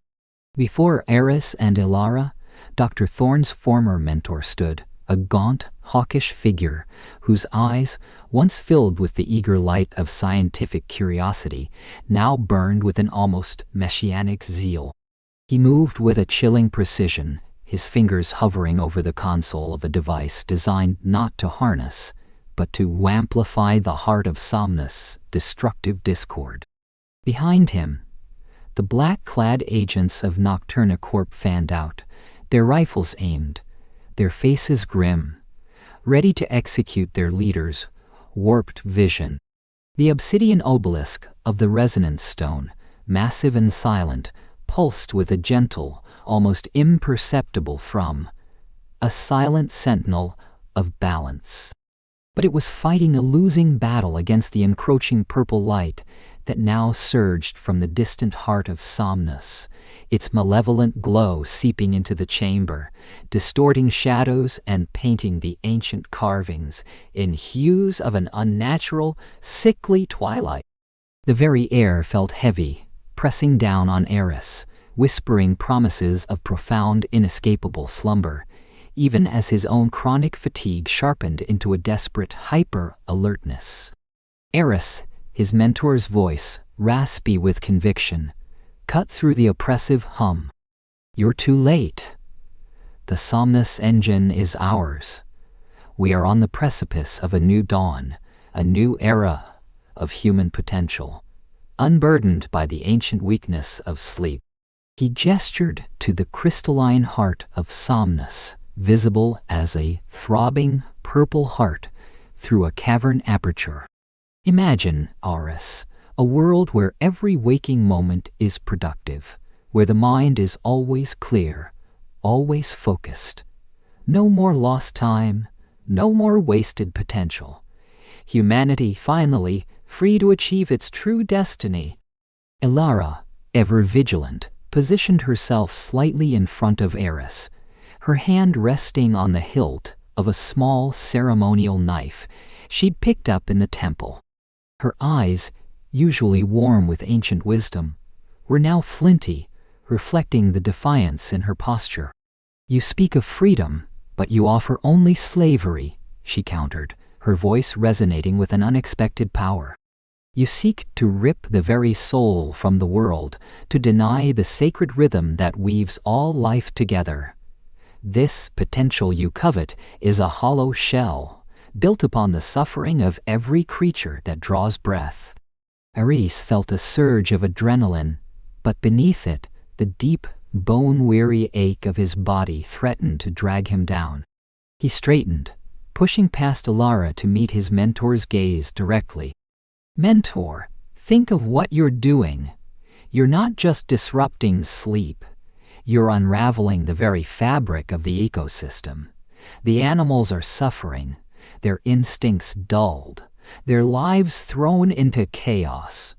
Before Eris and Ilara, Dr. Thorne's former mentor stood, a gaunt, hawkish figure whose eyes, once filled with the eager light of scientific curiosity, now burned with an almost messianic zeal. He moved with a chilling precision, his fingers hovering over the console of a device designed not to harness, but to amplify the heart of Somnus' destructive discord. Behind him, the black-clad agents of Nocturna Corp fanned out, their rifles aimed, their faces grim, ready to execute their leader's warped vision. The obsidian obelisk of the resonance stone, massive and silent, pulsed with a gentle, almost imperceptible thrum, a silent sentinel of balance. But it was fighting a losing battle against the encroaching purple light that now surged from the distant heart of Somnus, its malevolent glow seeping into the chamber, distorting shadows and painting the ancient carvings in hues of an unnatural, sickly twilight. The very air felt heavy, pressing down on Eris, whispering promises of profound, inescapable slumber, even as his own chronic fatigue sharpened into a desperate hyper-alertness. Eris, his mentor's voice, raspy with conviction, cut through the oppressive hum. "You're too late. The Somnus engine is ours. We are on the precipice of a new dawn, a new era of human potential, unburdened by the ancient weakness of sleep." He gestured to the crystalline heart of Somnus, visible as a throbbing purple heart through a cavern aperture. Imagine, Auris, a world where every waking moment is productive, where the mind is always clear, always focused. No more lost time, no more wasted potential. Humanity finally free to achieve its true destiny. Elara, ever vigilant, positioned herself slightly in front of Eris, her hand resting on the hilt of a small ceremonial knife she'd picked up in the temple. Her eyes, usually warm with ancient wisdom, were now flinty, reflecting the defiance in her posture. "You speak of freedom, but you offer only slavery," she countered, her voice resonating with an unexpected power. "You seek to rip the very soul from the world, to deny the sacred rhythm that weaves all life together. This potential you covet is a hollow shell, built upon the suffering of every creature that draws breath." Eris felt a surge of adrenaline, but beneath it, the deep, bone-weary ache of his body threatened to drag him down. He straightened, pushing past Elara to meet his mentor's gaze directly. "Mentor, think of what you're doing. You're not just disrupting sleep. You're unraveling the very fabric of the ecosystem. The animals are suffering, their instincts dulled, their lives thrown into chaos.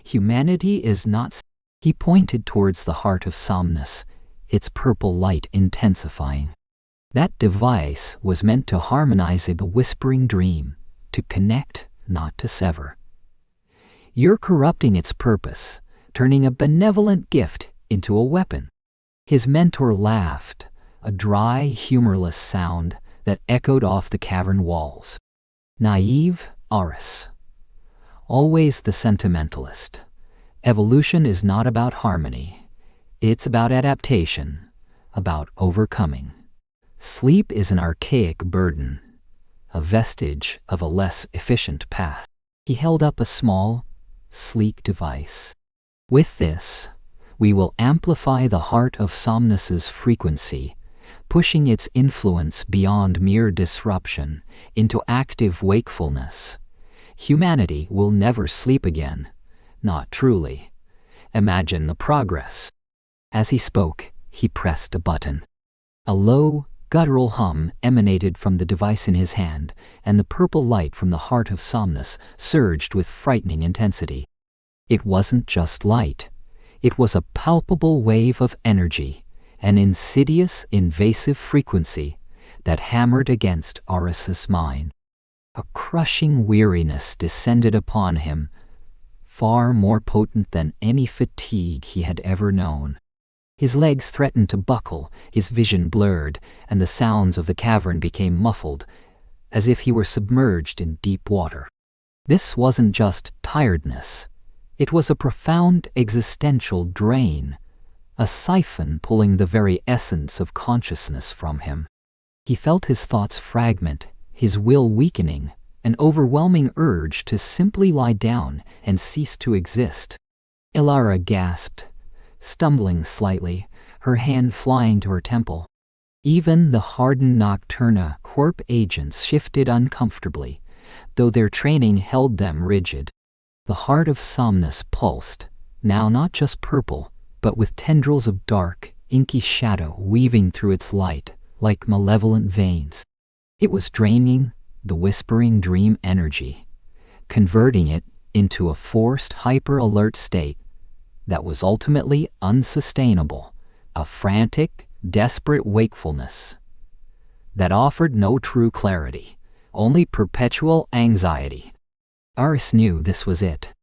Humanity is not..." He pointed towards the heart of Somnus, its purple light intensifying. That device was meant to harmonize a whispering dream, to connect, not to sever. "You're corrupting its purpose, turning a benevolent gift into a weapon." His mentor laughed, a dry, humorless sound that echoed off the cavern walls. "Naive, Auris. Always the sentimentalist. Evolution is not about harmony. It's about adaptation, about overcoming. Sleep is an archaic burden, a vestige of a less efficient past." He held up a small, sleek device. "With this, we will amplify the heart of Somnus's frequency, pushing its influence beyond mere disruption into active wakefulness. Humanity will never sleep again, not truly. Imagine the progress." As he spoke, he pressed a button. A low, guttural hum emanated from the device in his hand, and the purple light from the heart of Somnus surged with frightening intensity. It wasn't just light. It was a palpable wave of energy, an insidious, invasive frequency that hammered against Auris's mind. A crushing weariness descended upon him, far more potent than any fatigue he had ever known. His legs threatened to buckle, his vision blurred, and the sounds of the cavern became muffled, as if he were submerged in deep water. This wasn't just tiredness. It was a profound existential drain, a siphon pulling the very essence of consciousness from him. He felt his thoughts fragment, his will weakening, an overwhelming urge to simply lie down and cease to exist. Elara gasped, stumbling slightly, her hand flying to her temple. Even the hardened Nocturna Corp agents shifted uncomfortably, though their training held them rigid. The heart of Somnus pulsed, now not just purple, but with tendrils of dark, inky shadow weaving through its light, like malevolent veins. It was draining the whispering dream energy, converting it into a forced hyper-alert state that was ultimately unsustainable, a frantic, desperate wakefulness that offered no true clarity, only perpetual anxiety. Aris knew this was it.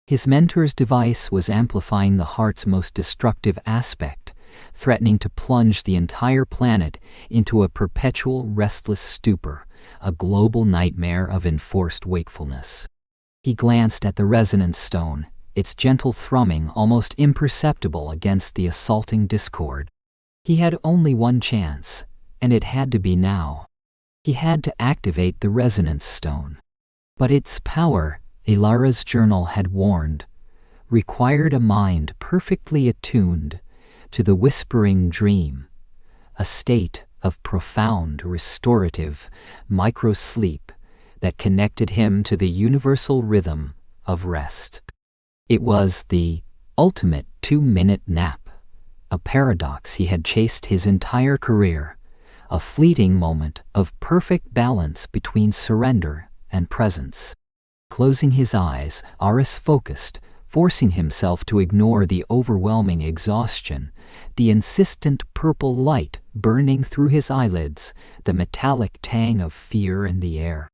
His mentor's device was amplifying the heart's most destructive aspect, threatening to plunge the entire planet into a perpetual restless stupor, a global nightmare of enforced wakefulness. He glanced at the resonance stone, its gentle thrumming almost imperceptible against the assaulting discord. He had only one chance, and it had to be now. He had to activate the resonance stone. But its power, Ilara's journal had warned, required a mind perfectly attuned to the whispering dream, a state of profound restorative micro-sleep that connected him to the universal rhythm of rest. It was the ultimate 2-minute nap, a paradox he had chased his entire career, a fleeting moment of perfect balance between surrender and presence. Closing his eyes, Aris focused, forcing himself to ignore the overwhelming exhaustion, the insistent purple light burning through his eyelids, the metallic tang of fear in the air.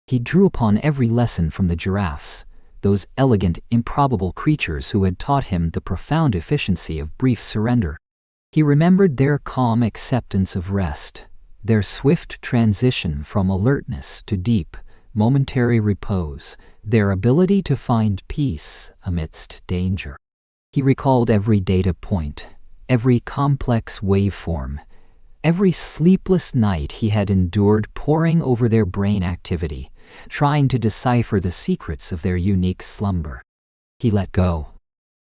He drew upon every lesson from the giraffes, those elegant, improbable creatures who had taught him the profound efficiency of brief surrender. He remembered their calm acceptance of rest, their swift transition from alertness to deep, momentary repose, their ability to find peace amidst danger. He recalled every data point, every complex waveform, every sleepless night he had endured poring over their brain activity, trying to decipher the secrets of their unique slumber. He let go.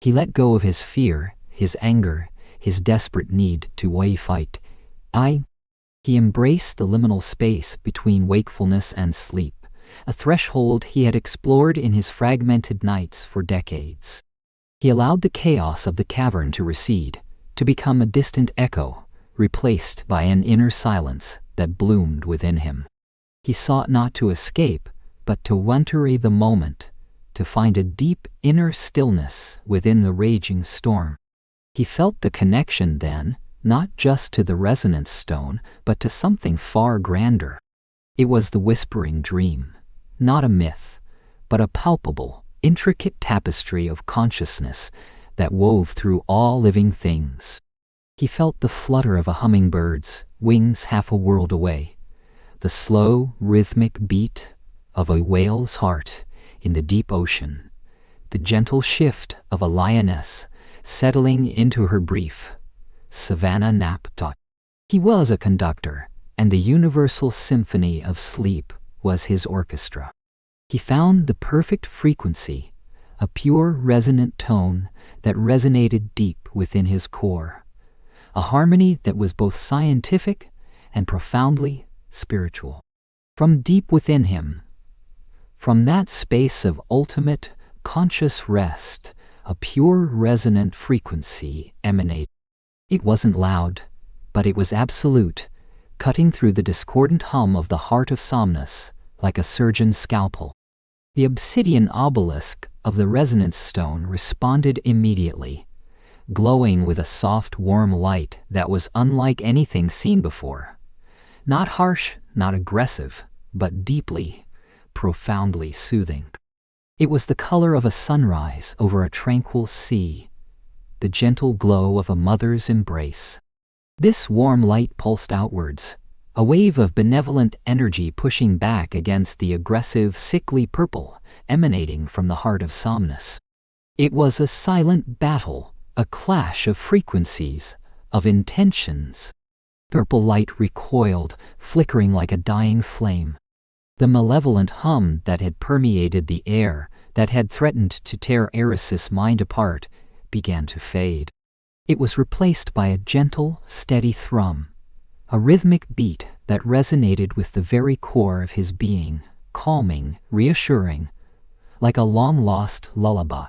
He let go of his fear, his anger, his desperate need to fight. He embraced the liminal space between wakefulness and sleep, a threshold he had explored in his fragmented nights for decades. He allowed the chaos of the cavern to recede, to become a distant echo, replaced by an inner silence that bloomed within him. He sought not to escape, but to winter the moment, to find a deep inner stillness within the raging storm. He felt the connection then, not just to the resonance stone, but to something far grander. It was the whispering dream, not a myth, but a palpable, intricate tapestry of consciousness that wove through all living things. He felt the flutter of a hummingbird's wings half a world away, the slow, rhythmic beat of a whale's heart in the deep ocean, the gentle shift of a lioness settling into her brief savanna nap. He was a conductor, and the universal symphony of sleep was his orchestra. He found the perfect frequency, a pure resonant tone that resonated deep within his core, a harmony that was both scientific and profoundly spiritual. From deep within him, from that space of ultimate conscious rest, a pure resonant frequency emanated. It wasn't loud, but it was absolute, cutting through the discordant hum of the heart of Somnus like a surgeon's scalpel. The obsidian obelisk of the resonance stone responded immediately, glowing with a soft, warm light that was unlike anything seen before. Not harsh, not aggressive, but deeply, profoundly soothing. It was the color of a sunrise over a tranquil sea, the gentle glow of a mother's embrace. This warm light pulsed outwards, a wave of benevolent energy pushing back against the aggressive, sickly purple emanating from the heart of Somnus. It was a silent battle, a clash of frequencies, of intentions. Purple light recoiled, flickering like a dying flame. The malevolent hum that had permeated the air, that had threatened to tear Eris's mind apart, began to fade. It was replaced by a gentle, steady thrum, a rhythmic beat that resonated with the very core of his being, calming, reassuring, like a long-lost lullaby.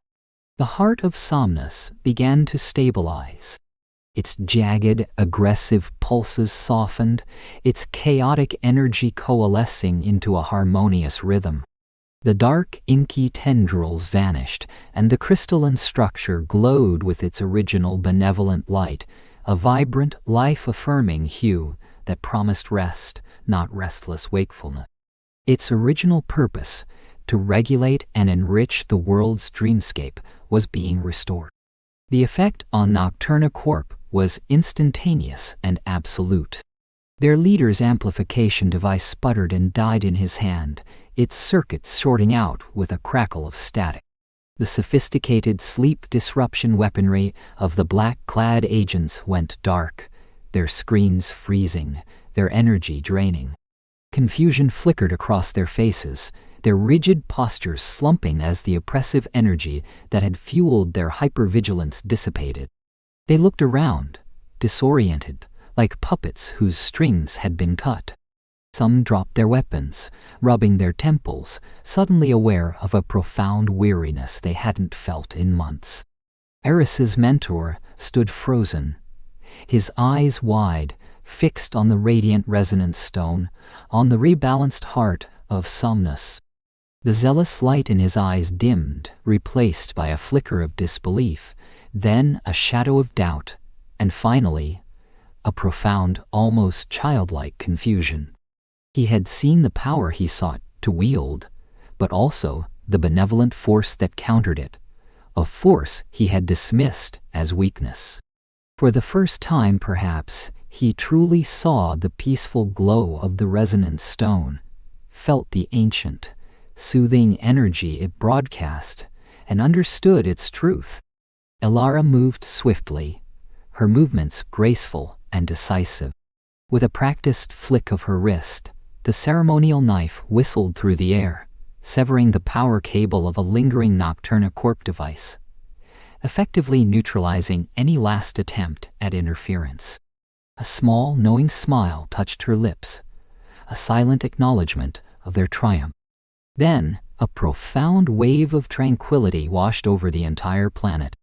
The heart of Somnus began to stabilize. its jagged, aggressive pulses softened, its chaotic energy coalescing into a harmonious rhythm. The dark, inky tendrils vanished, and the crystalline structure glowed with its original benevolent light, a vibrant, life-affirming hue that promised rest, not restless wakefulness. Its original purpose, to regulate and enrich the world's dreamscape, was being restored. The effect on Nocturna Corp was instantaneous and absolute. Their leader's amplification device sputtered and died in his hand, its circuits shorting out with a crackle of static. The sophisticated sleep disruption weaponry of the black-clad agents went dark, their screens freezing, their energy draining. Confusion flickered across their faces, their rigid postures slumping as the oppressive energy that had fueled their hypervigilance dissipated. They looked around, disoriented, like puppets whose strings had been cut. Some dropped their weapons, rubbing their temples, suddenly aware of a profound weariness they hadn't felt in months. Eris's mentor stood frozen, his eyes wide, fixed on the radiant resonance stone, on the rebalanced heart of Somnus. The zealous light in his eyes dimmed, replaced by a flicker of disbelief, then a shadow of doubt, and finally, a profound, almost childlike confusion. He had seen the power he sought to wield, but also the benevolent force that countered it, a force he had dismissed as weakness. For the first time, perhaps, he truly saw the peaceful glow of the resonance stone, felt the ancient, soothing energy it broadcast, and understood its truth. Elara moved swiftly, her movements graceful and decisive. With a practiced flick of her wrist, the ceremonial knife whistled through the air, severing the power cable of a lingering Nocturna Corp device, effectively neutralizing any last attempt at interference. A small, knowing smile touched her lips, a silent acknowledgement of their triumph. Then, a profound wave of tranquility washed over the entire planet.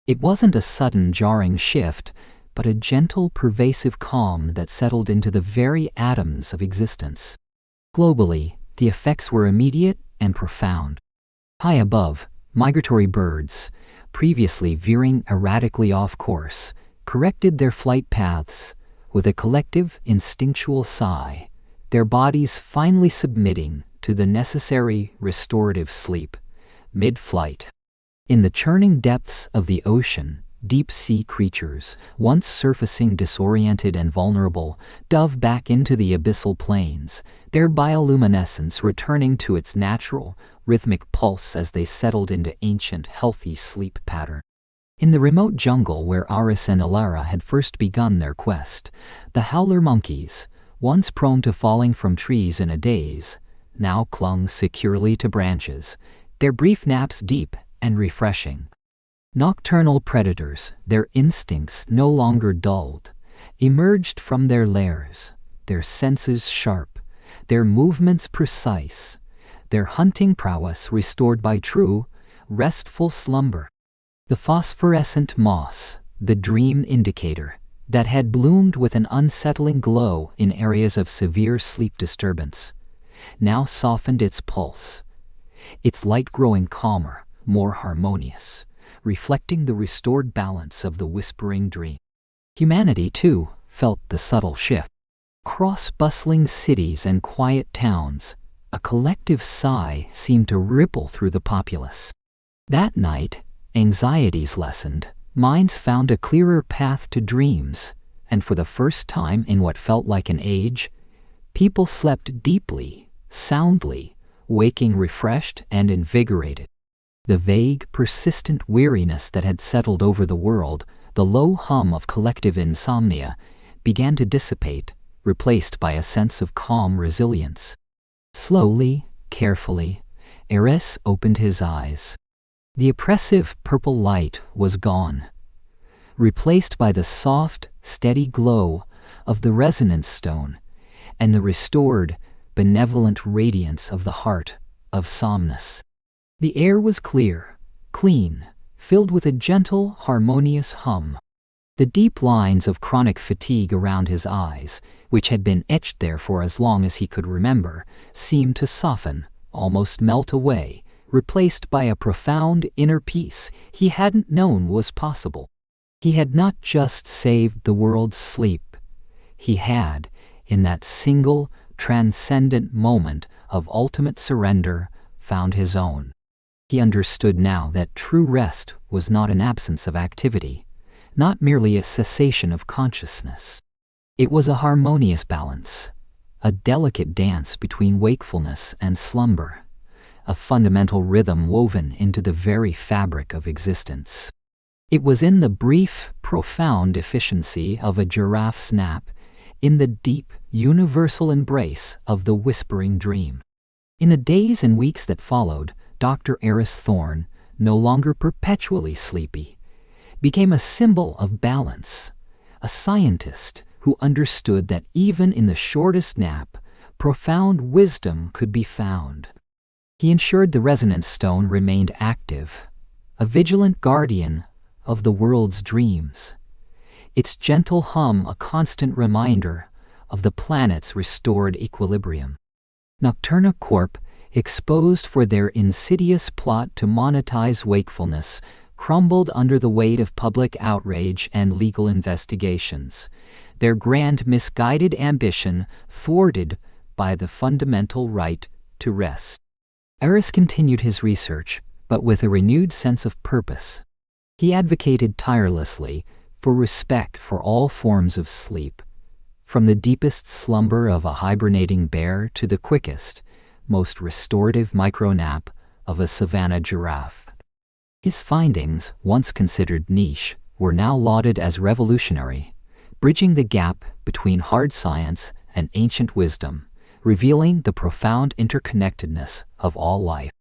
It wasn't a sudden, jarring shift, but a gentle, pervasive calm that settled into the very atoms of existence. Globally, the effects were immediate and profound. High above, migratory birds, previously veering erratically off course, corrected their flight paths with a collective, instinctual sigh, their bodies finally submitting to the necessary restorative sleep, mid-flight. In the churning depths of the ocean, deep-sea creatures, once surfacing disoriented and vulnerable, dove back into the abyssal plains, their bioluminescence returning to its natural, rhythmic pulse as they settled into ancient, healthy sleep pattern. In the remote jungle where Aris and Elara had first begun their quest, the howler monkeys, once prone to falling from trees in a daze, now clung securely to branches, their brief naps deep and refreshing. Nocturnal predators, their instincts no longer dulled, emerged from their lairs, their senses sharp, their movements precise, their hunting prowess restored by true, restful slumber. The phosphorescent moss, the dream indicator, that had bloomed with an unsettling glow in areas of severe sleep disturbance, now softened its pulse, its light growing calmer, more harmonious, reflecting the restored balance of the whispering dream. Humanity, too, felt the subtle shift. Across bustling cities and quiet towns, a collective sigh seemed to ripple through the populace. That night, anxieties lessened, minds found a clearer path to dreams, and for the first time in what felt like an age, people slept deeply, soundly, waking refreshed and invigorated. The vague, persistent weariness that had settled over the world, the low hum of collective insomnia, began to dissipate, replaced by a sense of calm resilience. Slowly, carefully, Eris opened his eyes. The oppressive purple light was gone, replaced by the soft, steady glow of the resonance stone and the restored, benevolent radiance of the heart of Somnus. The air was clear, clean, filled with a gentle, harmonious hum. The deep lines of chronic fatigue around his eyes, which had been etched there for as long as he could remember, seemed to soften, almost melt away, replaced by a profound inner peace he hadn't known was possible. He had not just saved the world's sleep. He had, in that single, transcendent moment of ultimate surrender, found his own. He understood now that true rest was not an absence of activity, not merely a cessation of consciousness. It was a harmonious balance, a delicate dance between wakefulness and slumber, a fundamental rhythm woven into the very fabric of existence. It was in the brief, profound efficiency of a giraffe's nap, in the deep, universal embrace of the whispering dream. In the days and weeks that followed, Dr. Eris Thorne, no longer perpetually sleepy, became a symbol of balance, a scientist who understood that even in the shortest nap, profound wisdom could be found. He ensured the resonance stone remained active, a vigilant guardian of the world's dreams, its gentle hum a constant reminder of the planet's restored equilibrium. Nocturna Corp., exposed for their insidious plot to monetize wakefulness, crumbled under the weight of public outrage and legal investigations, their grand misguided ambition thwarted by the fundamental right to rest. Eris continued his research, but with a renewed sense of purpose. He advocated tirelessly for respect for all forms of sleep, from the deepest slumber of a hibernating bear to the quickest, most restorative micronap of a savanna giraffe. His findings, once considered niche, were now lauded as revolutionary, bridging the gap between hard science and ancient wisdom, revealing the profound interconnectedness of all life.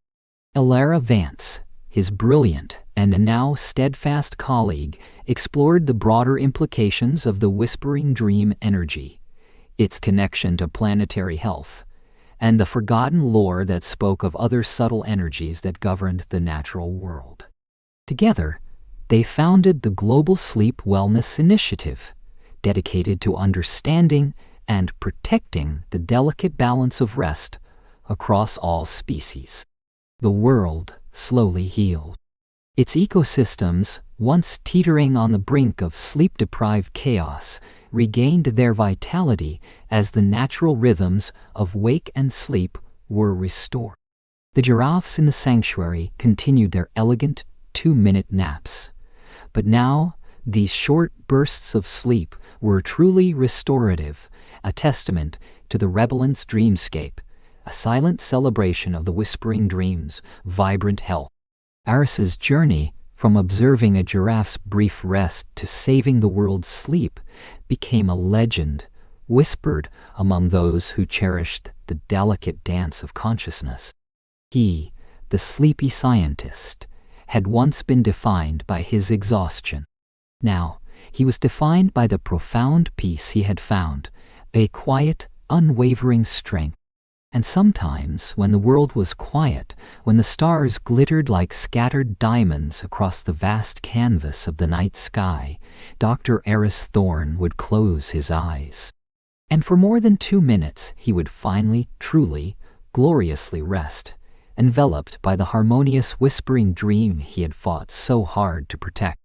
Elara Vance, his brilliant and now steadfast colleague, explored the broader implications of the whispering dream energy, its connection to planetary health, and the forgotten lore that spoke of other subtle energies that governed the natural world. Together, they founded the Global Sleep Wellness Initiative, dedicated to understanding and protecting the delicate balance of rest across all species. The world slowly healed. Its ecosystems, once teetering on the brink of sleep-deprived chaos, regained their vitality as the natural rhythms of wake and sleep were restored. The giraffes in the sanctuary continued their elegant 2-minute naps, but now these short bursts of sleep were truly restorative, a testament to the Rebelliant's dreamscape, a silent celebration of the whispering dream's vibrant health. Eris's journey from observing a giraffe's brief rest to saving the world's sleep became a legend, whispered among those who cherished the delicate dance of consciousness. He, the sleepy scientist, had once been defined by his exhaustion. Now, he was defined by the profound peace he had found, a quiet, unwavering strength. And sometimes, when the world was quiet, when the stars glittered like scattered diamonds across the vast canvas of the night sky, Dr. Eris Thorne would close his eyes. And for more than 2 minutes he would finally, truly, gloriously rest, enveloped by the harmonious whispering dream he had fought so hard to protect.